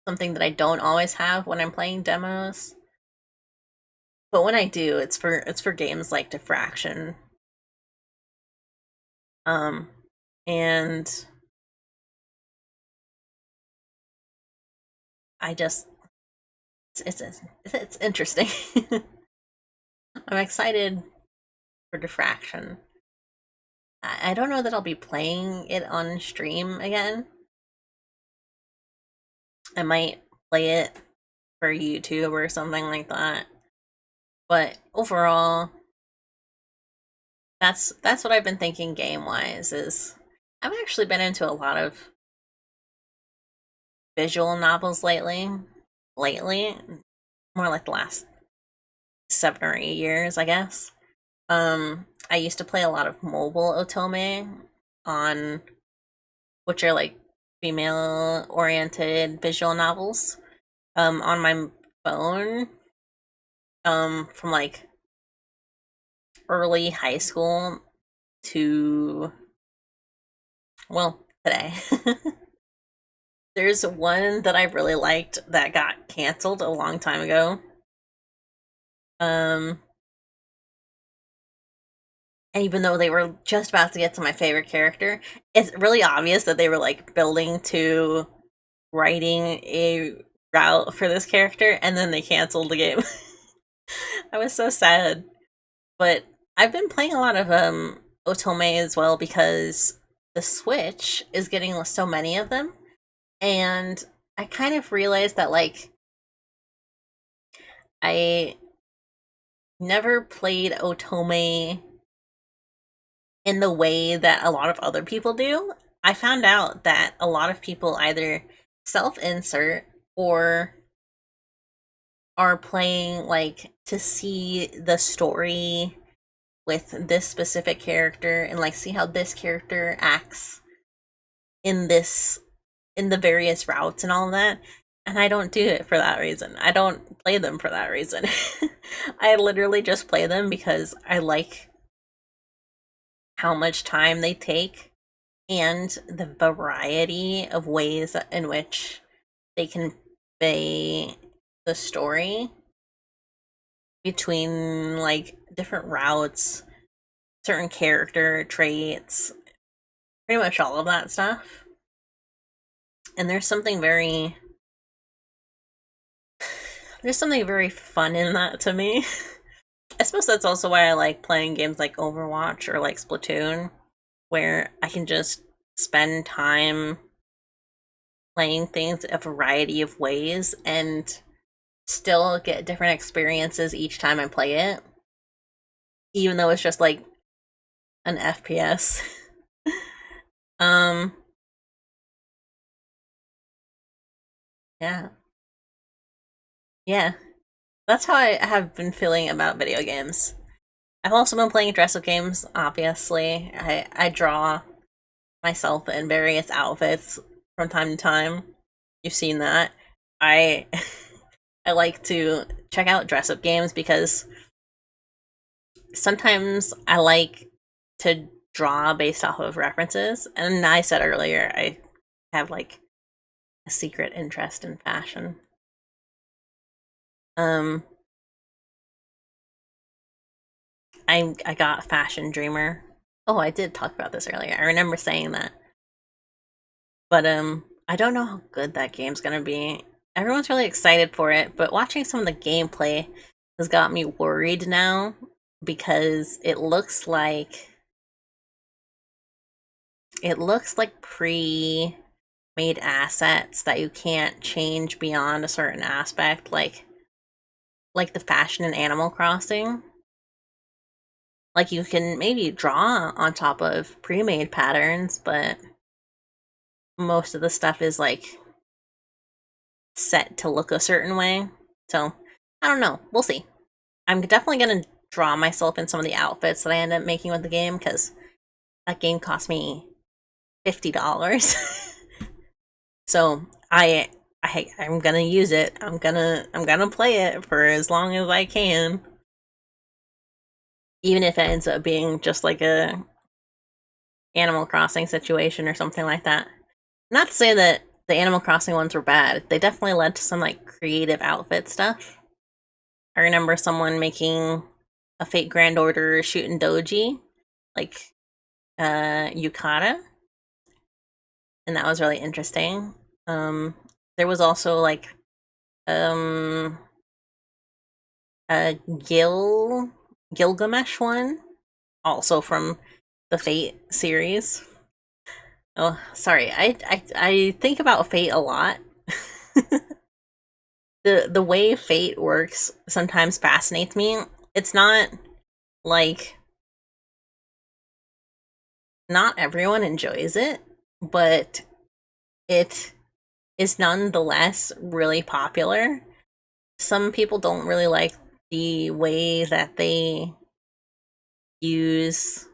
something that I don't always have when I'm playing demos. But when I do, it's for games like Diffraction. Um and I just it's interesting. I'm excited for Diffraction. I don't know that I'll be playing it on stream again. I might play it for YouTube or something like that. But overall, that's what I've been thinking game wise is I've actually been into a lot of visual novels lately. Lately, more like the last 7 or 8 years, I guess. I used to play a lot of mobile otome on which are like female oriented visual novels. On my phone. From like early high school to well, today. There's one that I really liked that got canceled a long time ago. Um, and even though they were just about to get to my favorite character, it's really obvious that they were like building to writing a route for this character, and then they canceled the game. I was so sad. But I've been playing a lot of otome as well because the Switch is getting so many of them, and I kind of realized that like I never played otome in the way that a lot of other people do. I found out that a lot of people either self-insert or are playing like to see the story with this specific character and like see how this character acts in this in the various routes and all of that. And I don't do it for that reason. I don't play them for that reason. I literally just play them because I like how much time they take and the variety of ways in which they convey the story between like different routes, certain character traits, pretty much all of that stuff. And there's something very fun in that to me. I suppose that's also why I like playing games like Overwatch or like Splatoon, where I can just spend time playing things a variety of ways and still get different experiences each time I play it, even though it's just like an FPS. um, yeah, yeah, that's how I have been feeling about video games. I've also been playing Dressup games, obviously. I draw myself in various outfits from time to time. You've seen that. I I like to check out Dressup games because sometimes I like to draw based off of references. And I said earlier, I have like a secret interest in fashion. Um, I got Fashion Dreamer. Oh, I did talk about this earlier. I remember saying that. But I don't know how good that game's gonna be. Everyone's really excited for it, but watching some of the gameplay has got me worried now because it looks like pre-made assets that you can't change beyond a certain aspect. Like like the fashion in Animal Crossing. Like you can maybe draw on top of pre-made patterns, but most of the stuff is like set to look a certain way. So I don't know. We'll see. I'm definitely gonna draw myself in some of the outfits that I end up making with the game because that game cost me $50. So I'm gonna use it. I'm gonna play it for as long as I can. Even if it ends up being just like a Animal Crossing situation or something like that. Not to say that the Animal Crossing ones were bad. They definitely led to some like creative outfit stuff. I remember someone making a Fate Grand Order shooting doji, like yukata, and that was really interesting. There was also like a Gilgamesh one, also from the Fate series. Oh, sorry. I think about Fate a lot. The way Fate works sometimes fascinates me. It's not like not everyone enjoys it, but it is nonetheless really popular. Some people don't really like the way that they use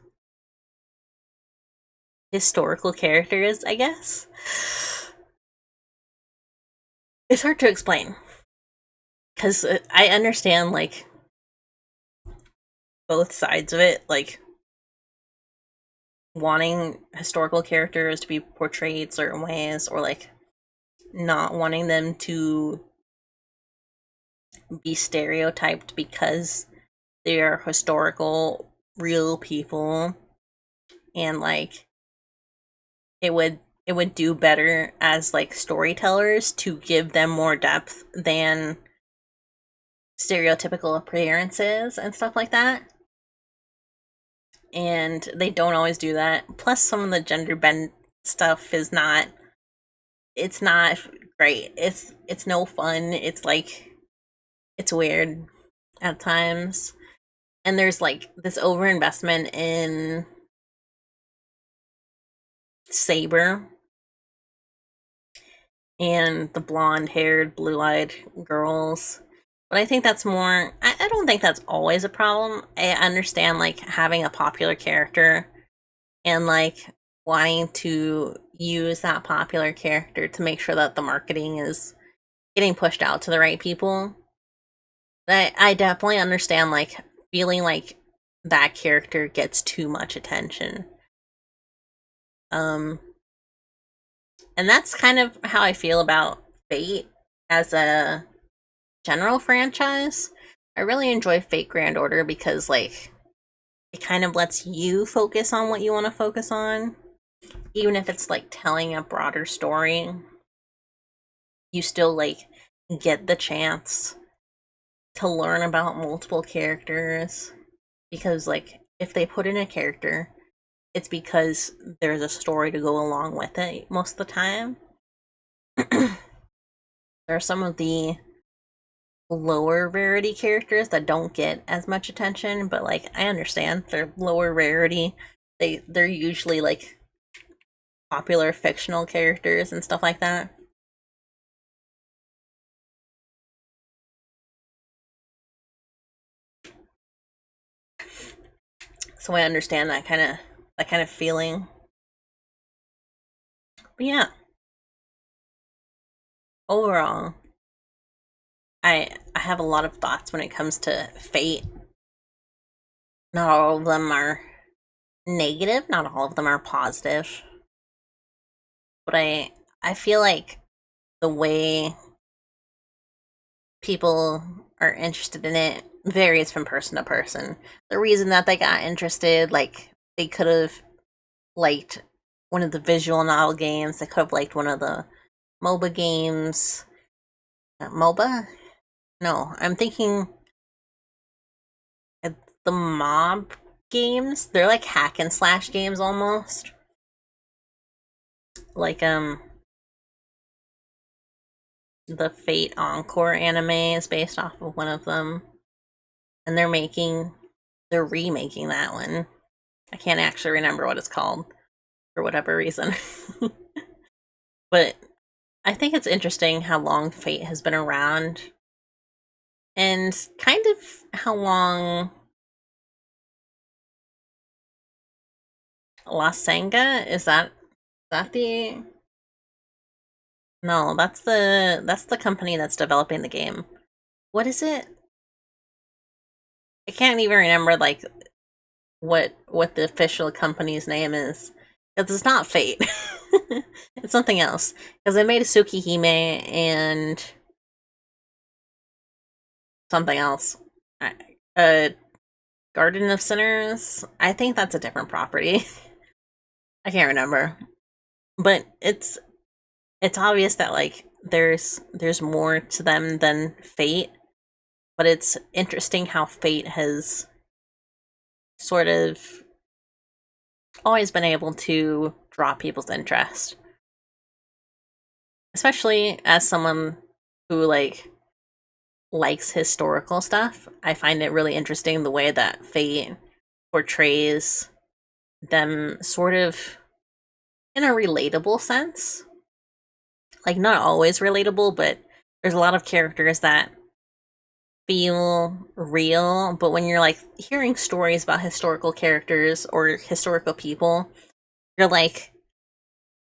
historical characters, I guess. It's hard to explain because I understand like both sides of it, like wanting historical characters to be portrayed certain ways or like not wanting them to be stereotyped because they are historical real people, and like it would do better as like storytellers to give them more depth than stereotypical appearances and stuff like that. And they don't always do that. Plus some of the gender bend stuff is not it's not great. It's no fun. It's like it's weird at times. And there's like this overinvestment in Saber and the blonde haired, blue eyed girls. But I think that's more, I don't think that's always a problem. I understand like having a popular character and like wanting to use that popular character to make sure that the marketing is getting pushed out to the right people. I definitely understand like feeling like that character gets too much attention. Um, and that's kind of how I feel about Fate as a general franchise. I really enjoy Fate Grand Order because like it kind of lets you focus on what you want to focus on, even if it's like telling a broader story. You still like get the chance to learn about multiple characters because like if they put in a character, it's because there's a story to go along with it most of the time. There are some of the lower rarity characters that don't get as much attention, but like I understand they're lower rarity. They're usually like popular fictional characters and stuff like that. So I understand that kind of feeling. But yeah, overall, I have a lot of thoughts when it comes to Fate. Not all of them are negative, not all of them are positive. But I feel like the way people are interested in it varies from person to person. The reason that they got interested, like they could have liked one of the visual novel games, they could have liked one of the MOBA games. MOBA? No, I'm thinking the mob games. They're like hack and slash games almost. Like the Fate Encore anime is based off of one of them, and they're remaking that one. I can't actually remember what it's called for whatever reason. But I think it's interesting how long Fate has been around and kind of how long La Senga is that the no, that's the company that's developing the game. What is it? I can't even remember like what the official company's name is. Because it's not Fate. It's something else. Because they made a Tsukihime and something else. Uh, Garden of Sinners. I think that's a different property. I can't remember. But it's obvious that like there's more to them than Fate. But it's interesting how Fate has sort of always been able to draw people's interest. Especially as someone who like likes historical stuff, I find it really interesting the way that Fate portrays them sort of in a relatable sense. Like not always relatable, but there's a lot of characters that feel real, but when you're like hearing stories about historical characters or historical people, you're like,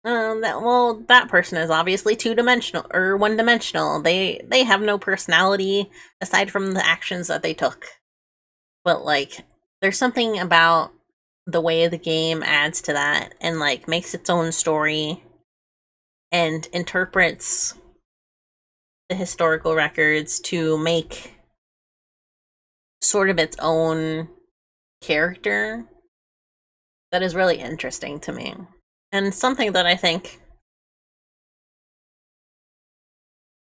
that person is obviously two-dimensional or one-dimensional. They have no personality aside from the actions that they took. But like there's something about the way the game adds to that and like makes its own story and interprets the historical records to make sort of its own character that is really interesting to me. And something that I think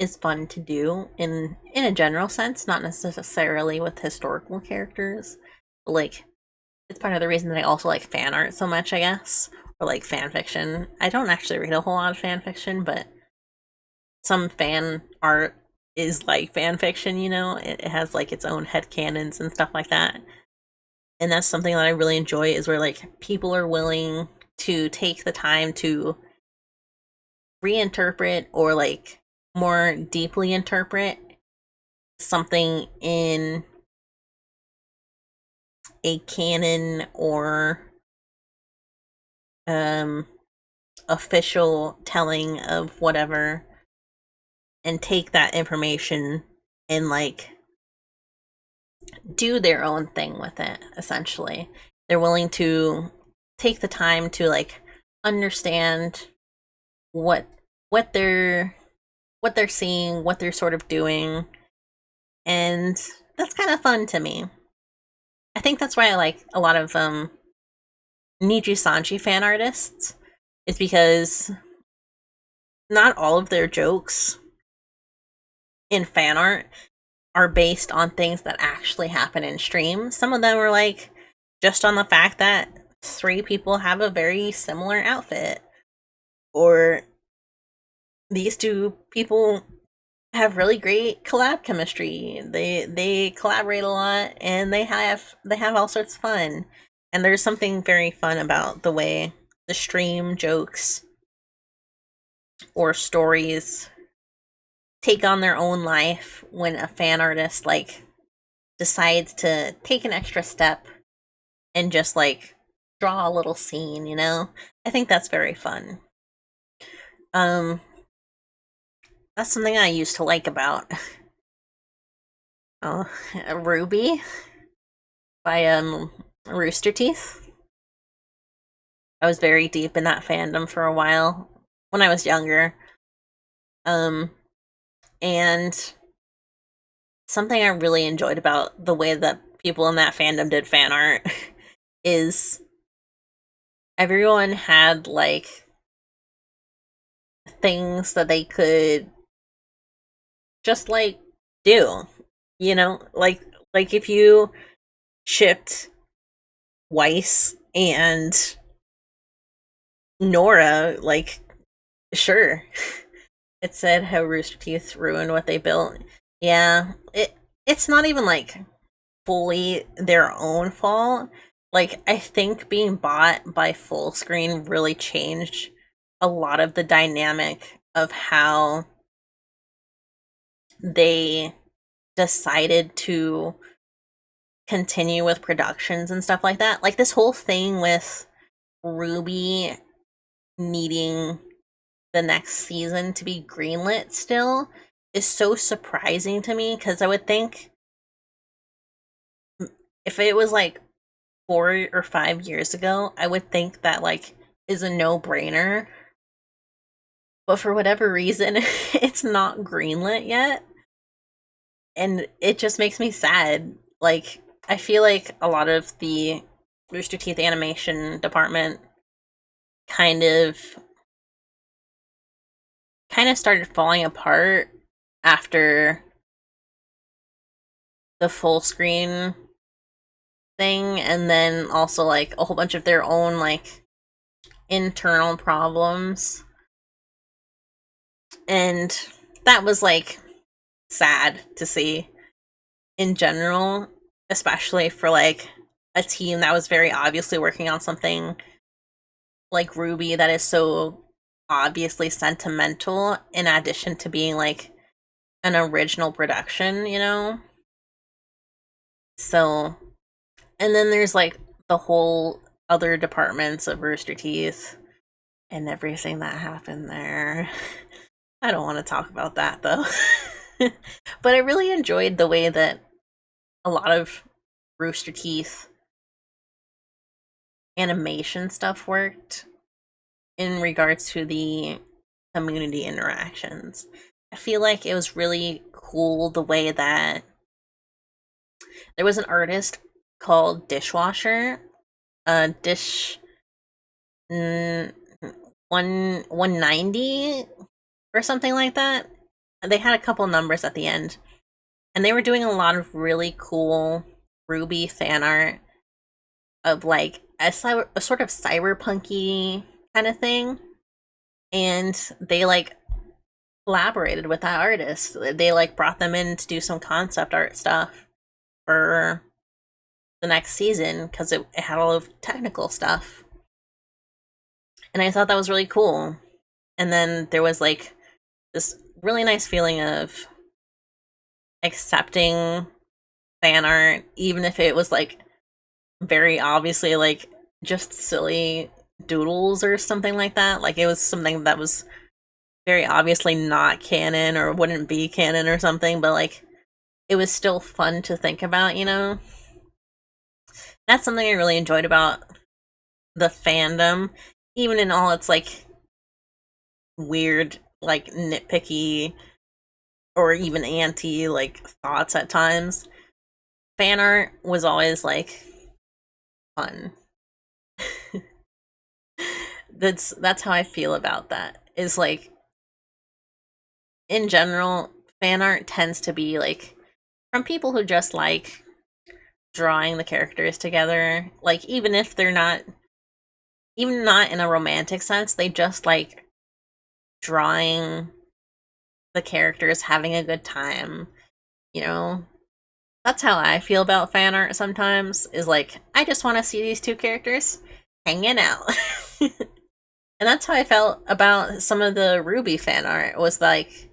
is fun to do in a general sense, not necessarily with historical characters. But like it's part of the reason that I also like fan art so much, I guess. Or like fan fiction. I don't actually read a whole lot of fan fiction, but some fan art is like fan fiction, you know? It has like its own headcanons and stuff like that. And that's something that I really enjoy is where like people are willing to take the time to reinterpret or like more deeply interpret something in a canon or um official telling of whatever and take that information and like do their own thing with it essentially. They're willing to take the time to like understand what what they're what they're seeing, what they're sort of doing, and that's kind of fun to me. I think that's why I like a lot of Niji Sanji fan artists is because not all of their jokes in fan art are based on things that actually happen in stream. Some of them are like just on the fact that three people have a very similar outfit, or these two people have really great collab chemistry. They collaborate a lot and they have all sorts of fun. And there's something very fun about the way the stream jokes or stories take on their own life when a fan artist like decides to take an extra step and just like draw a little scene, you know? I think that's very fun. Um that's something I used to like about oh, Ruby by Rooster Teeth. I was very deep in that fandom for a while when I was younger. Um and something I really enjoyed about the way that people in that fandom did fan art is everyone had like things that they could just like do, you know, like if you shipped Weiss and Nora, like sure, It said how Rooster Teeth ruined what they built. Yeah, it's not even like fully their own fault. Like, I think being bought by Full Screen really changed a lot of the dynamic of how they decided to continue with productions and stuff like that. Like, this whole thing with Ruby needing the next season to be greenlit still is so surprising to me, because I would think if it was like 4 or 5 years ago, I would think that like is a no-brainer. But for whatever reason, it's not greenlit yet. And it just makes me sad. Like, I feel like a lot of the Rooster Teeth animation department kind of started falling apart after the Full Screen thing, and then also like a whole bunch of their own like internal problems. And that was like sad to see in general, especially for like a team that was very obviously working on something like Ruby that is so obviously sentimental, in addition to being like an original production, you know? So, and then there's like the whole other departments of Rooster Teeth and everything that happened there. I don't want to talk about that though. But I really enjoyed the way that a lot of Rooster Teeth animation stuff worked in regards to the community interactions. I feel like it was really cool the way that there was an artist called Dishwasher, Dish 190 or something like that. They had a couple numbers at the end, and they were doing a lot of really cool Ruby fan art of like a sort of cyberpunky kind of thing. And they like collaborated with that artist. They like brought them in to do some concept art stuff for the next season because it had all of technical stuff. And I thought that was really cool. And then there was like this really nice feeling of accepting fan art, even if it was like very obviously like just silly doodles or something like that. Like, it was something that was very obviously not canon or wouldn't be canon or something, but like it was still fun to think about, you know? That's something I really enjoyed about the fandom, even in all its like weird, like nitpicky or even anti like thoughts at times. Fan art was always like fun. That's how I feel about that. Is like, in general, fan art tends to be like from people who just like drawing the characters together. Like, even if they're not, even not in a romantic sense, they just like drawing the characters having a good time, you know? That's how I feel about fan art sometimes, is like, I just want to see these two characters hanging out. And that's how I felt about some of the Ruby fan art, was like,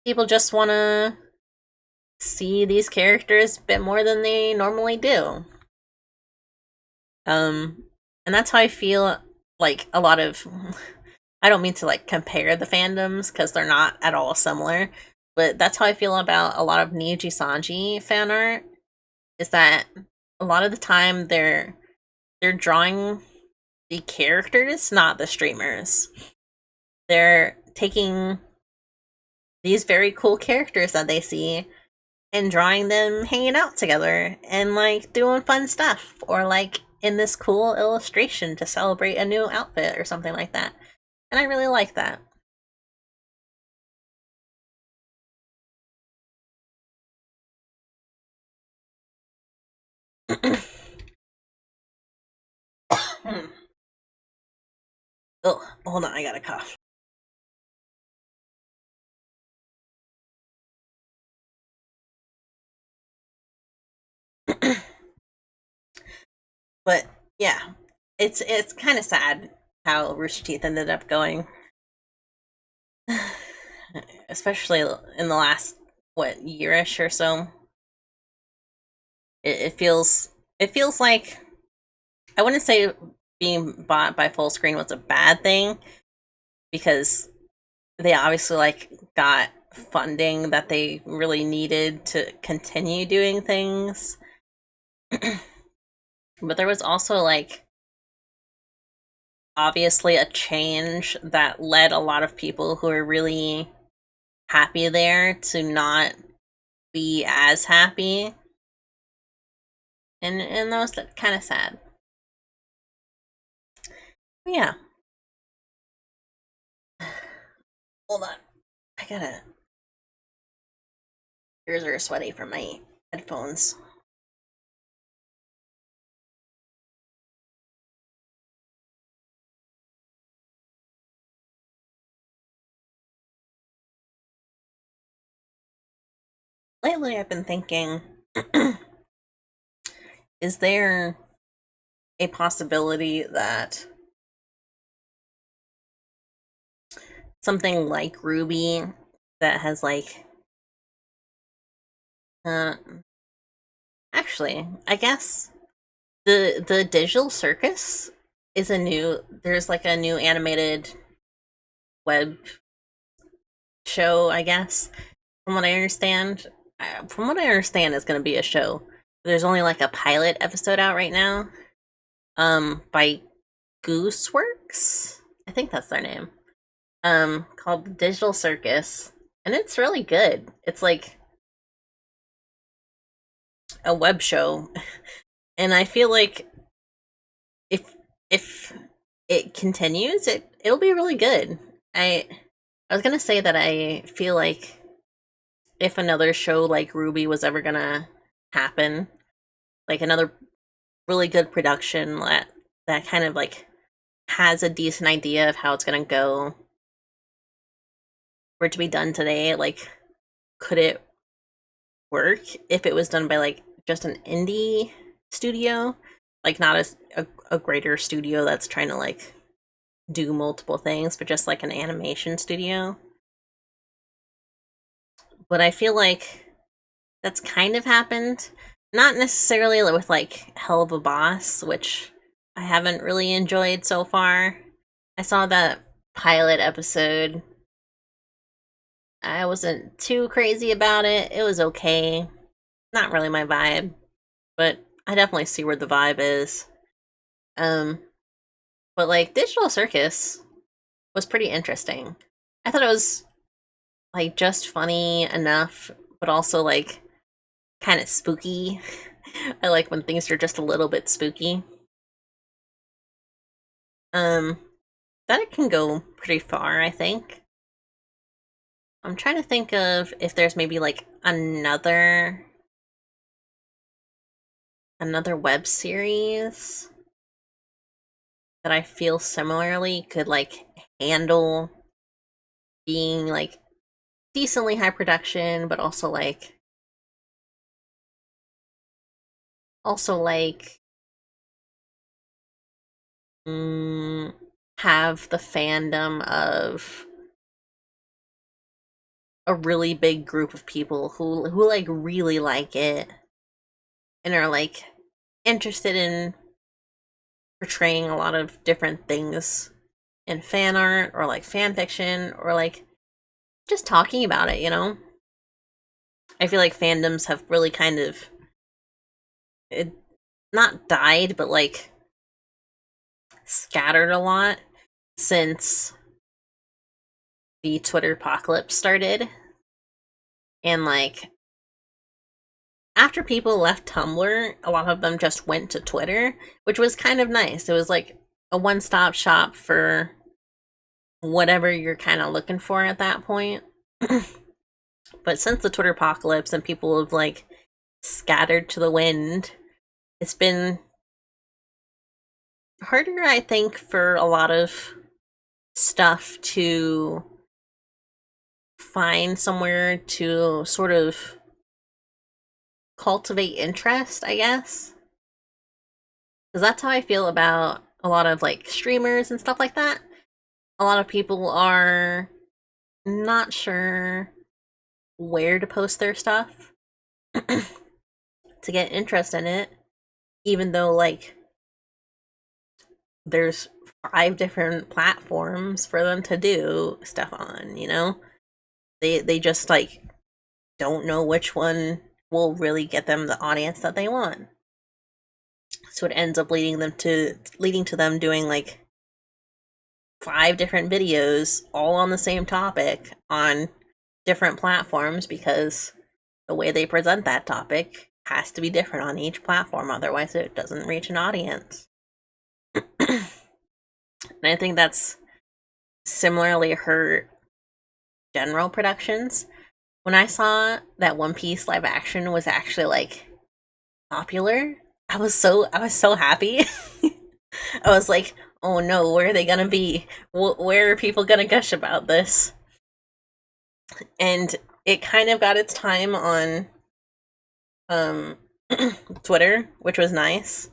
people just want to see these characters a bit more than they normally do. And that's how I feel like a lot of, I don't mean to like compare the fandoms because they're not at all similar, but that's how I feel about a lot of Niji Sanji fan art, is that a lot of the time they're drawing the characters, not the streamers. They're taking these very cool characters that they see and drawing them hanging out together and like doing fun stuff, or like in this cool illustration to celebrate a new outfit or something like that. And I really like that. Oh, hold on, I got a cough. But yeah, it's kind of sad how Rooster Teeth ended up going, especially in the last what yearish or so. It feels like I wouldn't say being bought by Full Screen was a bad thing because they obviously like got funding that they really needed to continue doing things. But there was also like obviously a change that led a lot of people who are really happy there to not be as happy. And that was kind of sad. But yeah. Hold on. I gotta ears are sweaty from my headphones. Lately I've been thinking is there a possibility that something like Ruby that has like uh actually, I guess the Digital Circus is a new there's like a new animated web show, I guess. From what I understand, it's going to be a show. There's only like a pilot episode out right now. By Gooseworks. I think that's their name. Called Digital Circus, and it's really good. It's like a web show, and I feel like if if it continues, it'll be really good. I was gonna say that I feel like if another show like Ruby was ever gonna happen, like another really good production that kind of like has a decent idea of how it's gonna go, for it to be done today, like could it work if it was done by like just an indie studio, like not a greater studio that's trying to like do multiple things, but just like an animation studio. But I feel like that's kind of happened. Not necessarily with like Hell of a Boss, which I haven't really enjoyed so far. I saw that pilot episode. I wasn't too crazy about it. It was okay. Not really my vibe, but I definitely see where the vibe is. Um, but like Digital Circus was pretty interesting. I thought it was like just funny enough, but also like kind of spooky. I like when things are just a little bit spooky. Um, that it can go pretty far, I think. I'm trying to think of if there's maybe like another web series that I feel similarly could like handle being like decently high production, but also like mm, have the fandom of a really big group of people who like really like it and are like interested in portraying a lot of different things in fan art or like fan fiction or like just talking about it, you know? I feel like fandoms have really kind of it, not died, but like scattered a lot since the Twitter apocalypse started. And like after people left Tumblr, a lot of them just went to Twitter, which was kind of nice. It was like a one stop shop for whatever you're kind of looking for at that point. But since the Twitter apocalypse and people have like scattered to the wind, it's been harder, I think, for a lot of stuff to find somewhere to sort of cultivate interest, I guess. Because that's how I feel about a lot of like streamers and stuff like that. A lot of people are not sure where to post their stuff to get interest in it, even though like there's 5 different platforms for them to do stuff on, you know? They just like don't know which one will really get them the audience that they want. So it ends up leading to them doing like 5 different videos all on the same topic on different platforms because the way they present that topic has to be different on each platform, otherwise it doesn't reach an audience. And I think that's similarly hurt general productions. When I saw that One Piece live action was actually like popular, I was so happy. I was like, oh no, where are they gonna be? Where are people gonna gush about this? And it kind of got its time on Twitter, which was nice.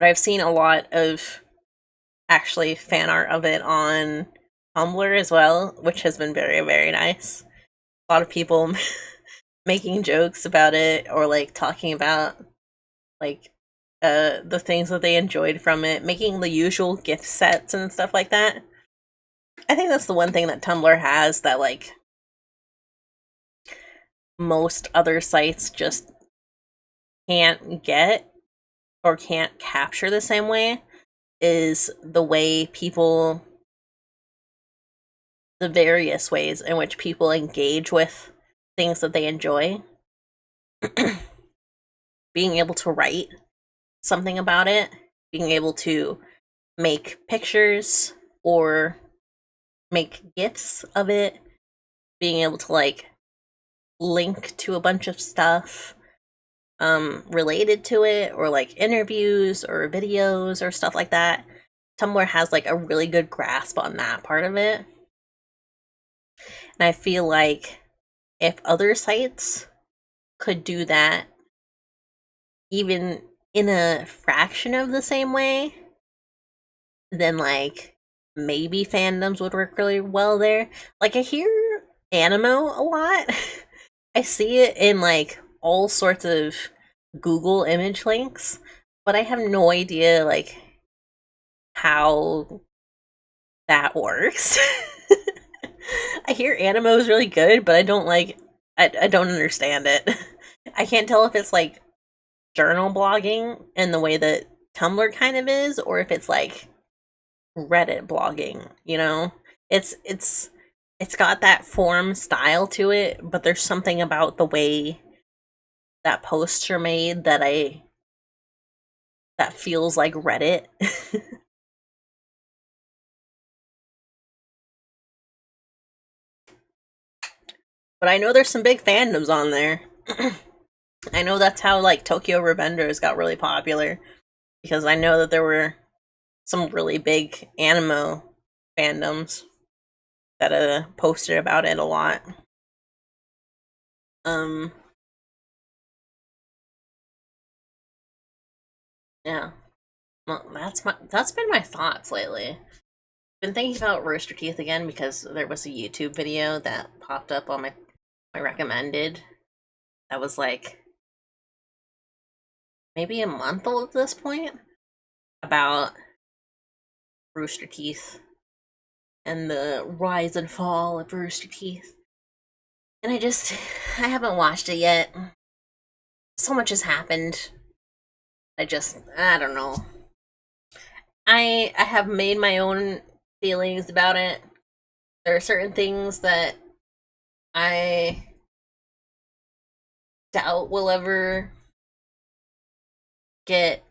But I've seen a lot of actually fan art of it on Tumblr as well, which has been very, very nice. A lot of people making jokes about it or like talking about like the things that they enjoyed from it, making the usual gift sets and stuff like that. I think that's the one thing that Tumblr has that like most other sites just can't get or can't capture the same way, is the way people, the various ways in which people engage with things that they enjoy. Being able to write something about it, being able to make pictures or make GIFs of it, being able to like link to a bunch of stuff related to it, or like interviews or videos or stuff like that. Tumblr has like a really good grasp on that part of it. And I feel like if other sites could do that even in a fraction of the same way, then like maybe fandoms would work really well there. Like I hear anime a lot. I see it in like all sorts of Google image links, but I have no idea like how that works. I hear anime is really good, but I don't like I don't understand it. I can't tell if it's like journal blogging in the way that Tumblr kind of is, or if it's like Reddit blogging, you know? It's got that form style to it, but there's something about the way that posts are made that feels like Reddit. But I know there's some big fandoms on there. I know that's how like Tokyo Revengers got really popular, because I know that there were some really big anime fandoms that posted about it a lot. Um yeah. Well, that's been my thoughts lately. Been thinking about Rooster Teeth again because there was a YouTube video that popped up on my recommended that was like maybe a month old at this point, about Rooster Teeth and the rise and fall of Rooster Teeth. And I haven't watched it yet. So much has happened. I don't know. I have made my own feelings about it. There are certain things that I doubt will ever get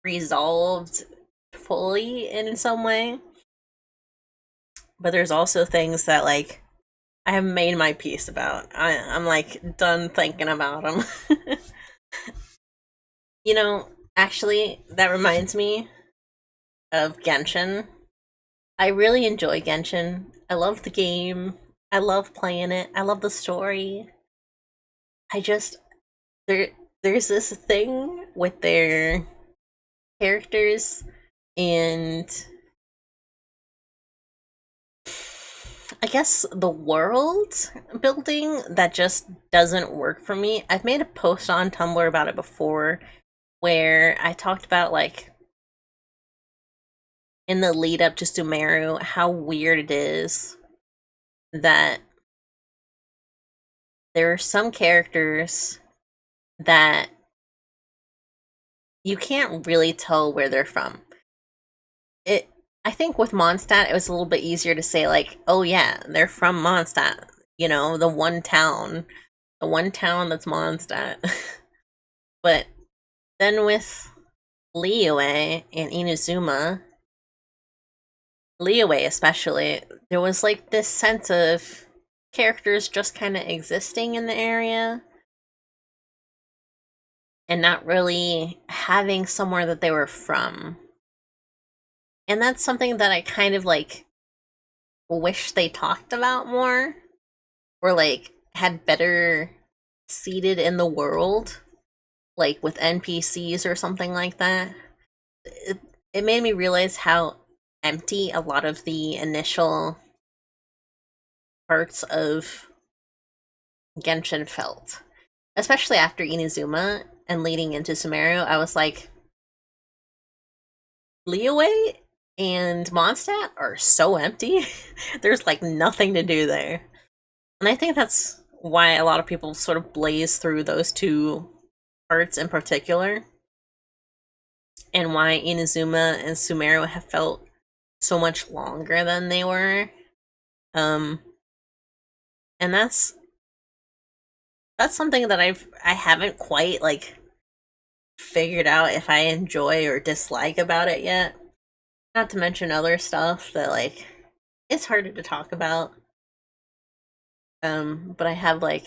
resolved fully in some way. But there's also things that like I have made my peace about. I'm like done thinking about them. You know, actually, that reminds me of Genshin. I really enjoy Genshin. I love the game. I love playing it. I love the story. I just there's this thing with their characters, and I guess the world building that just doesn't work for me. I've made a post on Tumblr about it before where I talked about, like, in the lead up to Sumeru, how weird it is that there are some characters that you can't really tell where they're from. I think with Mondstadt, it was a little bit easier to say, like, oh yeah, they're from Mondstadt. You know, the one town that's Mondstadt. But then with Liyue and Inazuma, Liyue especially, there was like this sense of characters just kind of existing in the area and not really having somewhere that they were from. And that's something that I kind of like wish they talked about more, or like had better seated in the world, like with NPCs or something like that. It made me realize how empty a lot of the initial parts of Genshin felt. Especially after Inazuma and leading into Sumeru, I was like, Liyue and Mondstadt are so empty. There's like nothing to do there. And I think that's why a lot of people sort of blaze through those two parts in particular, and why Inazuma and Sumeru have felt so much longer than they were. And that's something that I haven't quite like figured out if I enjoy or dislike about it yet. Not to mention other stuff that like it's harder to talk about. But I have like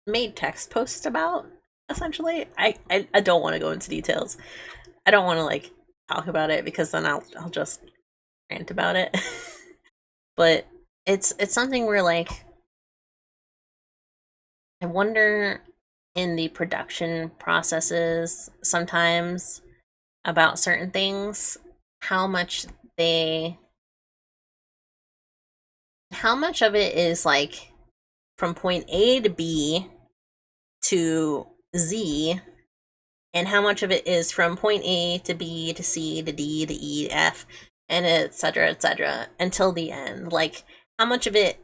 made text posts about, essentially. I don't want to go into details. I don't want to like talk about it because then I'll just rant about it. But it's something where like I wonder in the production processes sometimes about certain things how much of it is like from point A to B to Z, and how much of it is from point A to B to C to D to E to F, and etc., until the end. Like, how much of it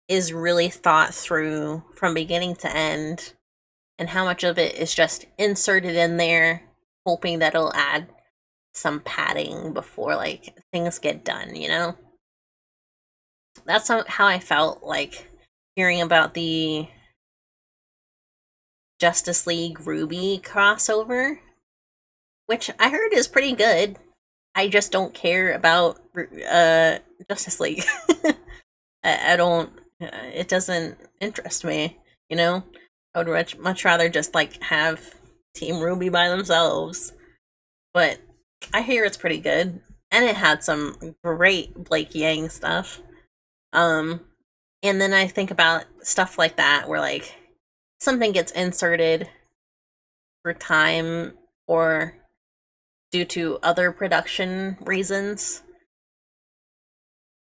is really thought through from beginning to end, and how much of it is just inserted in there, hoping that it'll add some padding before, like, things get done, you know? That's how I felt, like, hearing about the Justice League Ruby crossover, which I heard is pretty good. I just don't care about Justice League. I don't. It doesn't interest me. You know, I would much rather just like have Team Ruby by themselves. But I hear it's pretty good, and it had some great Blake Yang stuff. And then I think about stuff like that where like something gets inserted for time or due to other production reasons.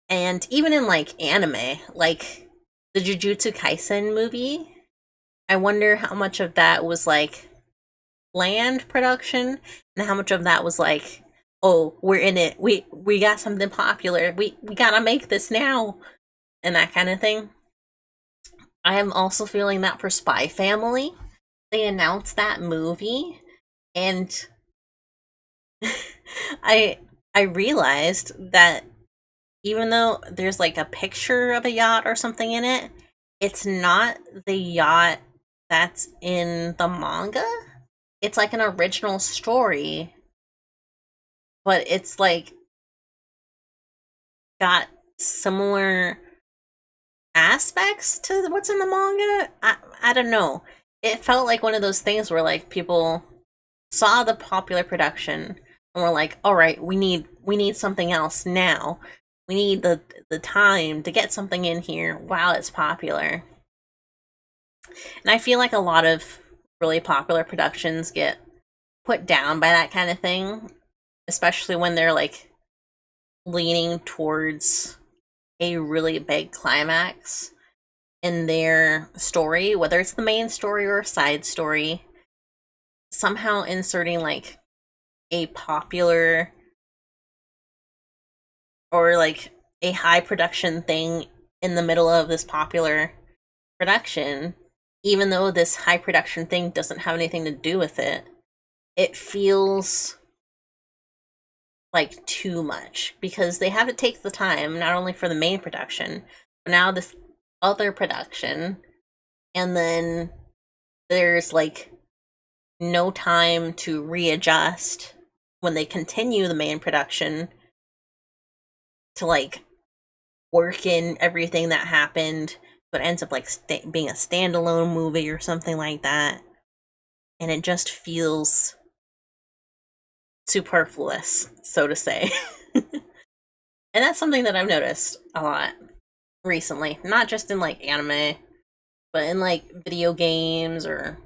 And even in like anime, like the Jujutsu Kaisen movie, I wonder how much of that was like planned production and how much of that was like, oh, we're in it. We got something popular. We gotta make this now. And that kind of thing. I am also feeling that for Spy Family. They announced that movie, and I realized that even though there's like a picture of a yacht or something in it, it's not the yacht that's in the manga. It's like an original story, but it's like got similar aspects to what's in the manga. I don't know. It felt like one of those things where like people saw the popular production and were like, all right, we need something else now. We need the time to get something in here while it's popular. And I feel like a lot of really popular productions get put down by that kind of thing, especially when they're like leaning towards a really big climax in their story, whether it's the main story or a side story. Somehow inserting like a popular or like a high production thing in the middle of this popular production, even though this high production thing doesn't have anything to do with it, it feels like too much because they have to take the time not only for the main production, but now this other production, and then there's like no time to readjust when they continue the main production to like work in everything that happened, but ends up like being a standalone movie or something like that, and it just feels superfluous, so to say. And that's something that I've noticed a lot recently, not just in like anime, but in like video games or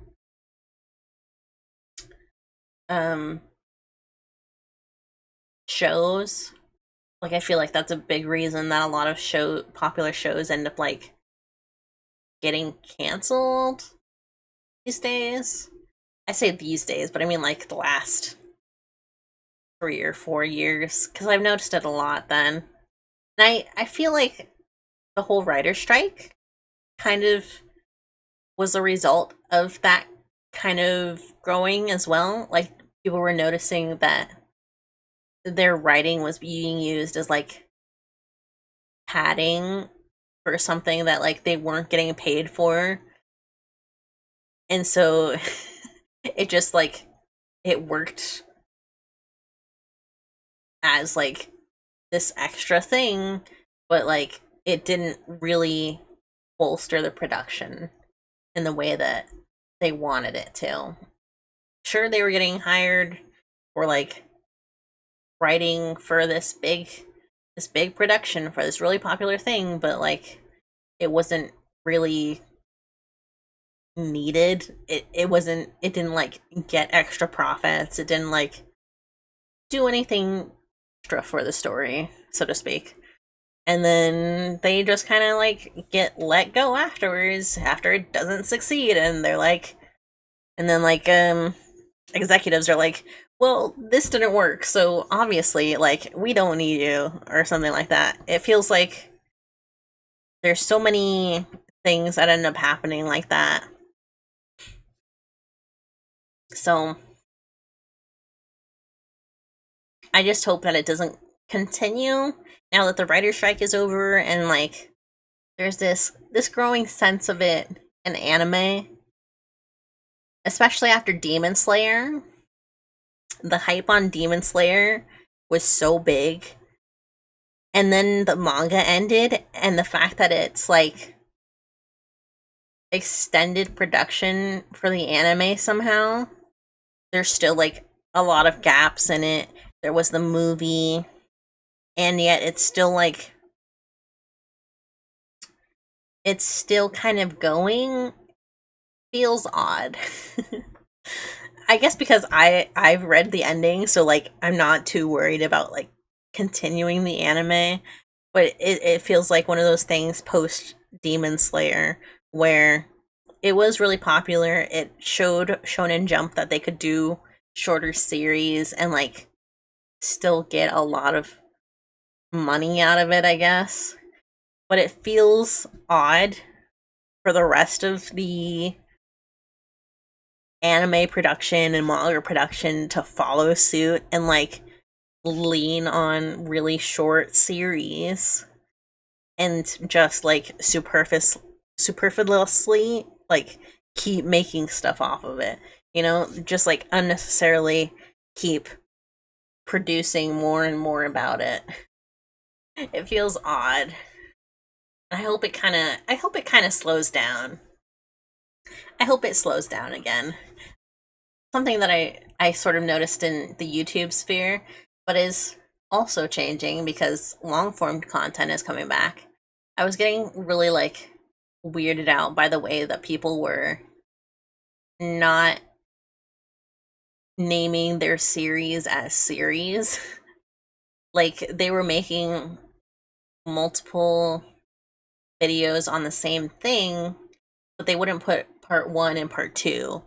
shows. Like I feel like that's a big reason that a lot of popular shows end up like getting canceled these days. I say these days, but I mean like the last 3 or 4 years, because I've noticed it a lot then. And I feel like the whole writer strike kind of was a result of that kind of growing as well. Like people were noticing that their writing was being used as like padding for something that like they weren't getting paid for. And so it just like it worked as like this extra thing, but like it didn't really bolster the production in the way that they wanted it to. Sure, they were getting hired for like writing for this big production for this really popular thing, but like it wasn't really needed. It didn't like get extra profits. It didn't like do anything extra for the story, so to speak. And then they just kind of like get let go afterwards after it doesn't succeed, and they're like, and then like executives are like, well, this didn't work, so obviously like we don't need you or something like that. It feels like there's so many things that end up happening like that. So I just hope that it doesn't continue now that the writer's strike is over, and like there's this growing sense of it in anime, especially after Demon Slayer. The hype on Demon Slayer was so big, and then the manga ended, and the fact that it's like extended production for the anime somehow, there's still like a lot of gaps in it. There was the movie, and yet it's still like it's still kind of going. Feels odd. I guess because I've read the ending, so like I'm not too worried about like continuing the anime, but it feels like one of those things post Demon Slayer where it was really popular. It showed Shonen Jump that they could do shorter series and like still get a lot of money out of it, I guess. But it feels odd for the rest of the anime production and manga production to follow suit and like lean on really short series and just like superfluously like keep making stuff off of it, you know, just like unnecessarily keep producing more and more about it. It feels odd. I hope it kind of slows down. I hope it slows down again. Something that I sort of noticed in the YouTube sphere, but is also changing because long form content is coming back. I was getting really like weirded out by the way that people were not naming their series as series. Like, they were making multiple videos on the same thing, but they wouldn't put part 1 and part 2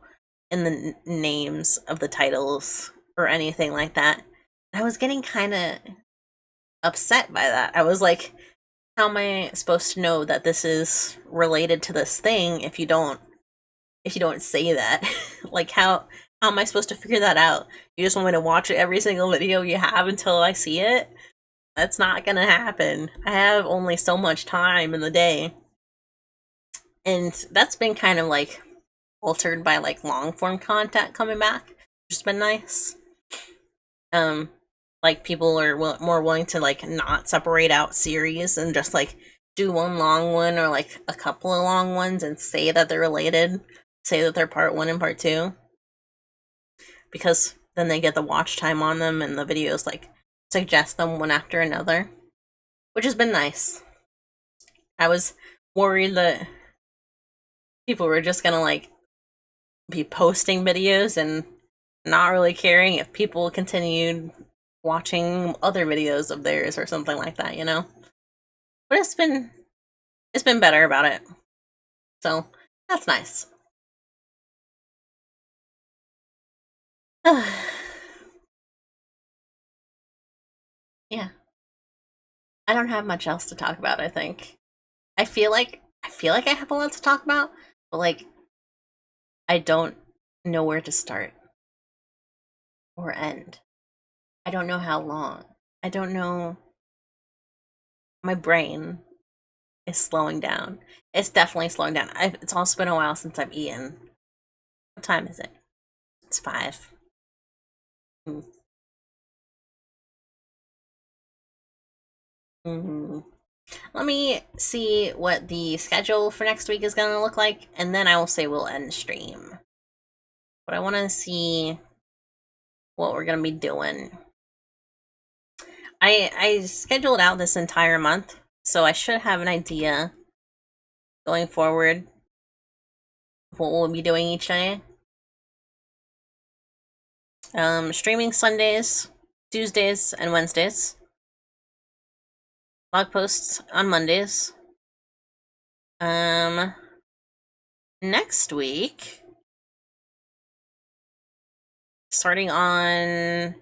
in the names of the titles or anything like that. I was getting kind of upset by that. I was like, how am I supposed to know that this is related to this thing if you don't say that? Like, how am I supposed to figure that out? You just want me to watch every single video you have until I see it? That's not gonna happen. I have only so much time in the day. And that's been kind of like altered by like long form content coming back, which has been nice. Like, people are more willing to like not separate out series and just like do one long one or like a couple of long ones and say that they're related, say that they're part 1 and part 2, because then they get the watch time on them and the videos like suggest them one after another, which has been nice. I was worried that people were just gonna like be posting videos and not really caring if people continued watching other videos of theirs or something like that, you know? But it's been better about it. So that's nice. Yeah. I don't have much else to talk about, I think. I feel like I have a lot to talk about, but like I don't know where to start or end. I don't know how long. I don't know. My brain is slowing down. It's definitely slowing down. It's also been a while since I've eaten. What time is it? It's 5. Mm-hmm. Let me see what the schedule for next week is going to look like, and then I will say we'll end stream. But I want to see what we're going to be doing. I scheduled out this entire month, so I should have an idea going forward of what we'll be doing each day. Streaming Sundays, Tuesdays, and Wednesdays. Blog posts on Mondays. Next week, starting on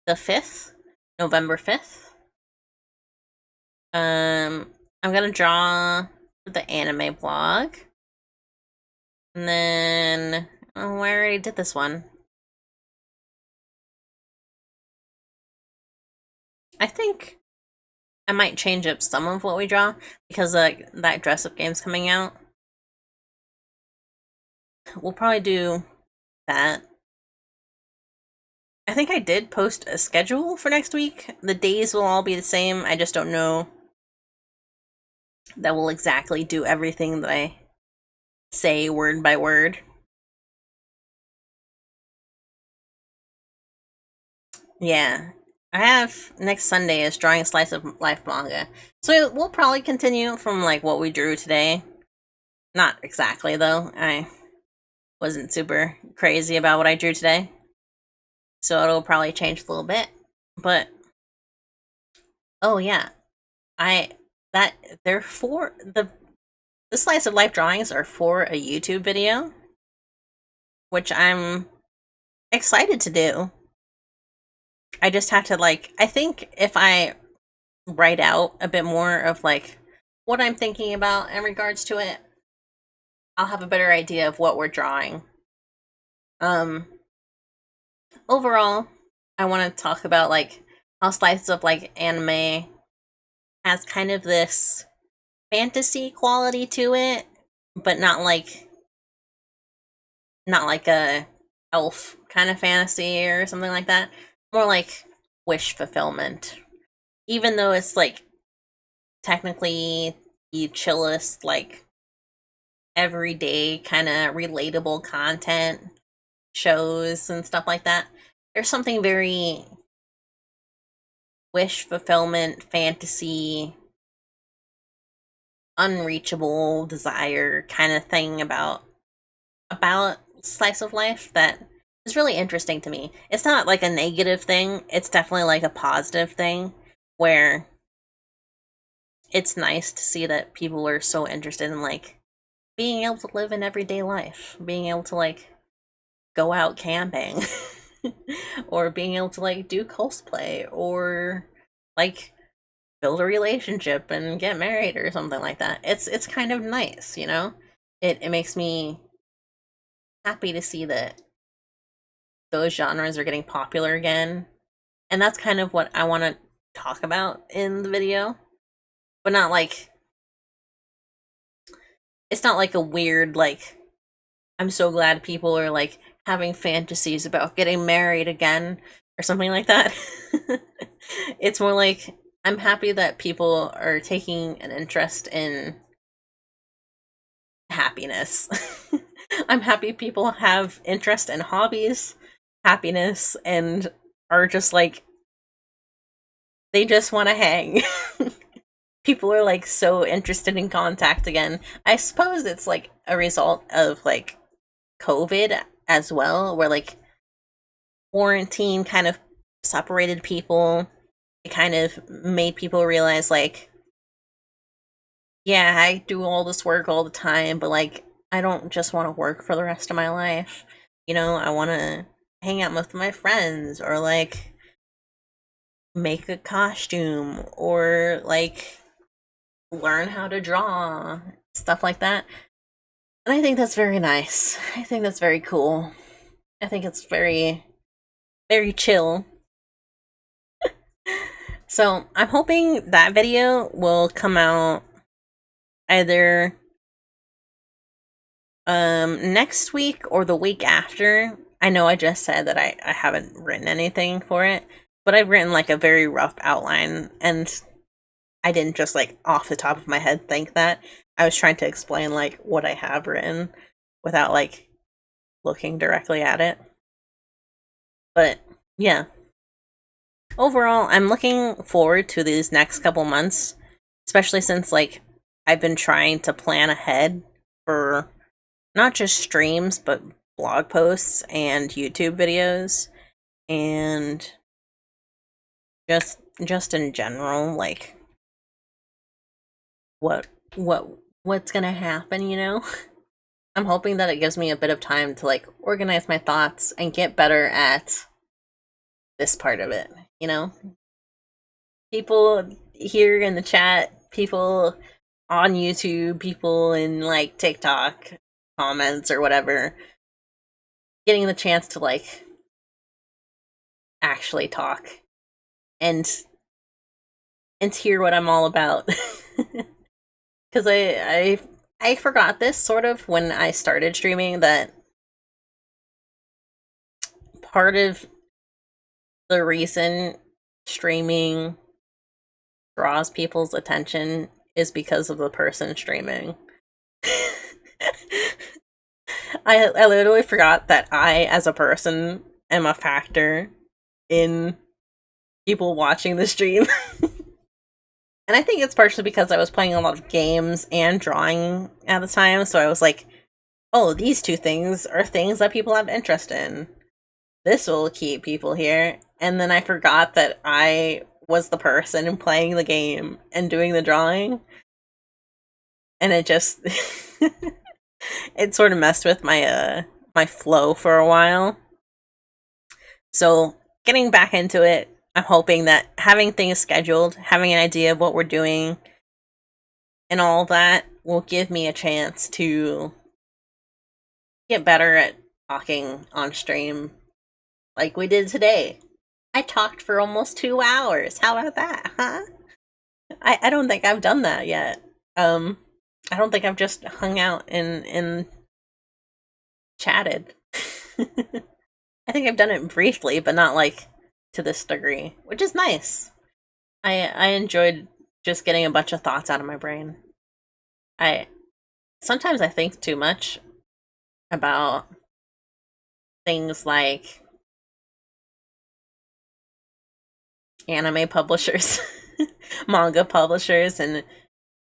the 5th, November 5th, I'm gonna draw the anime blog. And then, oh, I already did this one. I think I might change up some of what we draw because that Dressup game's coming out. We'll probably do that. I think I did post a schedule for next week. The days will all be the same. I just don't know that we'll exactly do everything that I say word by word. Yeah. I have next Sunday is drawing a slice of life manga. So we'll probably continue from like what we drew today. Not exactly though. I wasn't super crazy about what I drew today. So it'll probably change a little bit. But oh yeah. They're for the slice of life drawings are for a YouTube video, which I'm excited to do. I just have to like, I think if I write out a bit more of like what I'm thinking about in regards to it, I'll have a better idea of what we're drawing. Overall, I want to talk about like how slices of like anime has kind of this fantasy quality to it, but not like a elf kind of fantasy or something like that. More like wish fulfillment. Even though it's like technically the chillest, like everyday kind of relatable content shows and stuff like that, there's something very wish fulfillment, fantasy, unreachable desire kind of thing about slice of life that is really interesting to me. It's not like a negative thing, it's definitely like a positive thing where it's nice to see that people are so interested in like being able to live an everyday life, being able to like go out camping or being able to like do cosplay or like build a relationship and get married or something like that. It's kind of nice, you know? It makes me happy to see that those genres are getting popular again. And that's kind of what I want to talk about in the video. But not like it's not like a weird like I'm so glad people are like having fantasies about getting married again or something like that. It's more like I'm happy that people are taking an interest in happiness. I'm happy people have interest in hobbies, happiness, and are just like they just want to hang. People are like so interested in contact again. I suppose it's like a result of like COVID as well, where like quarantine kind of separated people. It kind of made people realize like, yeah, I do all this work all the time, but like I don't just want to work for the rest of my life. You know, I want to hang out with my friends or like make a costume or like learn how to draw, stuff like that. And I think that's very nice. I think that's very cool. I think it's very, very chill. So I'm hoping that video will come out either next week or the week after. I know I just said that I haven't written anything for it, but I've written like a very rough outline, and I didn't just like off the top of my head think that. I was trying to explain like what I have written without like looking directly at it. But yeah, overall, I'm looking forward to these next couple months, especially since like I've been trying to plan ahead for not just streams but blog posts and YouTube videos and just in general like what what's going to happen, you know? I'm hoping that it gives me a bit of time to like organize my thoughts and get better at this part of it, you know? People here in the chat, people on YouTube, people in like TikTok comments or whatever, getting the chance to like actually talk and hear what I'm all about. Because I forgot this sort of when I started streaming, that part of the reason streaming draws people's attention is because of the person streaming. I literally forgot that I, as a person, am a factor in people watching the stream. And I think it's partially because I was playing a lot of games and drawing at the time, so I was like, oh, these two things are things that people have interest in. This will keep people here. And then I forgot that I was the person playing the game and doing the drawing. And it just it sort of messed with my my flow for a while. So getting back into it, I'm hoping that having things scheduled, having an idea of what we're doing, and all that will give me a chance to get better at talking on stream like we did today. I talked for almost 2 hours. How about that, huh? I don't think I've done that yet. I don't think I've just hung out and chatted. I think I've done it briefly, but not like to this degree, which is nice. I enjoyed just getting a bunch of thoughts out of my brain. I sometimes I think too much about things like anime publishers, manga publishers, and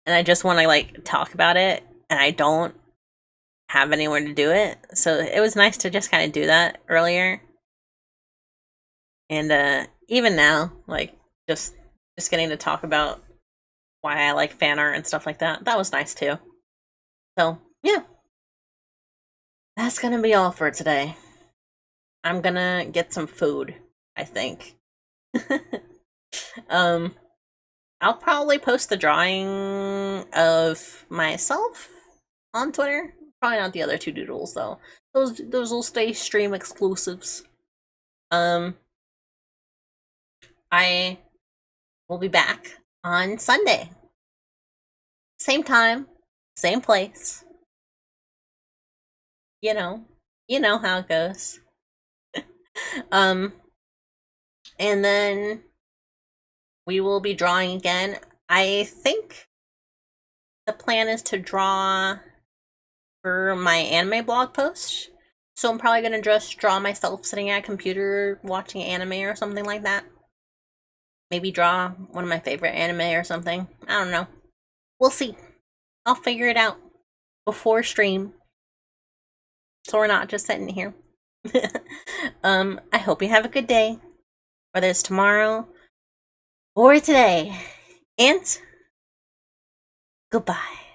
I just want to like talk about it, and I don't. have anywhere to do it. So it was nice to just kind of do that earlier. And even now, like just getting to talk about why I like fan art and stuff like that. That was nice too. So, yeah. That's gonna be all for today. I'm gonna get some food, I think. um I'll probably post the drawing of myself on Twitter. Probably not the other two doodles though. Those will stay stream exclusives. I will be back on Sunday. Same time, same place. You know how it goes. um and then we will be drawing again. I think the plan is to draw for my anime blog post. So I'm probably gonna just draw myself sitting at a computer watching anime or something like that. Maybe draw one of my favorite anime or something. I don't know. We'll see. I'll figure it out before stream. So we're not just sitting here. I hope you have a good day. Whether it's tomorrow or today. And goodbye.